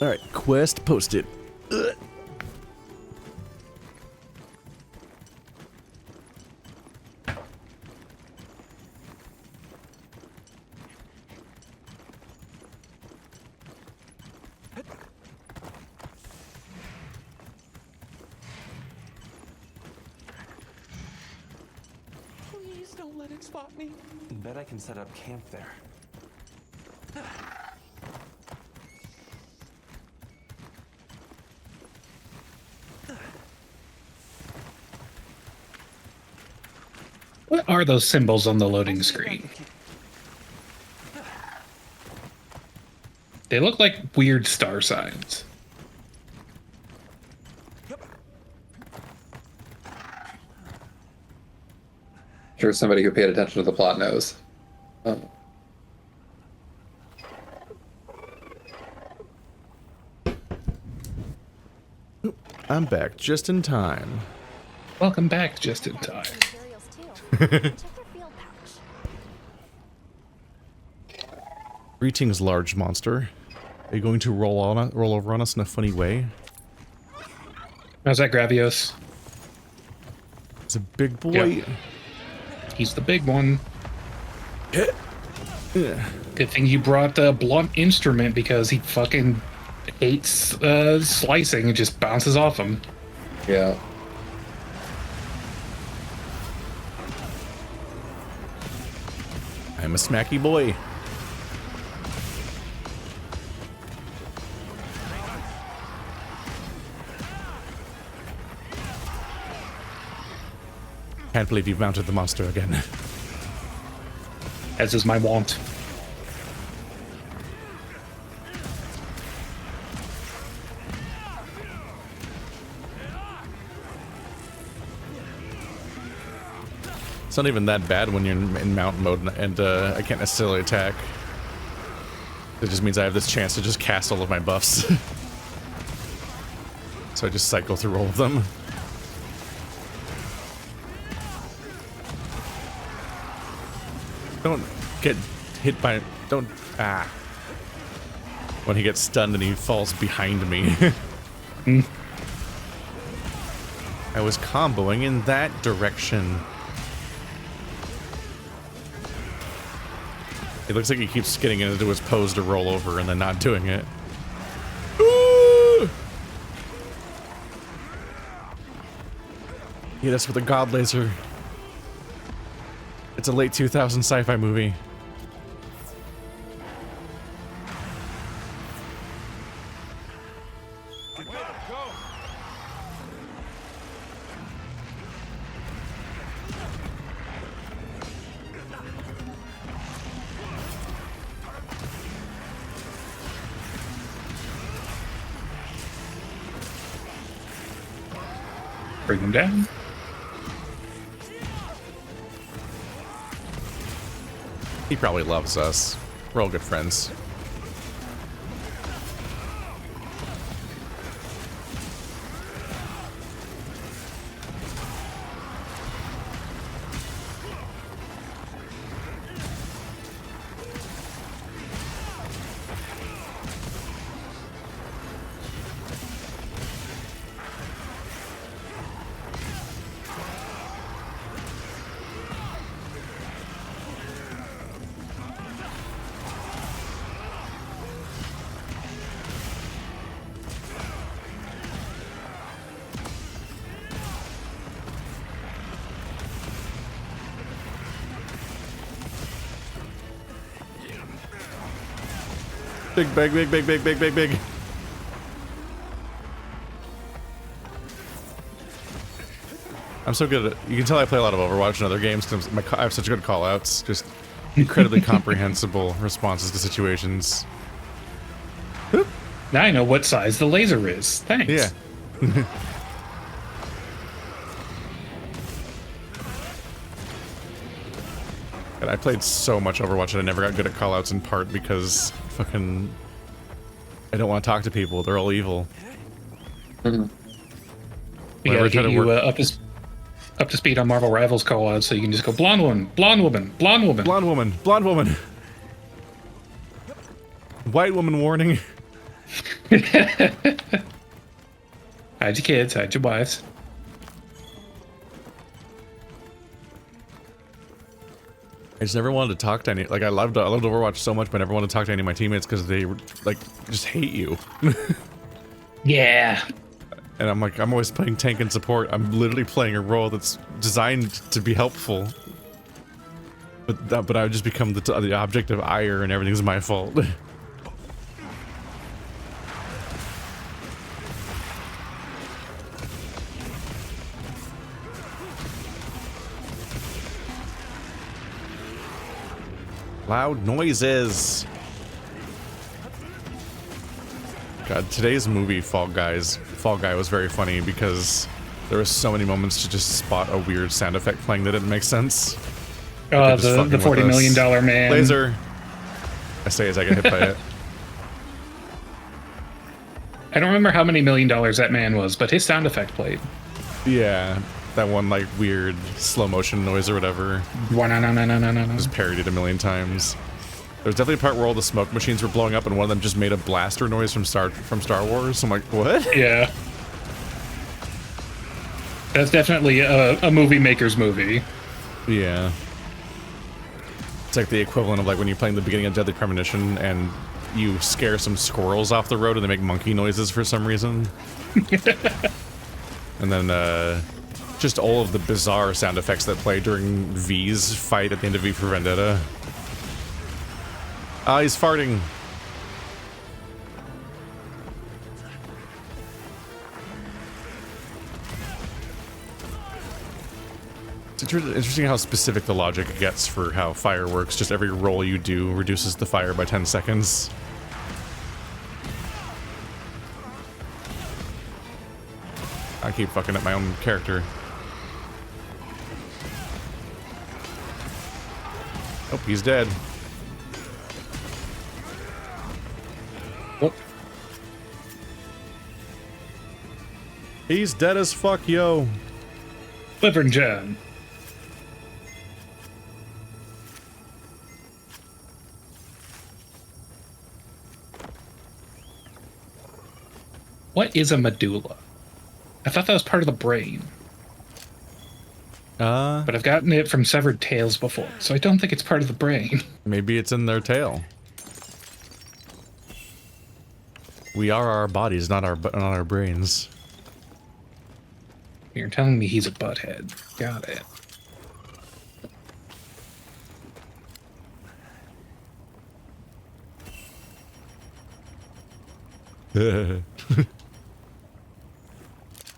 All right, quest posted. Ugh. Please don't let it spot me. Bet I can set up camp there. What are those symbols on the loading screen? They look like weird star signs. Sure, somebody who paid attention to the plot knows. Oh. I'm back just in time. Welcome back just in time. Greetings, large monster. Are you going to roll over on us in a funny way? How's that, Gravios? It's a big boy. Yep. He's the big one. Good thing you brought the blunt instrument because he fucking hates slicing. It just bounces off him. Yeah. I'm a smacky boy. Can't believe you've mounted the monster again. As is my wont. It's not even that bad when you're in mount mode and I can't necessarily attack. It just means I have this chance to just cast all of my buffs. So I just cycle through all of them. Don't get hit by... Don't... Ah. When he gets stunned and he falls behind me. I was comboing in that direction. It looks like he keeps getting into his pose to roll over and then not doing it. Ooh! Yeah, that's with a god laser. It's a late 2000 sci-fi movie. Bring him down. He probably loves us. We're all good friends. Big, big, big, big, big, big, big, big. I'm so good at it. You can tell I play a lot of Overwatch and other games because I have such good callouts. Just incredibly comprehensible responses to situations. Now I know what size the laser is. Thanks. Yeah. And I played so much Overwatch and I never got good at callouts, in part because fucking I don't want to talk to people. They're all evil. You gotta get you up to speed on Marvel Rivals callouts so you can just go blonde woman, blonde woman, blonde woman, blonde woman, blonde woman, white woman warning. Hide your kids, hide your wives. I just never wanted to talk to any. Like I loved Overwatch so much, but I never wanted to talk to any of my teammates because they like just hate you. Yeah. And I'm like, I'm always playing tank and support. I'm literally playing a role that's designed to be helpful. But I just become the object of ire, and everything's my fault. Loud noises. God, today's movie Fall Guy was very funny because there were so many moments to just spot a weird sound effect playing that didn't make sense. Oh, the $40 million man. Laser. I say as I get hit by it. I don't remember how many $1 million that man was, but his sound effect played. Yeah, that one like weird slow motion noise or whatever. Was parodied a million times. There's definitely a part where all the smoke machines were blowing up and one of them just made a blaster noise from Star Wars. I'm like, what? Yeah. That's definitely a movie maker's movie. Yeah. It's like the equivalent of like when you're playing the beginning of Deadly Premonition and you scare some squirrels off the road and they make monkey noises for some reason. And then just all of the bizarre sound effects that play during V's fight at the end of V for Vendetta. Ah, he's farting. It's interesting how specific the logic gets for how fire works. Just every roll you do reduces the fire by 10 seconds. I keep fucking up my own character. Oh, he's dead. What? He's dead as fuck, yo. Liver and jam. What is a medulla? I thought that was part of the brain. But I've gotten it from severed tails before, so I don't think it's part of the brain. Maybe it's in their tail. We are our bodies, not our brains. You're telling me he's a butthead. Got it.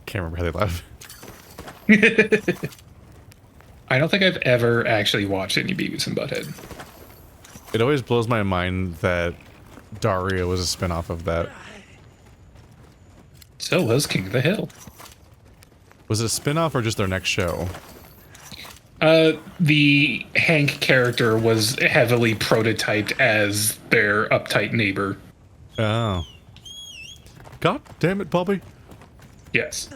Can't remember how they laugh. I don't think I've ever actually watched any Beavis and Butthead. It always blows my mind that Daria was a spin-off of that. So was King of the Hill. Was it a spin-off or just their next show? The Hank character was heavily prototyped as their uptight neighbor. Oh. God damn it, Bobby. Yes.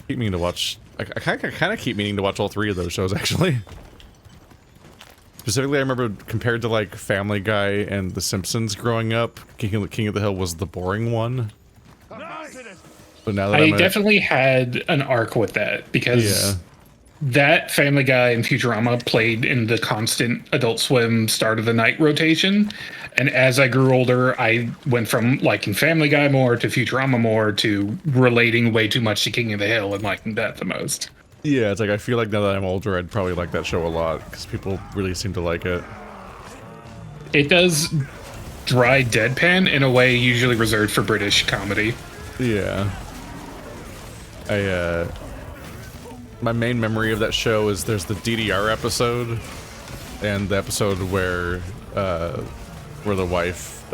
Keep meaning to watch. I kind of keep meaning to watch all three of those shows, actually. Specifically, I remember compared to like Family Guy and The Simpsons growing up, King of the Hill was the boring one. But now that I definitely had an arc with that because that Family Guy and Futurama played in the constant Adult Swim start of the night rotation. And as I grew older, I went from liking Family Guy more to Futurama more to relating way too much to King of the Hill and liking that the most. Yeah, it's like I feel like now that I'm older, I'd probably like that show a lot because people really seem to like it. It does dry deadpan in a way usually reserved for British comedy. Yeah. My main memory of that show is there's the DDR episode, and the episode where the wife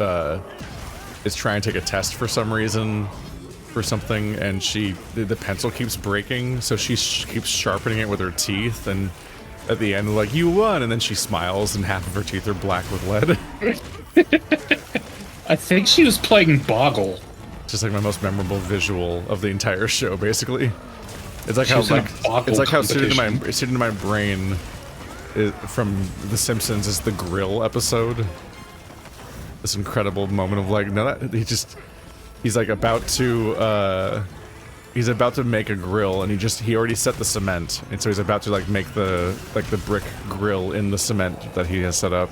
is trying to take a test for some reason for something, and the pencil keeps breaking, so she keeps sharpening it with her teeth, and at the end, like, you won, and then she smiles, and half of her teeth are black with lead. I think she was playing Boggle. Just like my most memorable visual of the entire show, basically. It's like She's how suited to my brain from The Simpsons is the grill episode. This incredible moment of like, no, that he's like about to make a grill, and he already set the cement, and so he's about to like make the brick grill in the cement that he has set up,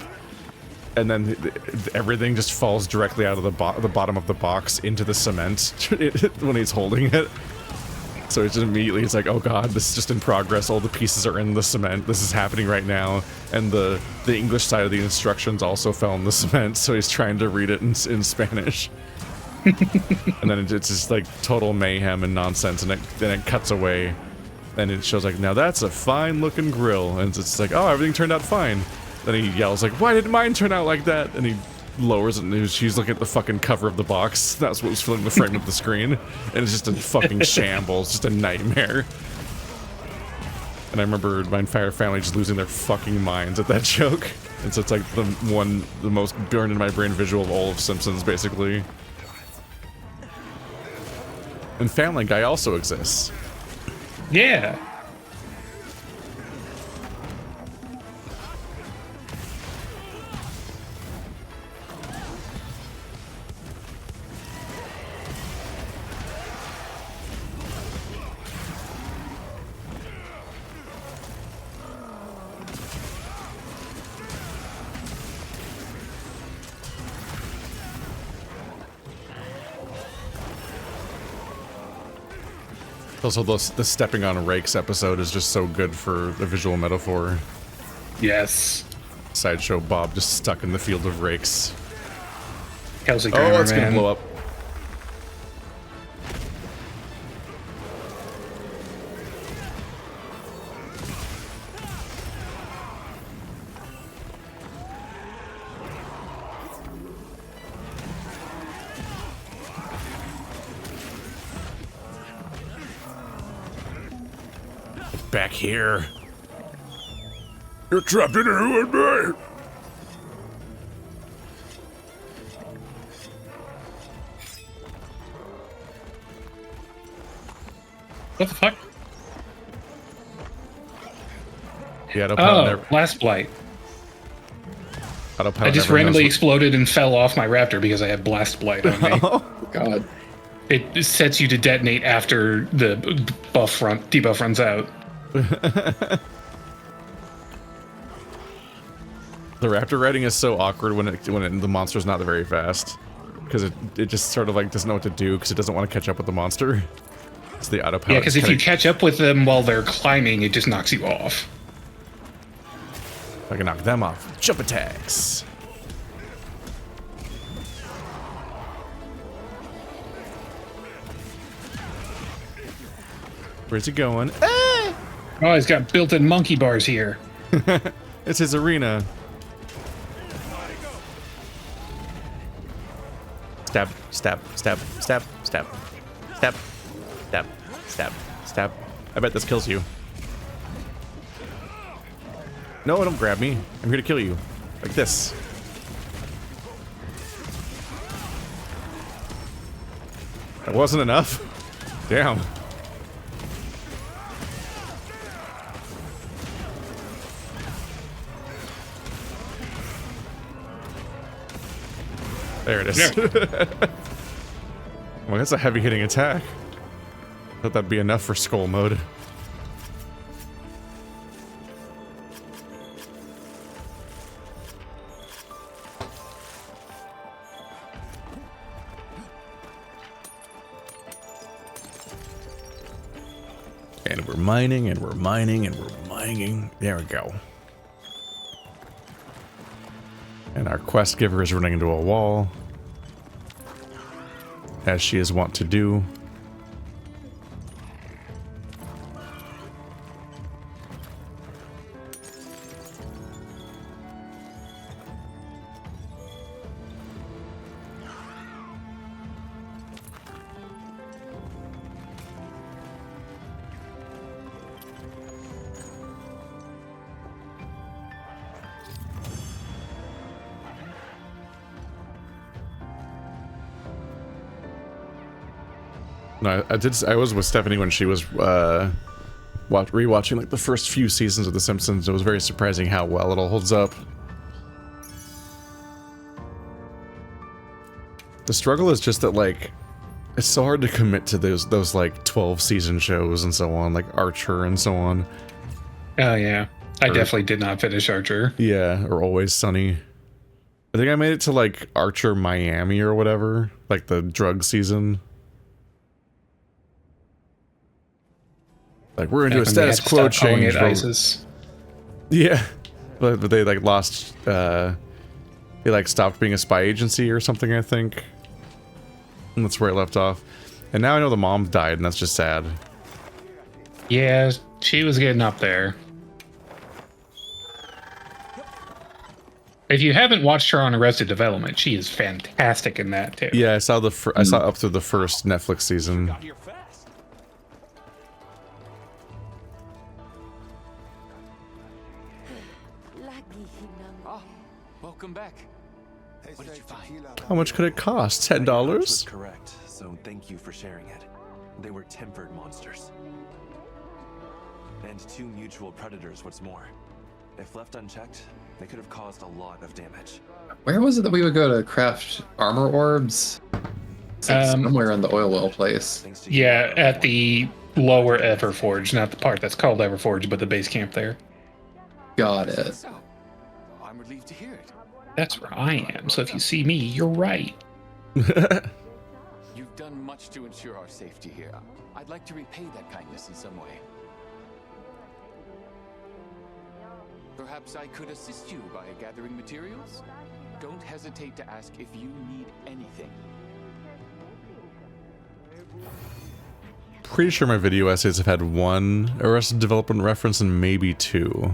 and then everything just falls directly out of the bottom of the box into the cement when he's holding it. So it's just immediately, it's like, oh god, this is just in progress. All the pieces are in the cement. This is happening right now. And the English side of the instructions also fell in the cement, so he's trying to read it in Spanish. And then it's just like total mayhem and nonsense, and then it cuts away, and it shows like, now that's a fine looking grill, and it's like, oh, everything turned out fine. Then he yells like, why did mine turn out like that? And he lowers it, and she's looking at the fucking cover of the box. That's what was filling the frame of the screen, and it's just a fucking shambles, just a nightmare. And I remember my entire family just losing their fucking minds at that joke. And so it's like the most burned in my brain visual of all of Simpsons, basically. And Family Guy also exists. Yeah. Also, the stepping on rakes episode is just so good for the visual metaphor. Yes. Sideshow Bob just stuck in the field of rakes. Kelsey Grammer, it's gonna blow up. Back here. You're trapped in here with me. What the fuck? Yeah, autopilot Blast Blight. Autopilot I just randomly exploded and fell off my Raptor because I had Blast Blight on me. God. It sets you to detonate after the debuff runs out. The Raptor riding is so awkward when the monster's not very fast, because it just sort of like doesn't know what to do because it doesn't want to catch up with the monster. It's the autopilot. Yeah, because if you catch up with them while they're climbing, it just knocks you off. I can knock them off. Jump attacks. Where's he going? Ah! Oh, he's got built-in monkey bars here. It's his arena. Stab, stab, stab, stab, stab, stab, stab, stab, stab. I bet this kills you. No, don't grab me. I'm here to kill you. Like this. That wasn't enough? Damn. There it is. Yeah. Well, that's a heavy-hitting attack. Thought that'd be enough for skull mode. And we're mining, and we're mining, and we're mining. There we go. And our quest giver is running into a wall, as she is wont to do. No, I was with Stephanie when she was rewatching like the first few seasons of The Simpsons. It was very surprising how well it all holds up. The struggle is just that like it's so hard to commit to those like 12-season shows and so on, like Archer and so on. Oh yeah, I definitely did not finish Archer. Yeah, or Always Sunny. I think I made it to like Archer Miami or whatever, like the drug season. Like, we're gonna do a status quo change. ISIS. Yeah. But they, like, lost, they, like, stopped being a spy agency or something, I think. And that's where I left off. And now I know the mom died, and that's just sad. Yeah, she was getting up there. If you haven't watched her on Arrested Development, she is fantastic in that, too. Yeah, I saw I saw up through the first Netflix season. Welcome back. What did you find? How much could it cost? $10? Was correct, so thank you for sharing it. They were tempered monsters. And 2 mutual predators, what's more. If left unchecked, they could have caused a lot of damage. Where was it that we would go to craft armor orbs? It's like somewhere in the oil well place. Yeah, at the lower Everforge, not the part that's called Everforge, but the base camp there. Got it. So, I'm relieved to hear it. That's where I am, so if you see me, you're right. You've done much to ensure our safety here. I'd like to repay that kindness in some way. Perhaps I could assist you by gathering materials? Don't hesitate to ask if you need anything. Pretty sure my video essays have had 1 Arrested Development reference and maybe 2.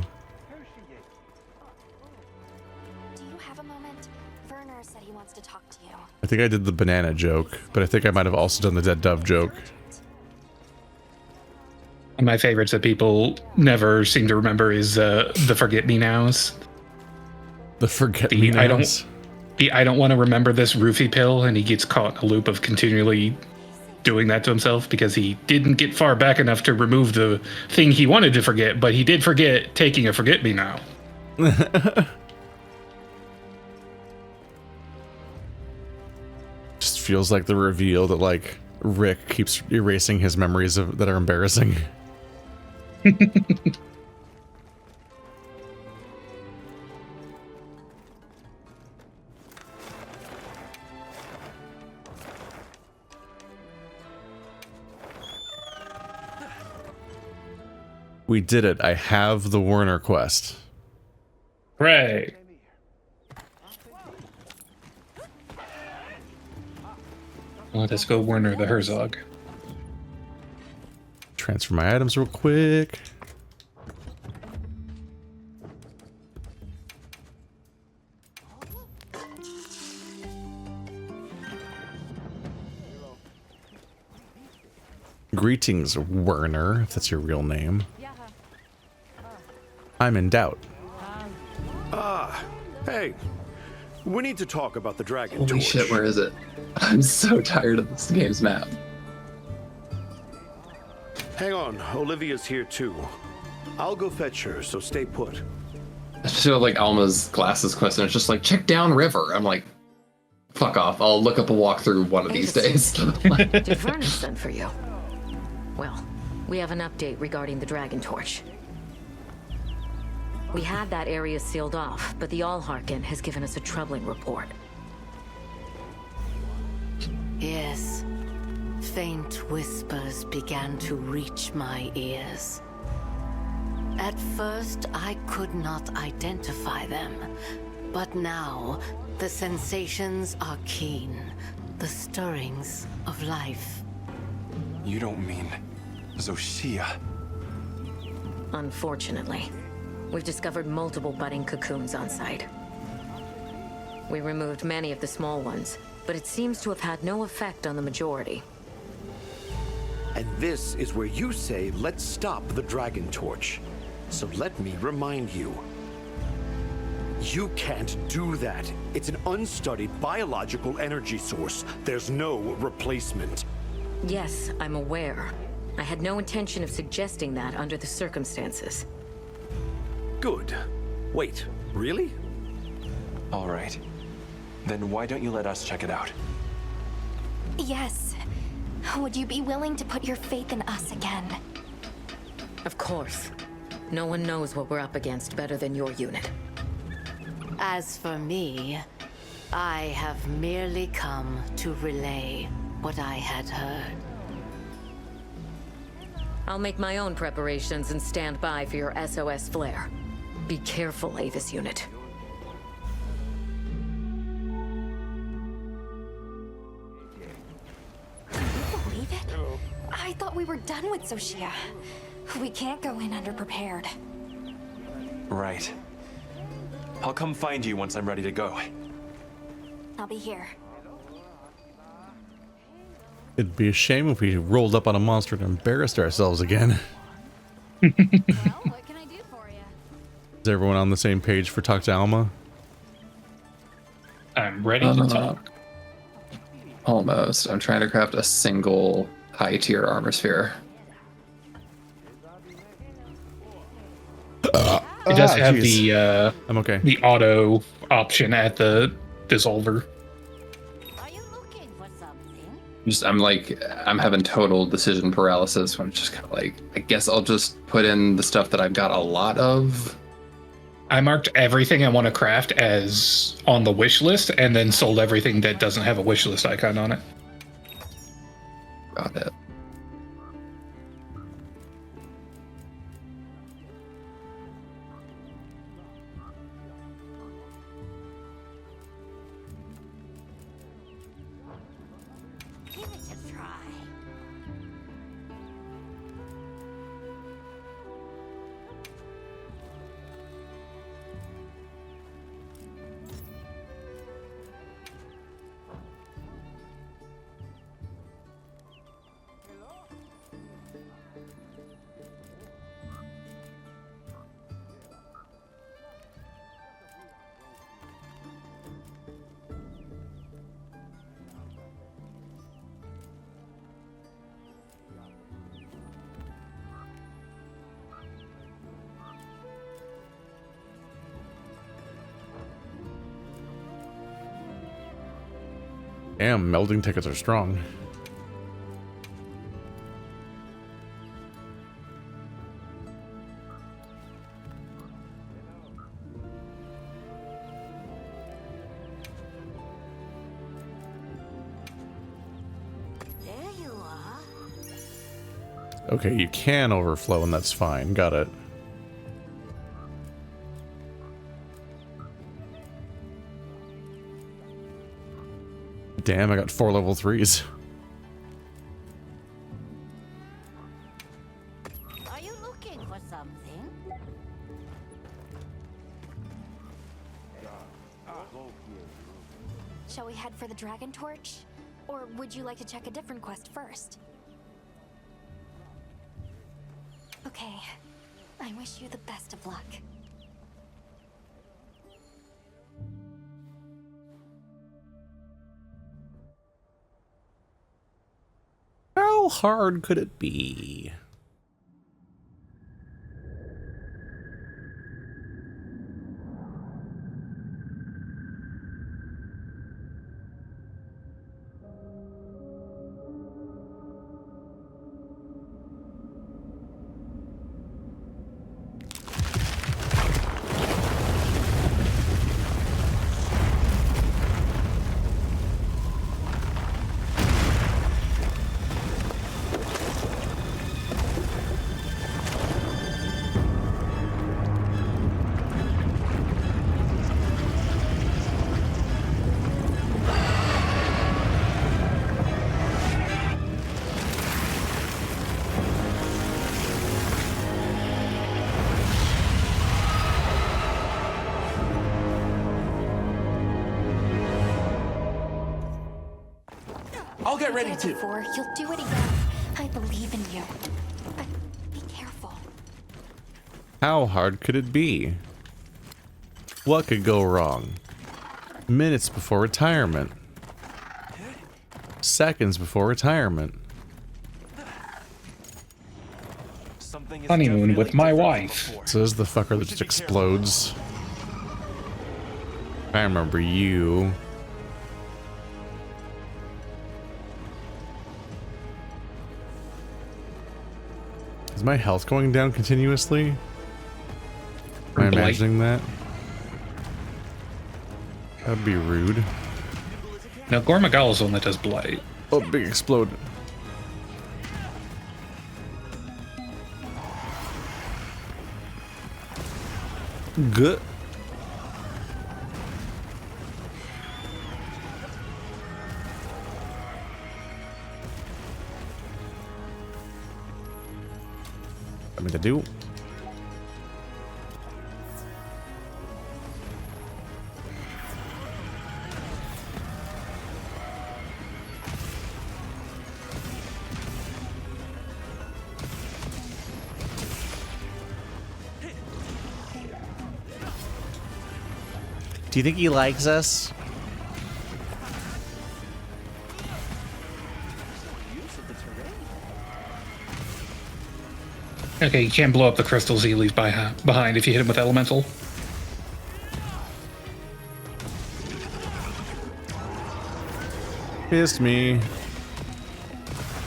I think I did the banana joke, but I think I might have also done the dead dove joke. My favorites that people never seem to remember is the forget-me-nows. The forget-me-nows? I don't want to remember this roofie pill, and he gets caught in a loop of continually doing that to himself because he didn't get far back enough to remove the thing he wanted to forget, but he did forget taking a forget-me-now. Just feels like the reveal that, like, Rick keeps erasing his memories that are embarrassing. We did it. I have the Werner quest. Hooray. Let's go Werner the Herzog. Transfer my items real quick. Greetings, Werner, if that's your real name. I'm in doubt. Hey, we need to talk about the dragon Holy torch. shit, where is it? I'm so tired of this game's map. Hang on, Olivia's here too. I'll go fetch her, so stay put. I just feel like Alma's glasses quest, and it's just like, check down river. I'm like, fuck off. I'll look up a walkthrough one of these days. Did Werner send for you? Well, we have an update regarding the dragon torch. We had that area sealed off, but the Allharkin has given us a troubling report. Yes. Faint whispers began to reach my ears. At first, I could not identify them, But now, the sensations are keen. The stirrings of life. You don't mean ZOH. Unfortunately, we've discovered multiple budding cocoons on site. We removed many of the small ones, but it seems to have had no effect on the majority. And this is where you say, let's stop the Dragon Torch. So let me remind you. You can't do that. It's an unstudied biological energy source. There's no replacement. Yes, I'm aware. I had no intention of suggesting that under the circumstances. Good. Wait, really? All right. Then why don't you let us check it out? Yes. Would you be willing to put your faith in us again? Of course. No one knows what we're up against better than your unit. As for me, I have merely come to relay what I had heard. I'll make my own preparations and stand by for your SOS flare. Be careful, Avis unit. Can you believe it? I thought we were done with SHIA. We can't go in underprepared. Right. I'll come find you once I'm ready to go. I'll be here. It'd be a shame if we rolled up on a monster and embarrassed ourselves again. Well, what can I do for you? Is everyone on the same page for Talk to Alma? I'm ready to talk. Almost. I'm trying to craft a single high-tier armor sphere. It does have the I'm okay. The auto option at the dissolver. I'm having total decision paralysis. I'm just kind of like, I guess I'll just put in the stuff that I've got a lot of. I marked everything I want to craft as on the wish list, and then sold everything that doesn't have a wish list icon on it. Got it. Damn, melding tickets are strong. There you are. Okay, you can overflow and that's fine. Got it. Damn, I got 4 level 3s. Are you looking for something? Shall we head for the Dragon Torch? Or would you like to check a different quest first? Okay. I wish you the best of luck. How hard could it be? get ready to. Before, you'll do it again. I believe in you. But be careful. How hard could it be? What could go wrong? Minutes before retirement. Seconds before retirement. Honeymoon with my wife. So this is the fucker that just explodes. I remember you. Is my health going down continuously? Am I imagining that? That'd be rude. Now, Gormagala's the one that does blight. Oh, big explode. Good. I mean to do. Do you think he likes us? Okay, you can't blow up the crystals he leaves behind if you hit him with elemental. Pissed me.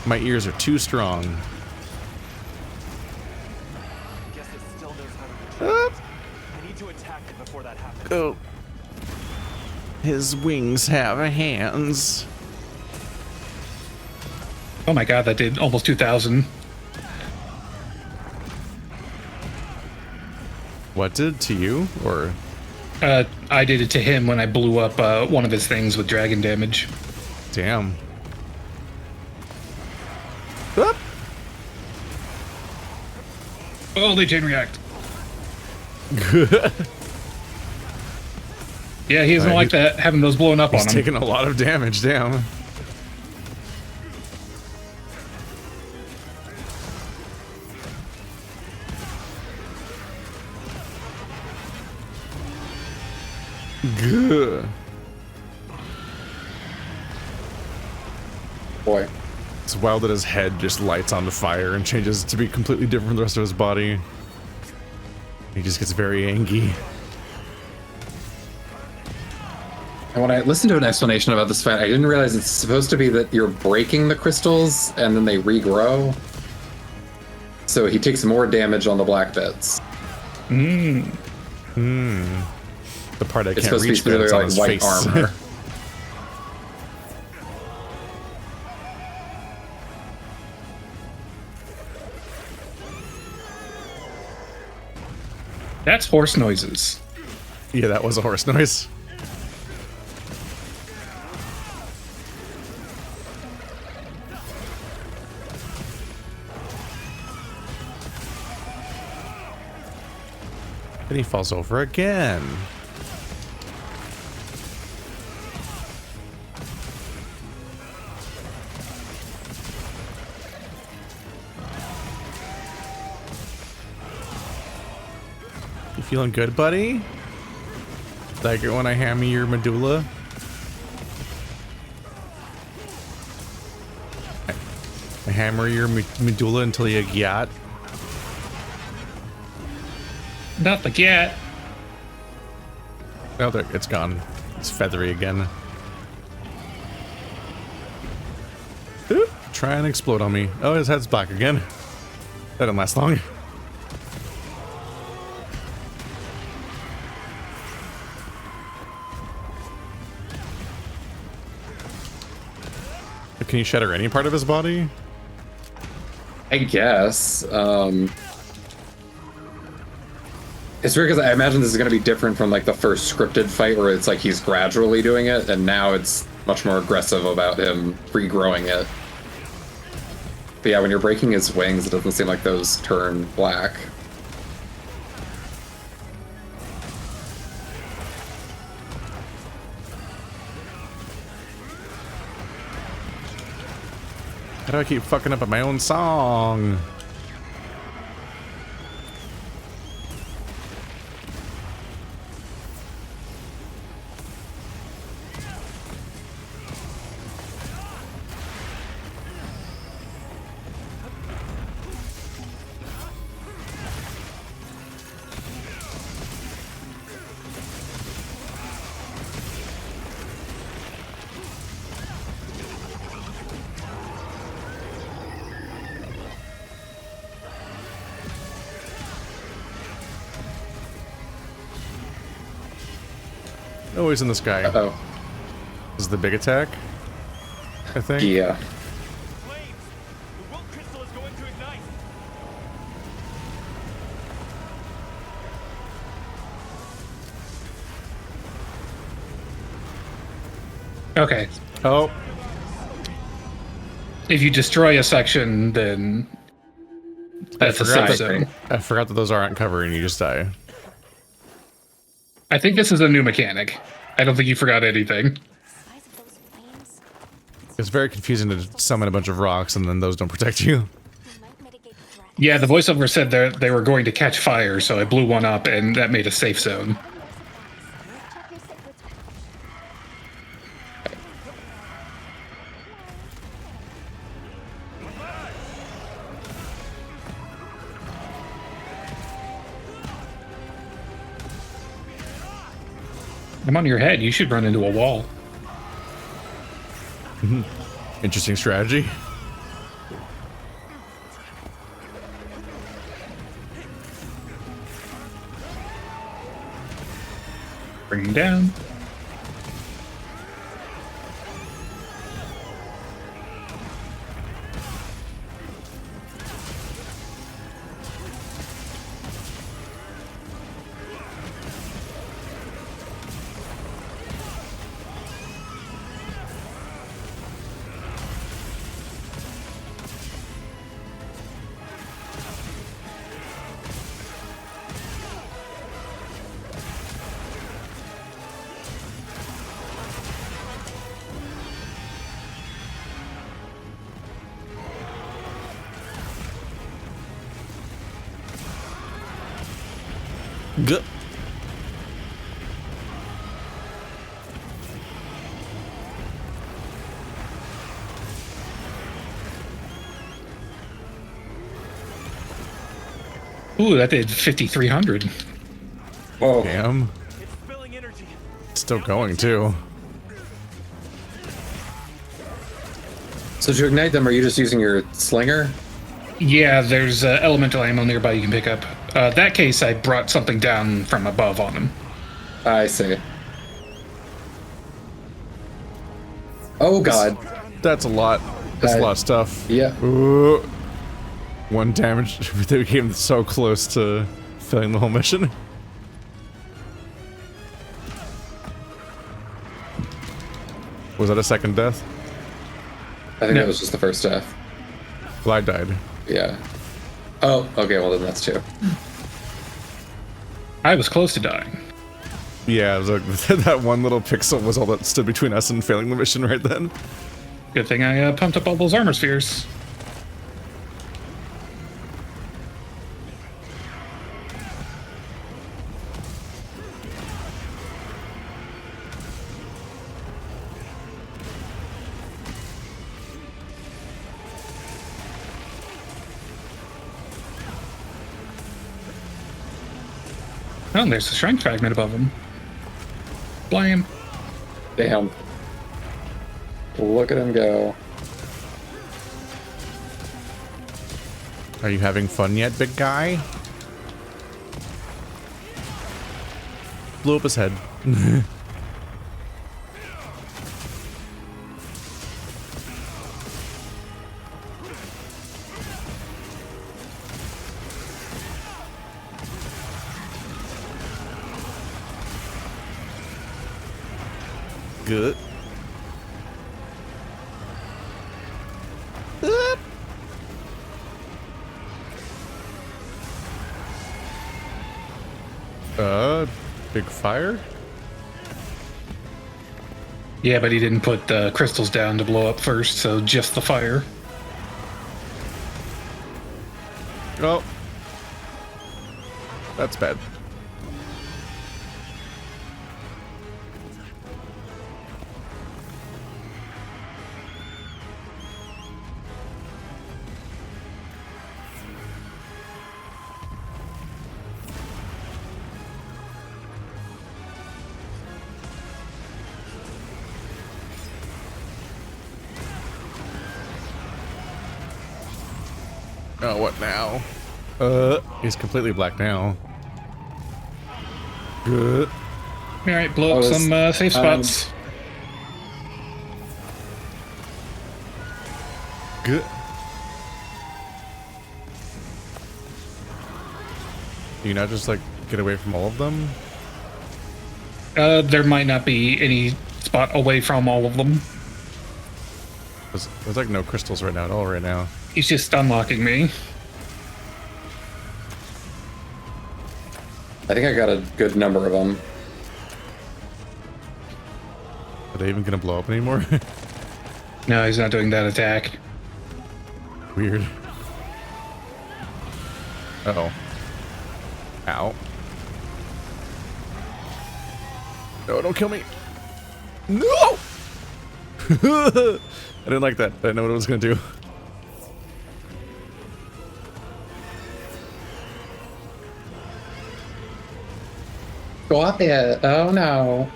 My ears are too strong. Oh. His wings have hands. Oh my god, that did almost 2,000. What did to you, or? I did it to him when I blew up one of his things with dragon damage. Damn. Whoop. Oh, they chain react. Yeah, he doesn't like that, having those blowing up on him. He's taking a lot of damage, damn. Good. Boy. It's wild that his head just lights on fire and changes to be completely different from the rest of his body. He just gets very angry. And when I listened to an explanation about this fight, I didn't realize it's supposed to be that you're breaking the crystals and then they regrow. So he takes more damage on the black bits. The part I It's can't supposed reach, to be but it's on his white face. armor. That's horse noises. Yeah, that was a horse noise. Then he falls over again. You feeling good, buddy? Like it when I hammer your medulla? I hammer your medulla until you get. Not the cat. Oh, there, it's gone. It's feathery again. Oop, try and explode on me. Oh, his head's black again. That didn't last long. Can you shatter any part of his body? I guess. It's weird because I imagine this is going to be different from like the first scripted fight where it's like he's gradually doing it, and now it's much more aggressive about him regrowing it. But yeah, when you're breaking his wings, it doesn't seem like those turn black. How do I keep fucking up at my own song? Oh, he's in the sky. Uh-oh. This is the big attack, I think. Yeah. Okay. Oh. If you destroy a section, then that's a safe zone. I forgot that those aren't covered and you just die. I think this is a new mechanic. I don't think you forgot anything. It's very confusing to summon a bunch of rocks and then those don't protect you. Yeah, the voiceover said they were going to catch fire, so I blew one up, and that made a safe zone. I'm on your head. You should run into a wall. Interesting strategy. Bring him down. Good. Ooh, that did 5,300. Whoa. Damn. Still going too. So to ignite them, are you just using your slinger? Yeah, there's elemental ammo nearby you can pick up. That case, I brought something down from above on them. I see. Oh god. That's a lot. That's a lot of stuff. Yeah. Ooh. One damage. They came so close to filling the whole mission. Was that a second death? I think that was just the first death. Well, I died. Yeah. Oh, okay, well then that's two. I was close to dying. Yeah, it was like that one little pixel was all that stood between us and failing the mission right then. Good thing I pumped up all those armor spheres. Oh, there's a shrine fragment above him. Blam. Damn. Look at him go. Are you having fun yet, big guy? Blew up his head. Good. Big fire? Yeah, but he didn't put the crystals down to blow up first, so just the fire. Oh. That's bad. Oh, what now? He's completely black now. Good. All right, blow up some safe spots. Good. Do you not just like get away from all of them? There might not be any spot away from all of them. There's like no crystals right now at all right now. He's just unlocking me. I think I got a good number of them. Are they even gonna blow up anymore? No, he's not doing that attack. Weird. Uh-oh. Ow. No, don't kill me. No! I didn't like that. I didn't know what it was gonna do. Go up there. Oh no.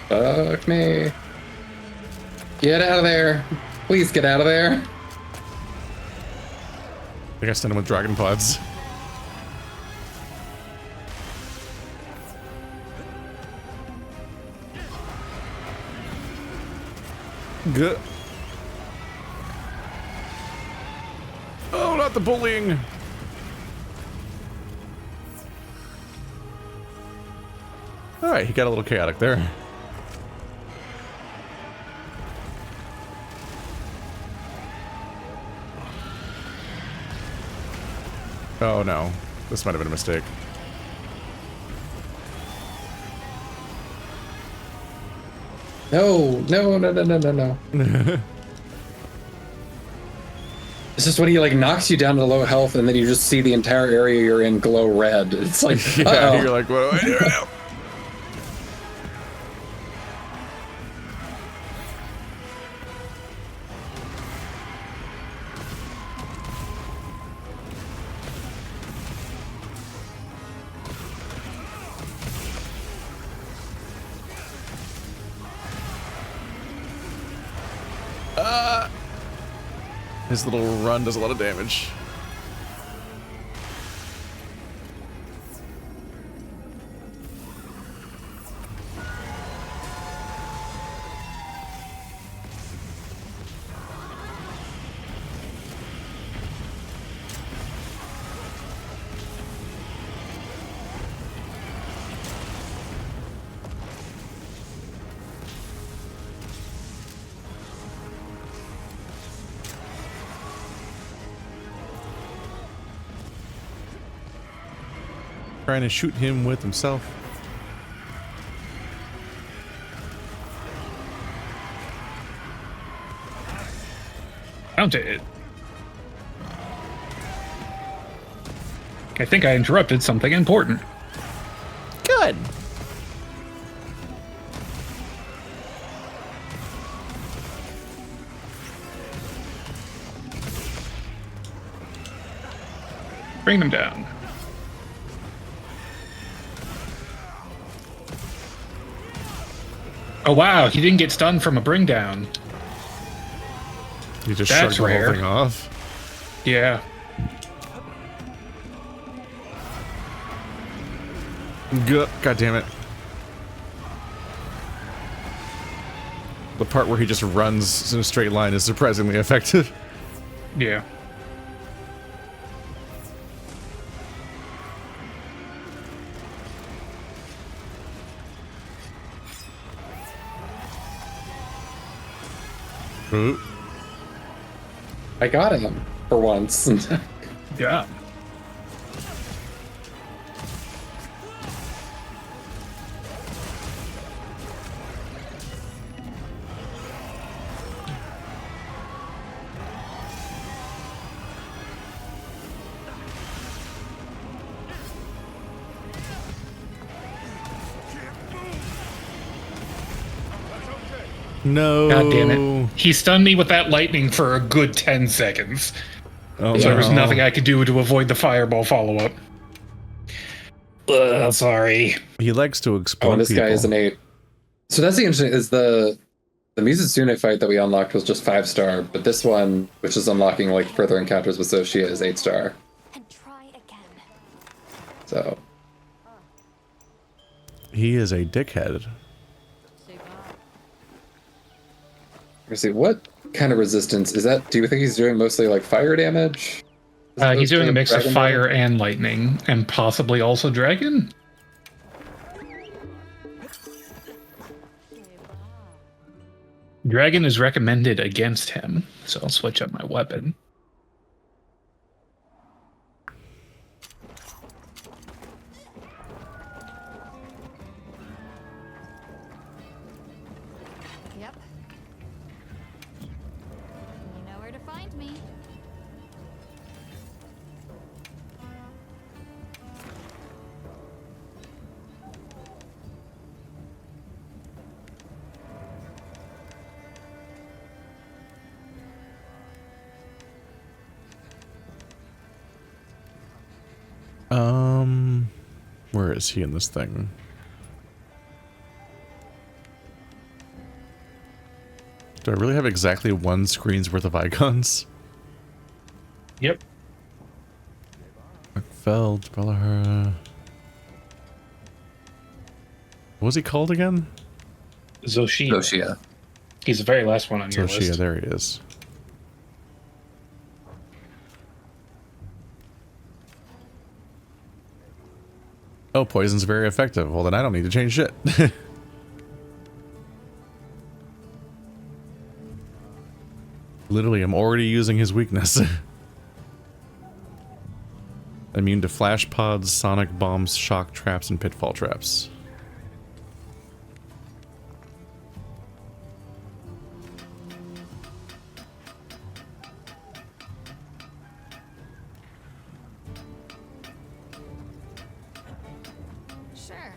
Fuck me. Get out of there. Please get out of there. I think I sent him with dragon pods. Good. Oh, not the bullying. All right, he got a little chaotic there. Oh no, this might have been a mistake. No, no, no, no, no, no, no. It's just when he like knocks you down to low health and then you just see the entire area you're in glow red. It's like, yeah, you're like, what do I do now? His little run does a lot of damage. Trying to shoot him with himself. Count it. I think I interrupted something important. Good. Bring them down. Oh wow, he didn't get stunned from a bring down. You just That's shrugged the rare. whole thing off. Yeah. God damn it. The part where he just runs in a straight line is surprisingly effective. Yeah. Ooh. I got him for once. Yeah. No. God damn it. He stunned me with that lightning for a good 10 seconds. Oh, so there was no. nothing I could do to avoid the fireball follow-up. Sorry. He likes to explode. Oh, this people. guy is an 8. So that's the interesting is the MIZUTSUNE fight that we unlocked was just 5-star, but this one, which is unlocking like further encounters with ZOH, is 8-star. And try again. So he is a dickhead. let's see, what kind of resistance is that? Do you think he's doing mostly like fire damage? He's doing a mix of dragon fire and lightning, and possibly also dragon. Dragon is recommended against him, so I'll switch up my weapon. Yep. You know where to find me. Where is he in this thing? Do I really have exactly one screen's worth of icons? Yep. Feld, Ballard. What was he called again? ZOH. ZOH. He's the very last one on your ZOH, list. there he is. Oh, poison's very effective. Well, then I don't need to change shit. Literally, I'm already using his weakness. Immune to flash pods, sonic bombs, shock traps, and pitfall traps. Sure.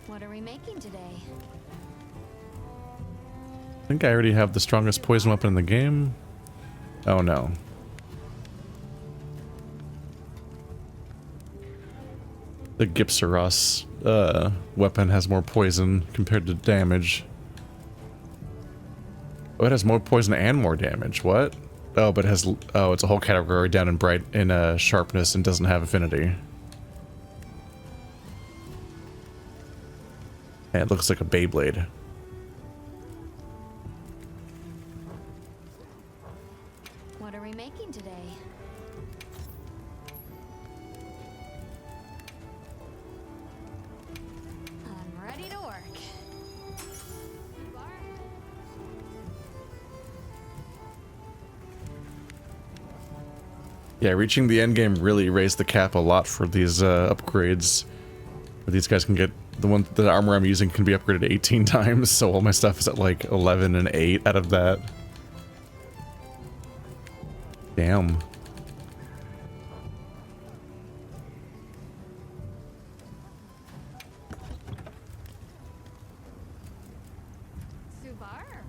What are we making today? I think I already have the strongest poison weapon in the game. Oh no. The Gipsaros weapon has more poison compared to damage. Oh, it has more poison and more damage. What? Oh, but it has... Oh, it's a whole category down in sharpness and doesn't have affinity. And it looks like a Beyblade. What are we making today? I'm ready to work. Yeah, reaching the end game really raised the cap a lot for these upgrades. Where these guys can get the armor I'm using can be upgraded 18 times, so all my stuff is at like 11 and 8 out of that. Damn. Subar.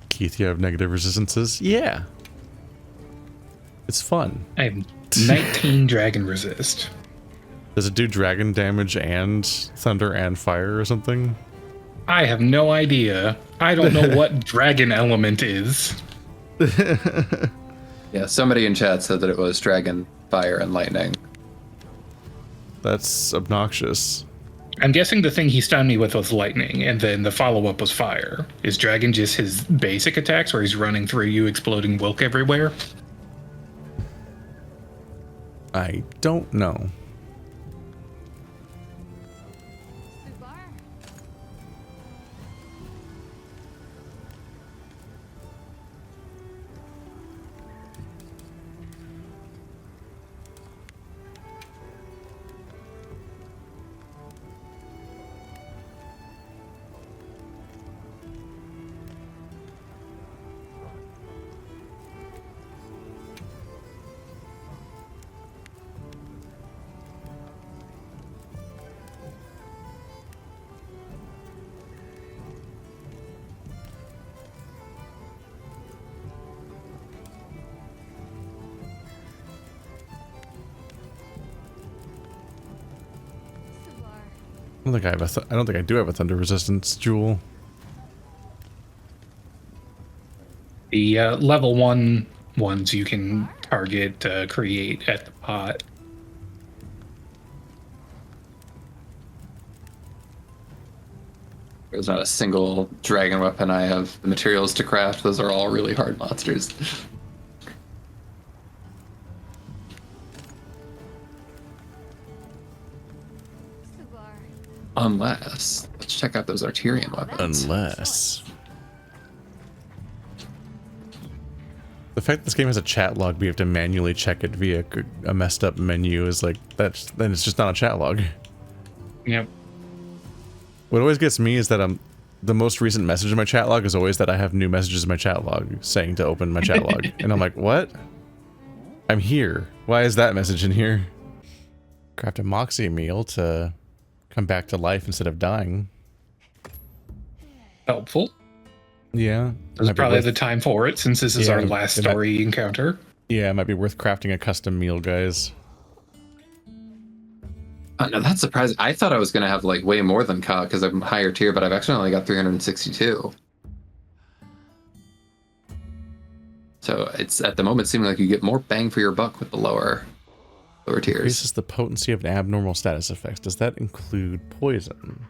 Keith, you have negative resistances? Yeah. It's fun. I have 19 dragon resist. Does it do dragon damage and thunder and fire or something? I have no idea. I don't know what dragon element is. yeah, somebody in chat said that it was dragon, fire, and lightning. That's obnoxious. I'm guessing the thing he stunned me with was lightning, and then the follow-up was fire. Is dragon just his basic attacks, where he's running through you, exploding wilk everywhere? I don't know. I don't think I do have a thunder resistance jewel. The level 1 ones you can target, create at the pot. There's not a single dragon weapon I have the materials to craft. Those are all really hard monsters. Unless, let's check out those Arterian weapons. Unless. The fact that this game has a chat log, we have to manually check it via a messed up menu is like, then it's just not a chat log. Yep. What always gets me is that the most recent message in my chat log is always that I have new messages in my chat log saying to open my chat log. And I'm like, what? I'm here. Why is that message in here? Craft a Moxie meal to come back to life instead of dying. Helpful. Yeah. There's probably the time for it, since this is our last story encounter. Yeah, it might be worth crafting a custom meal, guys. No, that's surprising. I thought I was going to have like way more than Ka because I'm higher tier, but I've actually only got 362. So it's at the moment seeming like you get more bang for your buck with the lower tiers. Increases the potency of abnormal status effects. Does that include poison?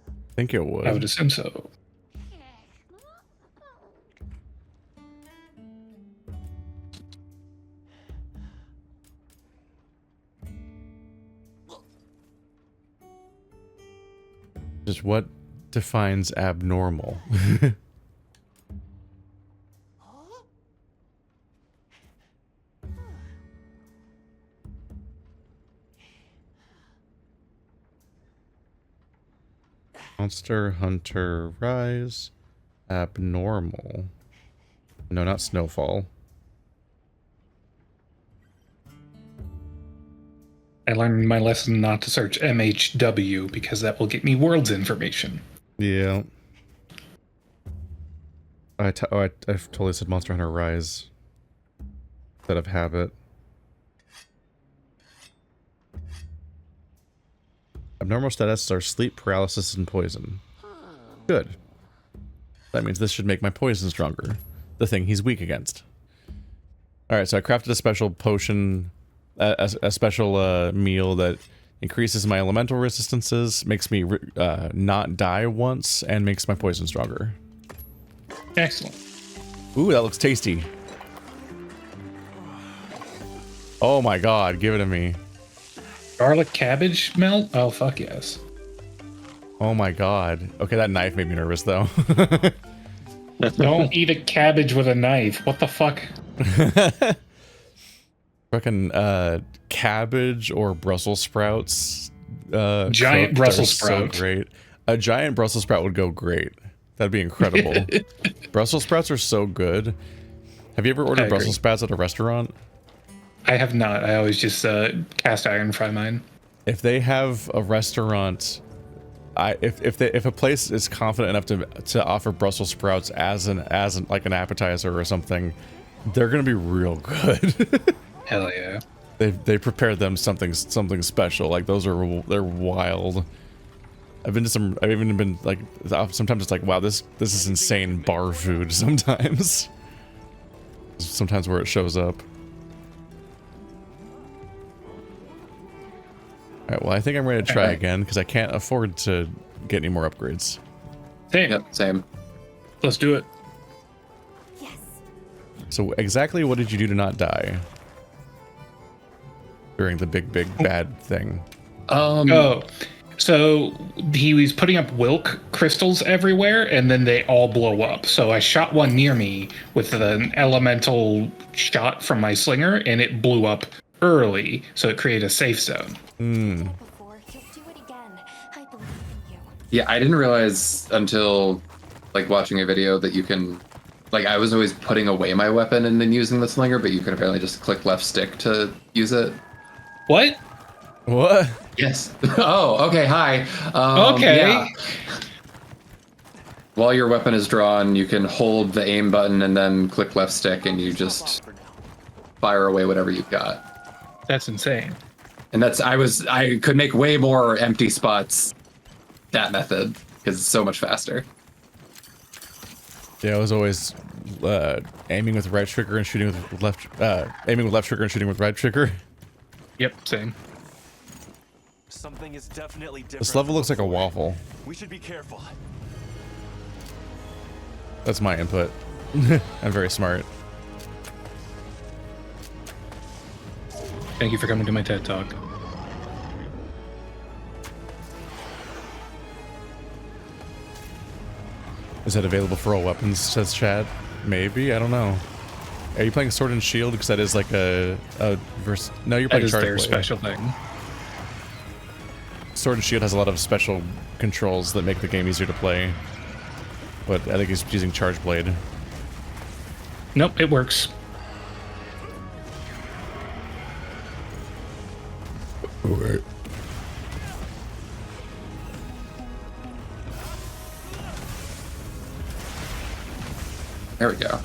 I think it would. I would assume so. Just what defines abnormal? Monster Hunter Rise. Abnormal. No, not Snowfall. I learned my lesson not to search MHW because that will get me world's information. Yeah. I totally said Monster Hunter Rise instead of Habit. Abnormal status are sleep, paralysis, and poison. Good. That means this should make my poison stronger. The thing he's weak against. Alright, so I crafted a special potion, a special meal that increases my elemental resistances, makes me not die once, and makes my poison stronger. Excellent. Ooh, that looks tasty. Oh my god, give it to me. Garlic cabbage melt? Oh, fuck yes. Oh my god. Okay, that knife made me nervous, though. Don't eat a cabbage with a knife. What the fuck? Fucking cabbage or Brussels sprouts. Giant Brussels sprout. So great. A giant Brussels sprout would go great. That'd be incredible. Brussels sprouts are so good. Have you ever ordered Brussels sprouts at a restaurant? I have not. I always just cast iron fry mine. If they have a restaurant, if a place is confident enough to offer Brussels sprouts as an appetizer or something, they're gonna be real good. Hell yeah. They prepared them something special. Like they're wild. I've even been like, sometimes it's like, wow, this is insane bar food sometimes. Sometimes where it shows up. Alright, well, I think I'm ready to try again, because I can't afford to get any more upgrades. Same. Yep, same. Let's do it. So exactly what did you do to not die? During the big bad thing. So he was putting up Wilk crystals everywhere, and then they all blow up. So I shot one near me with an elemental shot from my slinger, and it blew up early, so it created a safe zone. Yeah, I didn't realize until like watching a video that you can, like, I was always putting away my weapon and then using the slinger, but you can apparently just click left stick to use it. What? What? Yes. Oh, okay. Hi. Okay. Yeah. While your weapon is drawn, you can hold the aim button and then click left stick, and you just fire away whatever you've got. That's insane. And I could make way more empty spots that method because it's so much faster. Yeah, I was always aiming with right trigger and shooting with left. Aiming with left trigger and shooting with right trigger. Yep, same. Something is definitely different. This level looks like a waffle. We should be careful. That's my input. I'm very smart. Thank you for coming to my TED Talk. Is that available for all weapons, says Chad? Maybe, I don't know. Are you playing Sword and Shield? Because that is like a verse. No, you're playing That is Charge their Blade. special thing. Sword and Shield has a lot of special controls that make the game easier to play. But I think he's using Charge Blade. Nope, it works. Alright. There we go.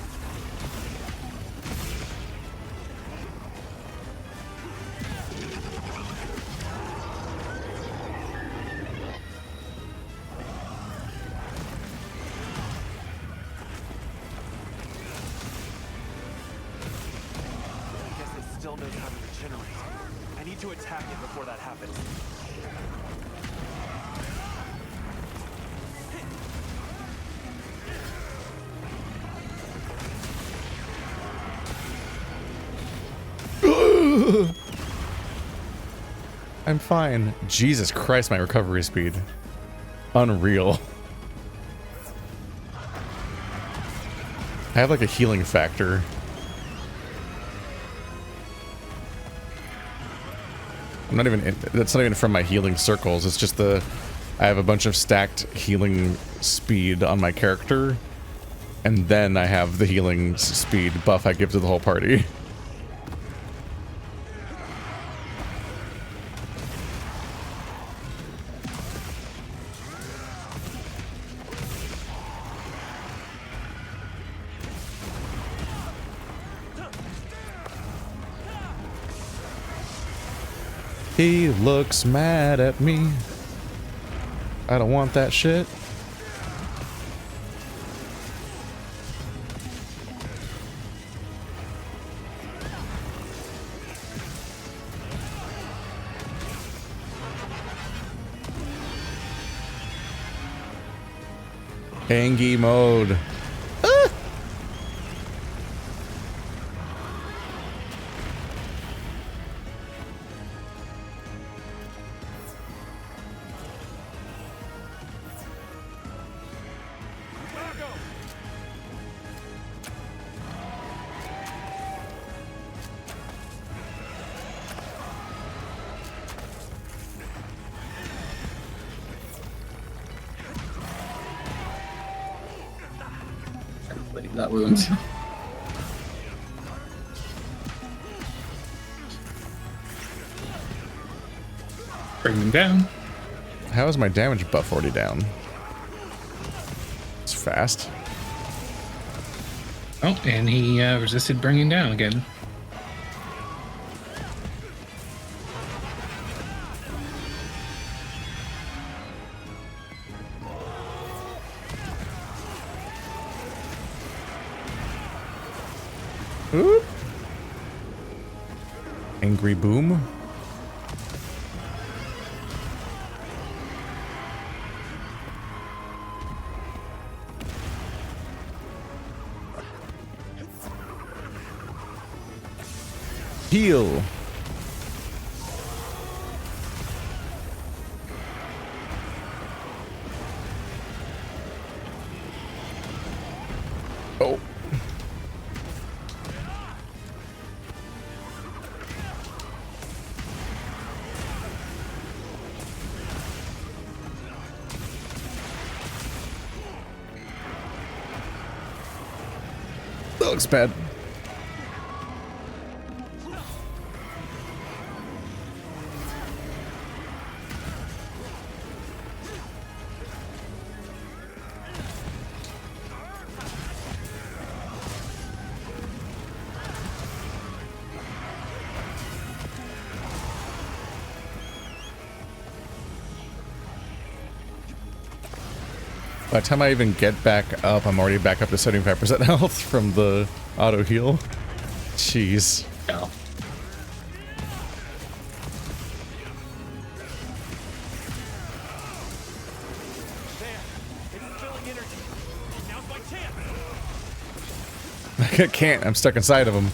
Still knows how to regenerate. I need to attack it before that happens. I'm fine. Jesus Christ, my recovery speed. Unreal. I have like a healing factor. That's not even from my healing circles. It's just I have a bunch of stacked healing speed on my character, and then I have the healing speed buff I give to the whole party. He looks mad at me. I don't want that shit. Angie mode. That wound. Bring them down. How is my damage buff already down? It's fast. Oh, and he resisted bringing down again. Oop. Angry boom. Heal. Oh. That looks bad. By the time I even get back up, I'm already back up to 75% health from the auto heal. Jeez. Yeah. I can't. I'm stuck inside of him.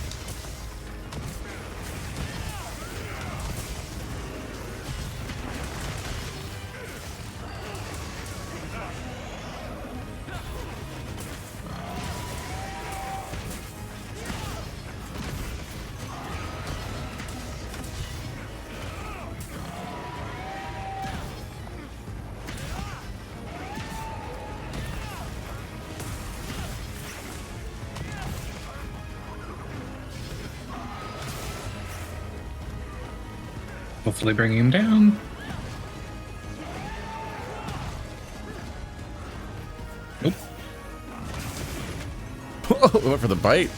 Hopefully bringing him down. Nope. Oh, went for the bite.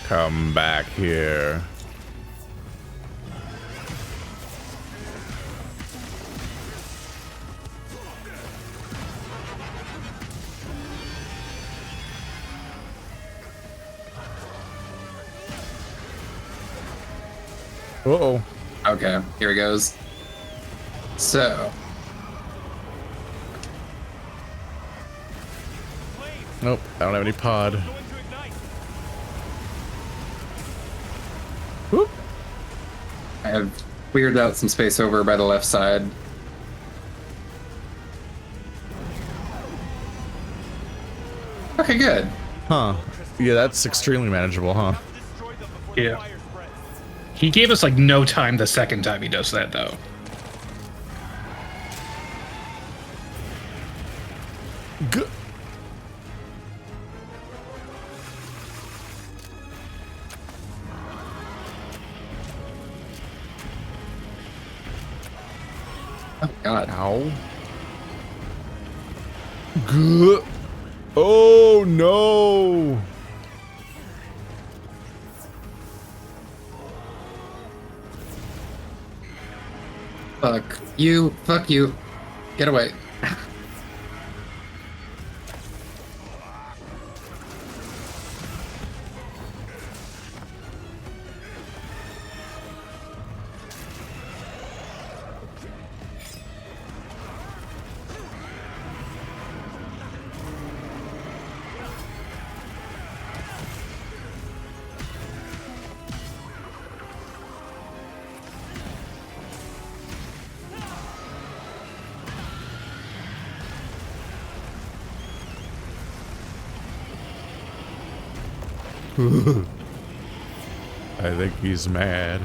Come back here. Uh-oh. Okay, here he goes. So. Nope, I don't have any pod. Whoop. I have cleared out some space over by the left side. Okay, good. Huh. Yeah, that's extremely manageable, huh? Yeah. He gave us like no time the second time he does that though. Good. Oh god. Ow. Good. Oh no. Fuck you. Fuck you. Get away. I think he's mad.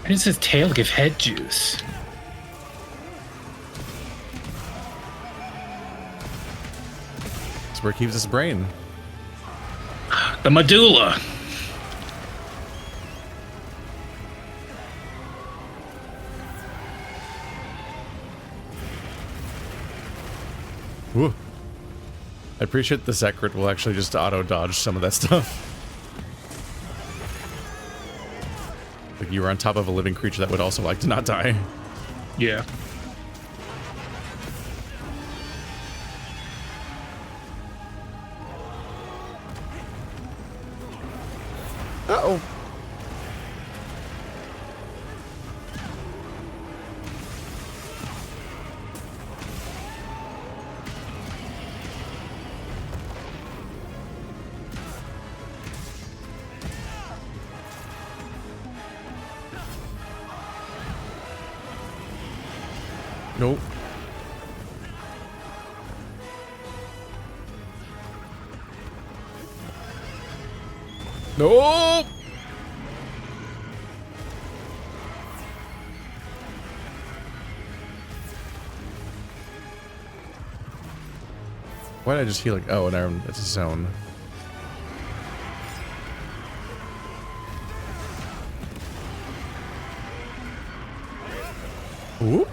Why does his tail give head juice? That's where he keeps his brain. The medulla. Woo. I appreciate the Zekrit will actually just auto-dodge some of that stuff. Like you were on top of a living creature that would also like to not die. Yeah. Uh-oh. Nope. Nope. Why did I just heal like, oh, and it's a zone. Whoop.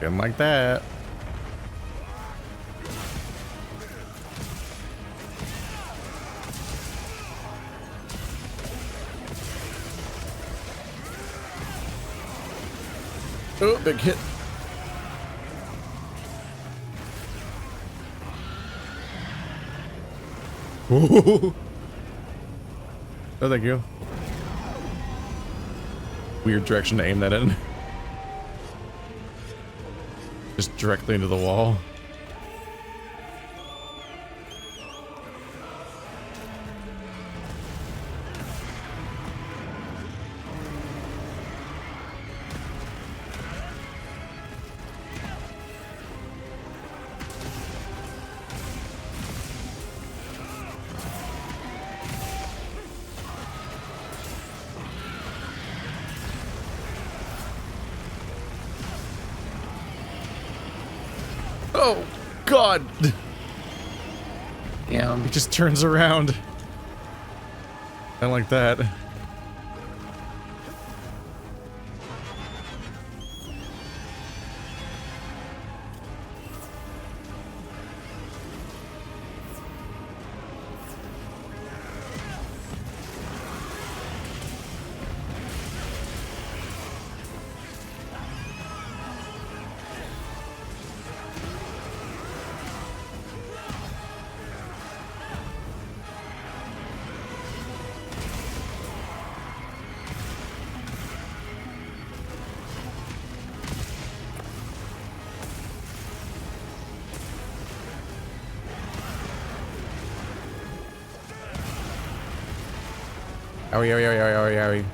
Getting like that. Oh, big hit. Ooh. Oh, thank you. Weird direction to aim that in. Just directly into the wall. Oh, God. Damn. It just turns around. I like that. Owie, owie, owie, owie, owie.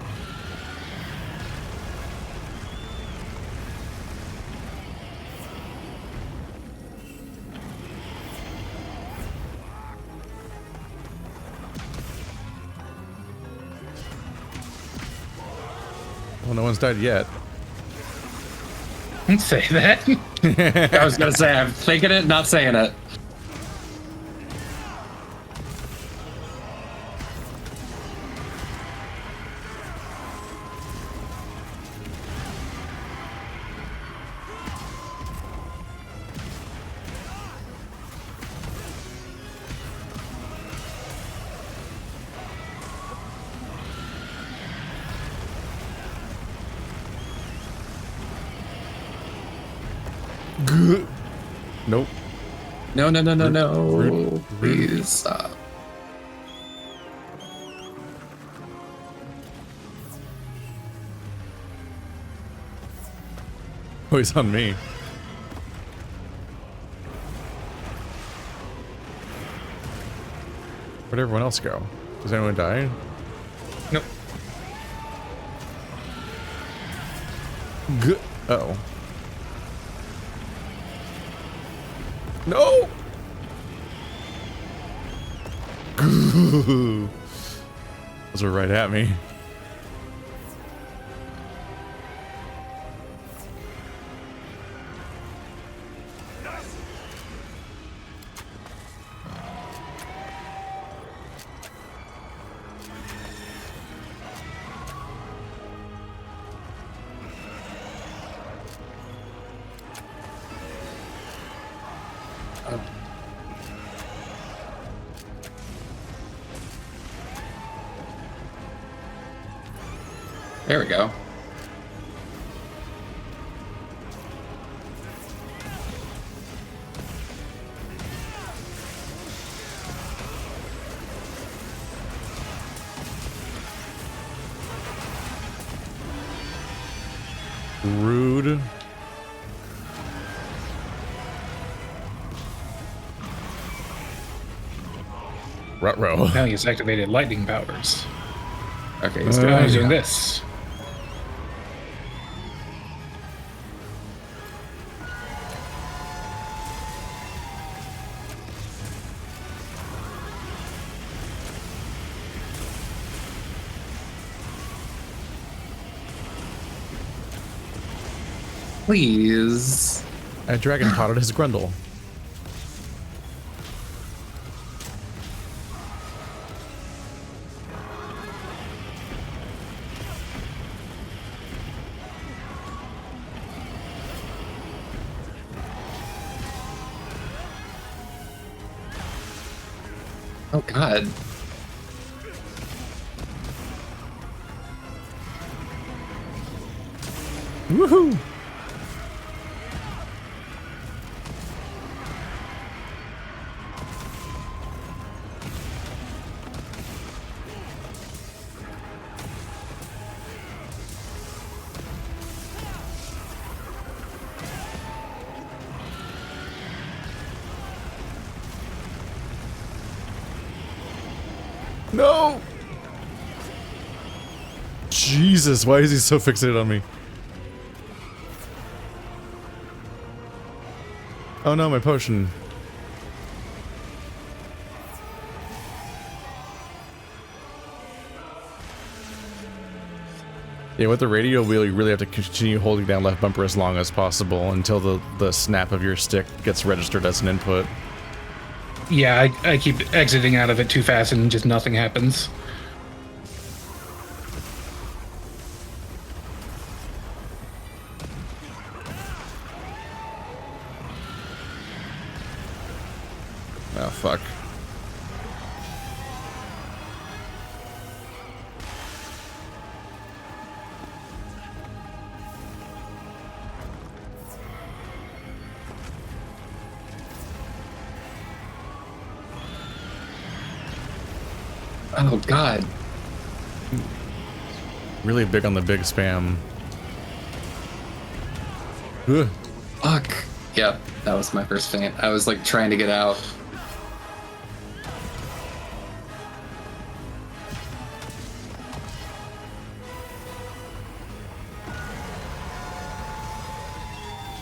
Well, no one's died yet. Don't say that. I was gonna say, I'm thinking it, not saying it. Nope. No, no, no, no, no. Please stop. Oh, he's on me. Where'd everyone else go? Does anyone die? Nope. Good. Uh-oh. No! Those are right at me. There we go. Rude. Ruh-roh. Now he's activated lightning powers. Okay, He's doing this. Please. A dragon potted his Grundle. Oh God. Woohoo! No! Jesus, why is he so fixated on me? Oh no, my potion. Yeah, with the radio wheel, you really have to continue holding down left bumper as long as possible until the snap of your stick gets registered as an input. Yeah, I keep exiting out of it too fast and just nothing happens. Oh, fuck. Oh God. Really big on the big spam. Ugh. Fuck. Yep, that was my first faint. I was like trying to get out.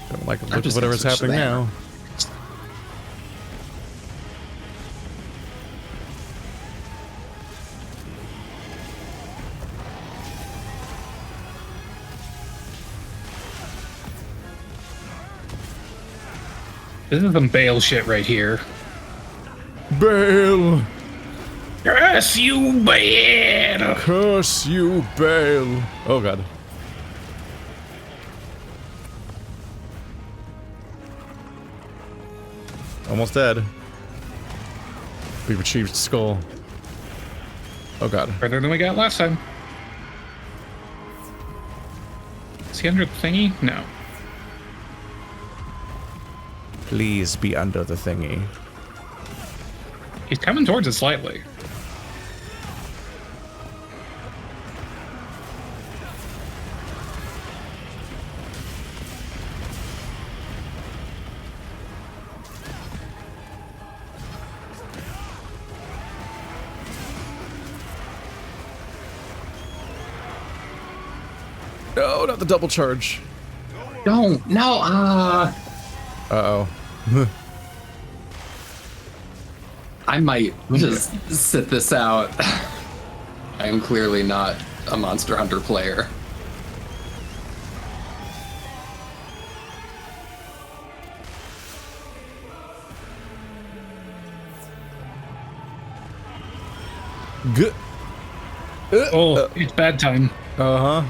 Don't like look at whatever's happening now. This is some Bale shit right here. Bale! Curse you, Bale! Curse you, Bale! Oh god. Almost dead. We've achieved skull. Oh god. Further than we got last time. Is he under the thingy? No. Please be under the thingy. He's coming towards it slightly. No, not the double charge. Don't. No. Uh-oh. I might just sit this out. I am clearly not a Monster Hunter player. Good. It's bad time. Uh-huh.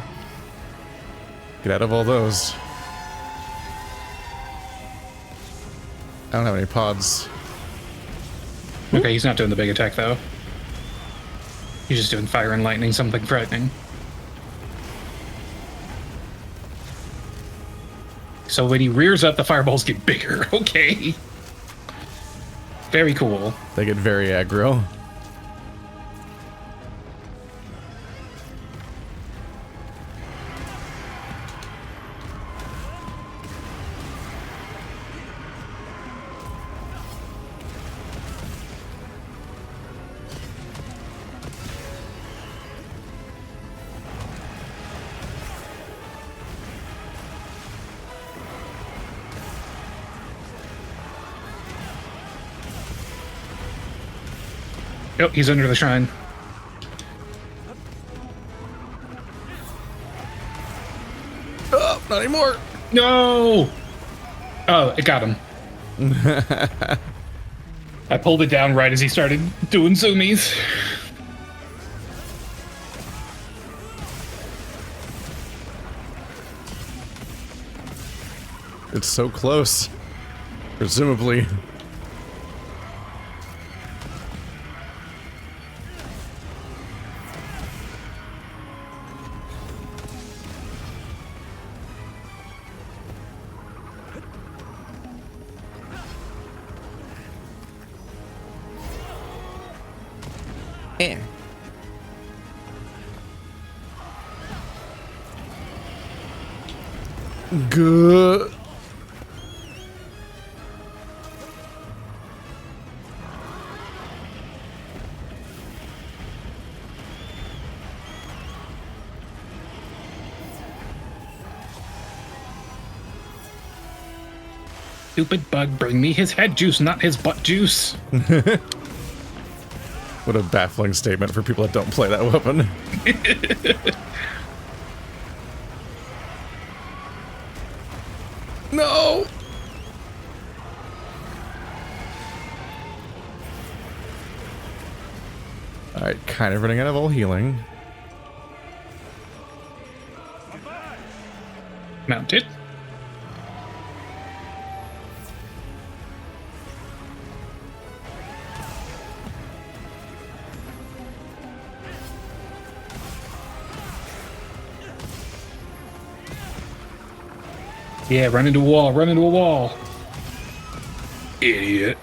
Get out of all those. I don't have any pods. Okay, he's not doing the big attack though. He's just doing fire and lightning, something frightening. So when he rears up, the fireballs get bigger. Okay. Very cool. They get very aggro. Yep, he's under the shrine. Oh, not anymore. No! Oh, it got him. I pulled it down right as he started doing zoomies. It's so close. Presumably. Here. Good. Stupid bug, bring me his head juice, not his butt juice. What a baffling statement for people that don't play that weapon. No! Alright, kind of running out of all healing. Mounted. Yeah, run into a wall, run into a wall. Idiot.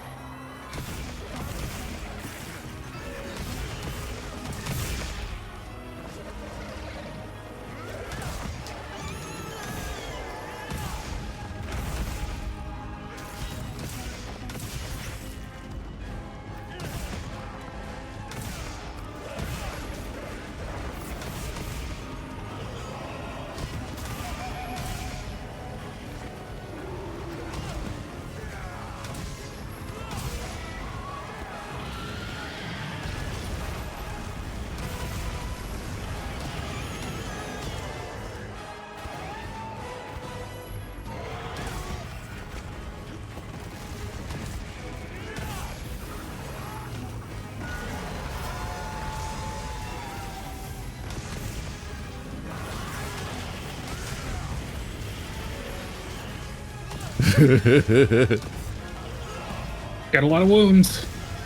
Got a lot of wounds.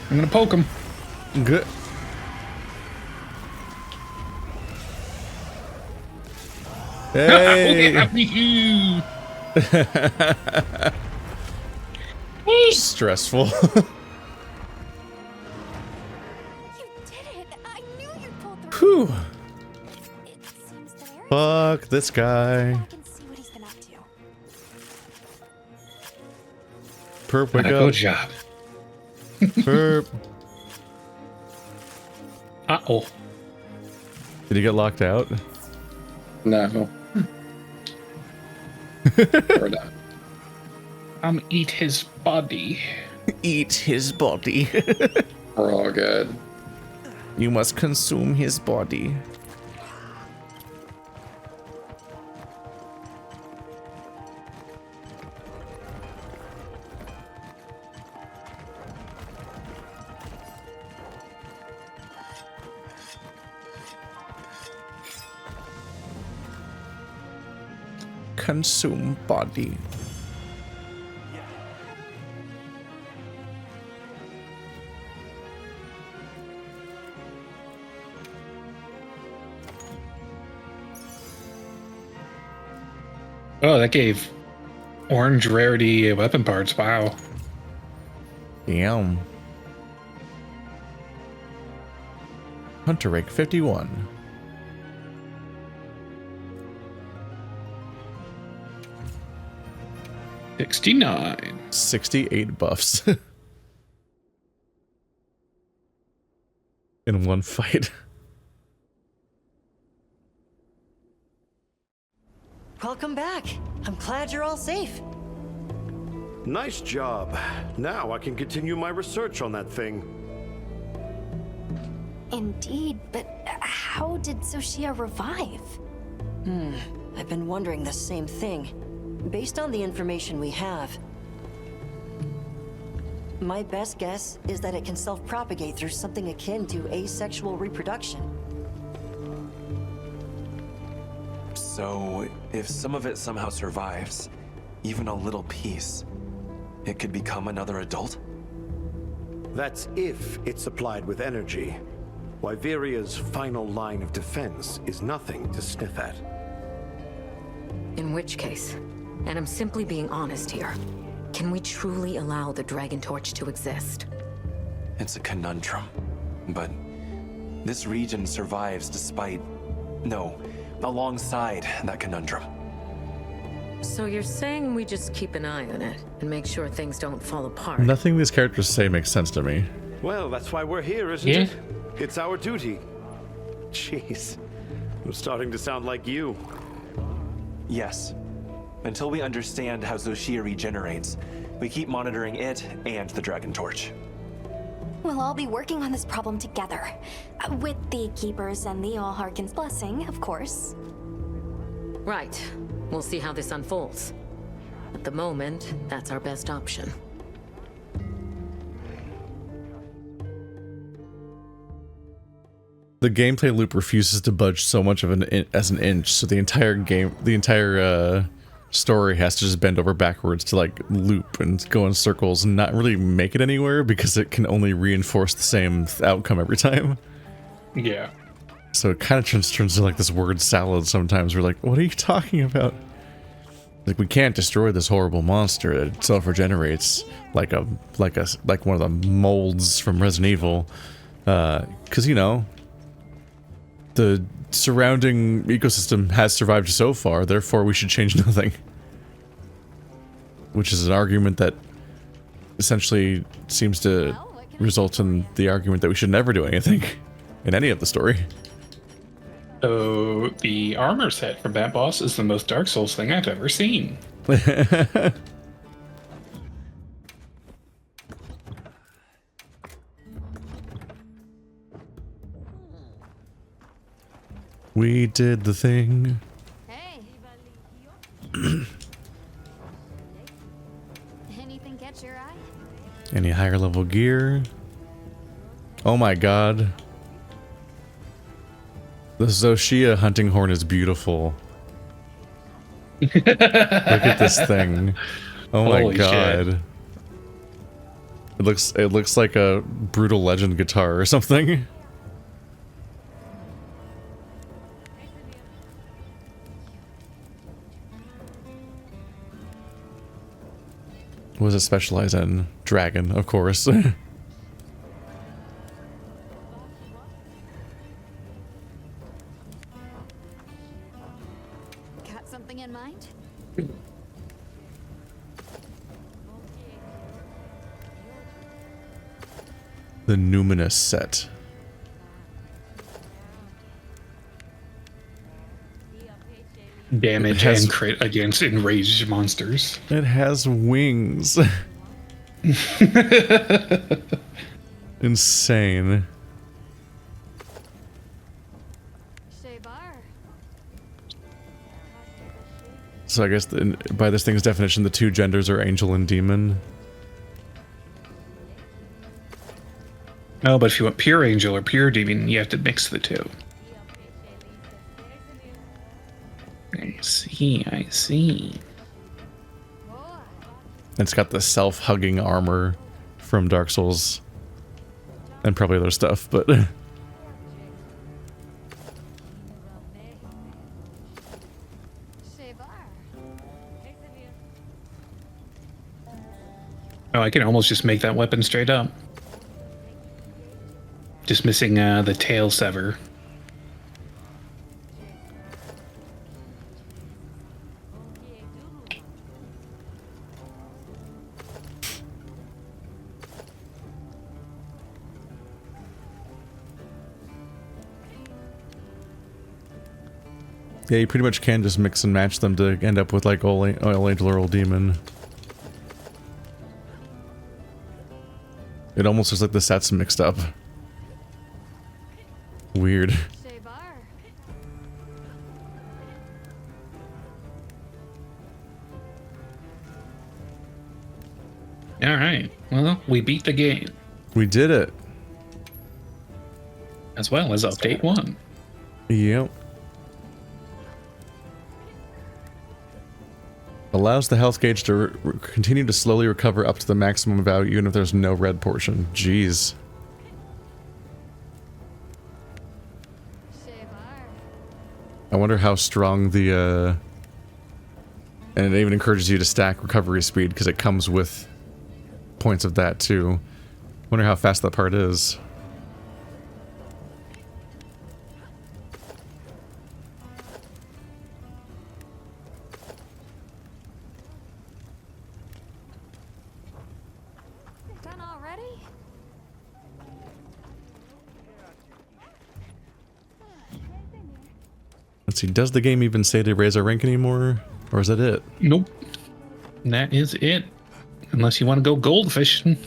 I'm gonna poke him. Good. Hey. Stressful. You did it! I knew you'd pull through. Whew. Fuck this guy. Perp, wake up. Good job. Perp. Uh-oh. Did he get locked out? No. Or not. Eat his body. Eat his body. We're all good. You must consume his body. Consume body. Oh, that gave Orange rarity weapon parts. Wow. Damn. Hunter rank 51. $69. 68 buffs. In one fight. Welcome back. I'm glad you're all safe. Nice job. Now I can continue my research on that thing. Indeed, but how did SHIA revive? I've been wondering the same thing. Based on the information we have, my best guess is that it can self-propagate through something akin to asexual reproduction. So, if some of it somehow survives, even a little piece, it could become another adult? That's if it's supplied with energy. Wyveria's final line of defense is nothing to sniff at. In which case, and I'm simply being honest here, can we truly allow the Dragon Torch to exist? It's a conundrum, but this region survives despite, no, alongside that conundrum. So you're saying we just keep an eye on it and make sure things don't fall apart? Nothing these characters say makes sense to me. Well, that's why we're here, isn't it? It's our duty. Jeez, I'm starting to sound like you. Yes. Until we understand how ZOH regenerates, we keep monitoring it and the Dragon Torch. We'll all be working on this problem together. With the Keepers and the All-Harkin's blessing, of course. Right. We'll see how this unfolds. At the moment, that's our best option. The gameplay loop refuses to budge so much of an inch, so the entire story has to just bend over backwards to like loop and go in circles and not really make it anywhere because it can only reinforce the same outcome every time. Yeah. So it kind of turns into like this word salad sometimes. We're like, what are you talking about? Like, we can't destroy this horrible monster that self-regenerates like one of the molds from Resident Evil. Because, you know, the surrounding ecosystem has survived so far, therefore we should change nothing. Which is an argument that essentially seems to result in the argument that we should never do anything in any of the story. So the armor set from that boss is the most Dark Souls thing I've ever seen. We did the thing. Hey. Anything catch your eye? Any higher level gear? Oh my god. The ZOH hunting horn is beautiful. Look at this thing. Oh my Holy god. shit. It looks like a Brutal Legend guitar or something. What does it specialize in? Dragon, of course. Got something in mind? The Numinous set. Damage and crit against enraged monsters. It has wings. Insane. So I guess by this thing's definition, the two genders are angel and demon. No, but if you want pure angel or pure demon, you have to mix the two. I see, I see. It's got the self-hugging armor from Dark Souls. And probably other stuff, but... Oh, I can almost just make that weapon straight up. Just missing the tail sever. Yeah, you pretty much can just mix and match them to end up with like oil angel or old demon. It almost looks like the sets mixed up. Weird. All right. Well, we beat the game. We did it. As well as update 1. Yep. Allows the health gauge to continue to slowly recover up to the maximum value even if there's no red portion. Jeez. I wonder how strong the, and it even encourages you to stack recovery speed because it comes with points of that too. Wonder how fast that part is. Done already? Let's see, does the game even say to raise our rank anymore? Or is that it? Nope. That is it. Unless you want to go gold fishing.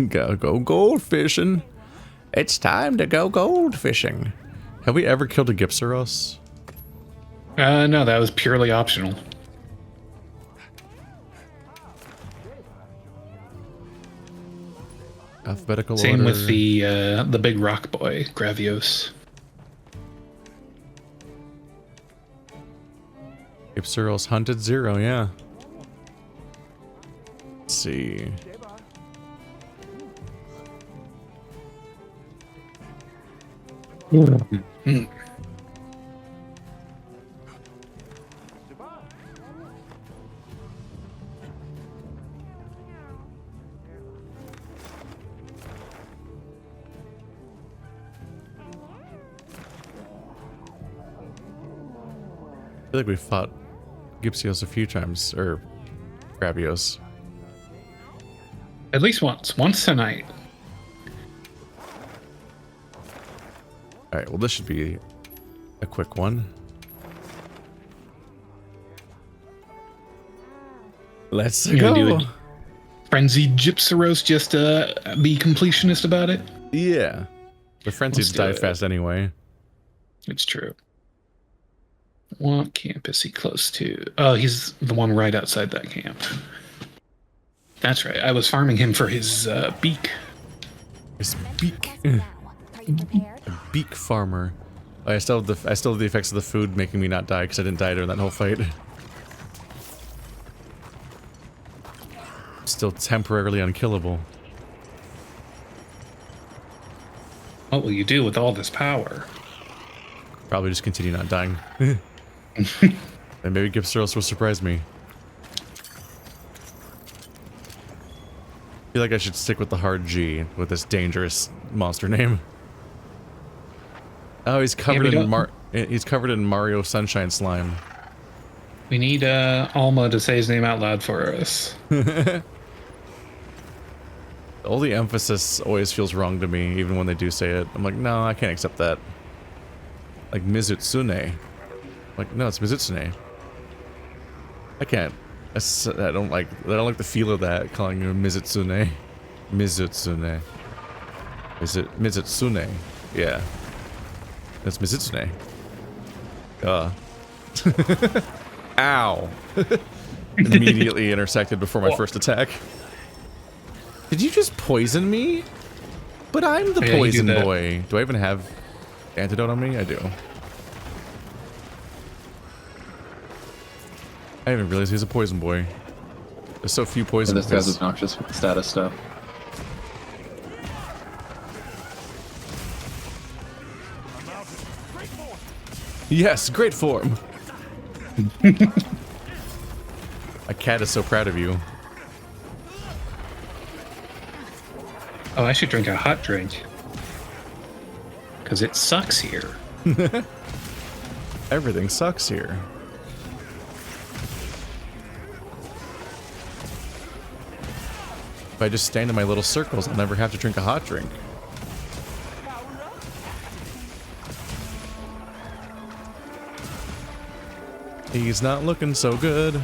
Gotta go gold fishing. It's time to go gold fishing. Have we ever killed a Gypsaros? No, that was purely optional. Alphabetical Same order. with the big rock boy, Gravios. Gypsaros hunted 0, yeah. Let's see. I feel like we fought Gypsios a few times, or Gravios. At least once. Once tonight. Alright, well this should be a quick one. Let's go! Do it. Frenzied Gypsaros just be completionist about it? Yeah. The frenzies die fast anyway. It's true. What camp is he close to? Oh, he's the one right outside that camp. That's right. I was farming him for his beak. His beak. A beak farmer. I still have the effects of the food making me not die because I didn't die during that whole fight. Still temporarily unkillable. What will you do with all this power? Probably just continue not dying. And maybe Gypsaros will surprise me. I feel like I should stick with the hard G with this dangerous monster name. Oh, he's covered he's covered in Mario Sunshine slime. We need Alma to say his name out loud for us. All the emphasis always feels wrong to me, even when they do say it. I'm like, no, I can't accept that. Like MIZUTSUNE. Like, no, it's MIZUTSUNE. I can't. I don't like the feel of that, calling you MIZUTSUNE. MIZUTSUNE. Is it MIZUTSUNE? Yeah. That's MIZUTSUNE. Ow. Immediately intersected before my first attack. Did you just poison me? But I'm the poison boy. Do I even have antidote on me? I do. I didn't even realize he's a poison boy. There's so few poison boys. This guy's obnoxious with the status stuff. Yes, great form. My cat is so proud of you. Oh, I should drink a hot drink. Because it sucks here. Everything sucks here. If I just stand in my little circles, I'll never have to drink a hot drink. He's not looking so good. It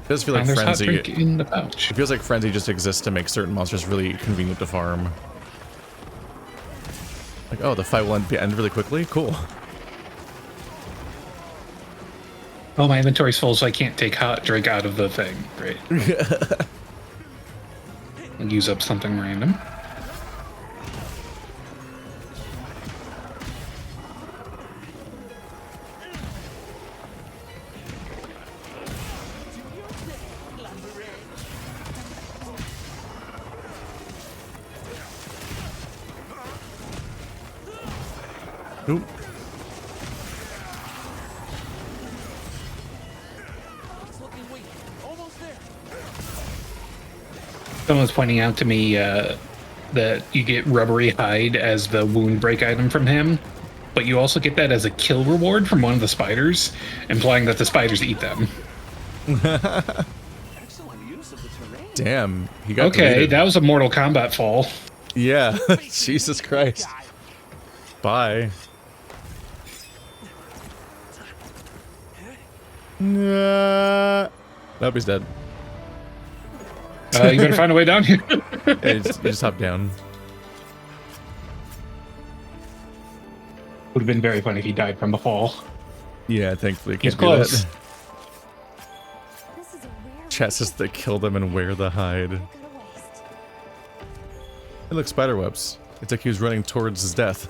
does feel like there's hot Frenzy. drink in the pouch. It feels like Frenzy just exists to make certain monsters really convenient to farm. Like, oh, the fight will end really quickly? Cool. Oh, my inventory's full, so I can't take hot drink out of the thing. Great. I'll use up something random. Oop. Someone was pointing out to me that you get rubbery hide as the wound break item from him, but you also get that as a kill reward from one of the spiders, implying that the spiders eat them. Damn, he got okay, deleted. that was a Mortal Kombat fall. Yeah, Jesus Christ. Bye. Nah. Nope, he's dead. You better find a way down here. Yeah, you just hop down. Would have been very funny if he died from the fall. Yeah, thankfully you He's can't do close. that. Chat says they kill them and wear the hide. Hey, look, spider webs. It's like he was running towards his death.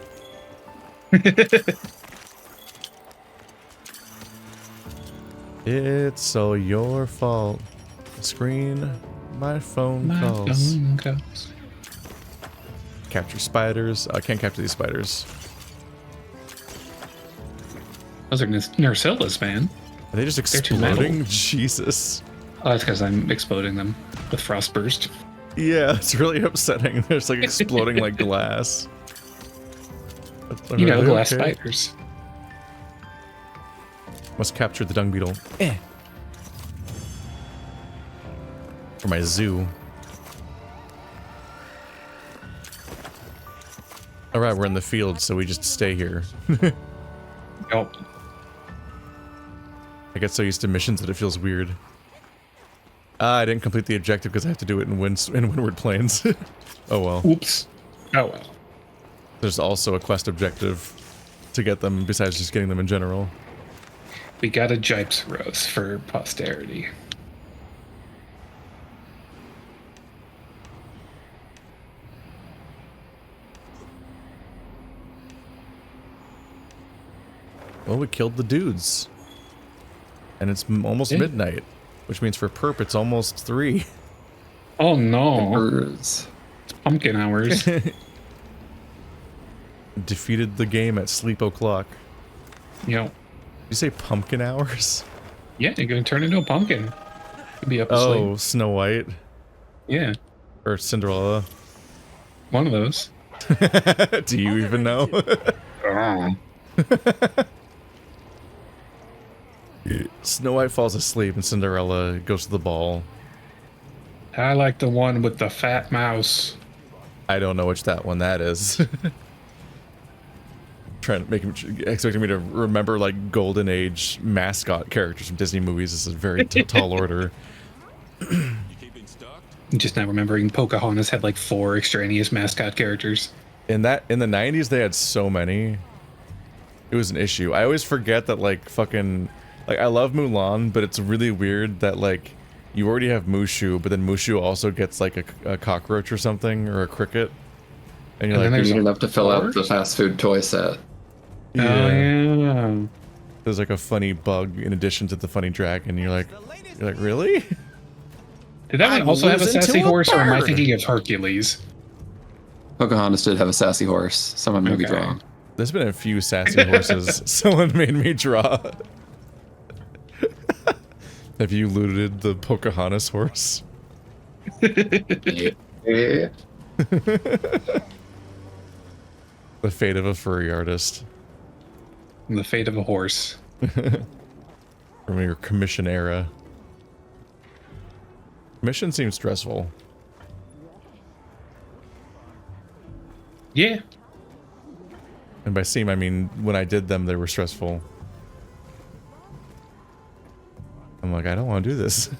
It's all your fault. Screen my phone calls. Capture spiders. I can't capture these spiders. Those are Nersillas, man. Are they just They're too metal. exploding? Jesus. Oh, that's because I'm exploding them with frost burst. Yeah, it's really upsetting. They're just like exploding like glass. You know, glass Okay. spiders. Must capture the dung beetle. For my zoo. Alright, we're in the field, so we just stay here. Oh. I get so used to missions that it feels weird. I didn't complete the objective because I have to do it in Windward Plains. Oh well. Oops. Oh well. There's also a quest objective to get them besides just getting them in general. We got a Jipes Rose for posterity. Well, we killed the dudes. And it's almost Yeah. midnight, which means for Perp it's almost 3. Oh no. It's pumpkin hours. Defeated the game at sleep o'clock. Yo. You say pumpkin hours? Yeah, you're gonna turn into a pumpkin. You'll be up Oh, asleep. Snow White. Yeah. Or Cinderella. One of those. Do you even know? Snow White falls asleep and Cinderella goes to the ball. I like the one with the fat mouse. I don't know which that is. Trying to make him expecting me to remember like golden age mascot characters from Disney movies. This is a very tall order. Just now remembering Pocahontas had like 4 extraneous mascot characters. In the 90s they had so many. It was an issue. I always forget that like fucking like I love Mulan, but it's really weird that like you already have Mushu, but then Mushu also gets like a cockroach or something or a cricket. And you're And like, then there's enough to fill out the fast food toy set. Yeah. There's like a funny bug in addition to the funny dragon. You're like really? Did that one I'm also have a losing to sassy a horse, or am I bird. thinking of Hercules? Pocahontas did have a sassy horse. Someone may be Okay. drawing. There's been a few sassy horses someone made me draw. Have you looted the Pocahontas horse? Yeah. The fate of a furry artist. The fate of a horse. From your commission era. Commission seems stressful. Yeah. And by seem, I mean when I did them, they were stressful. I'm like, I don't want to do this.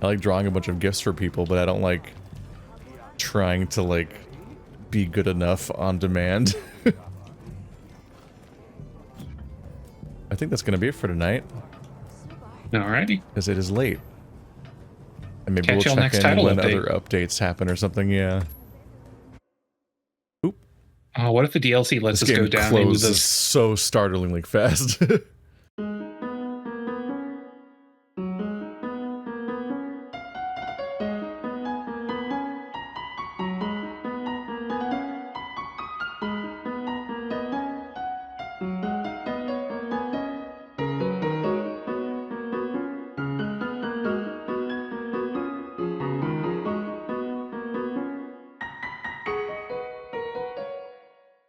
I like drawing a bunch of gifts for people, but I don't like trying to like be good enough on demand. I think that's going to be it for tonight. Alrighty. Because it is late. And maybe Catch y'all we'll next check in title when update. other updates happen or something, yeah. What if the DLC lets This us go game down into closes the so startlingly fast.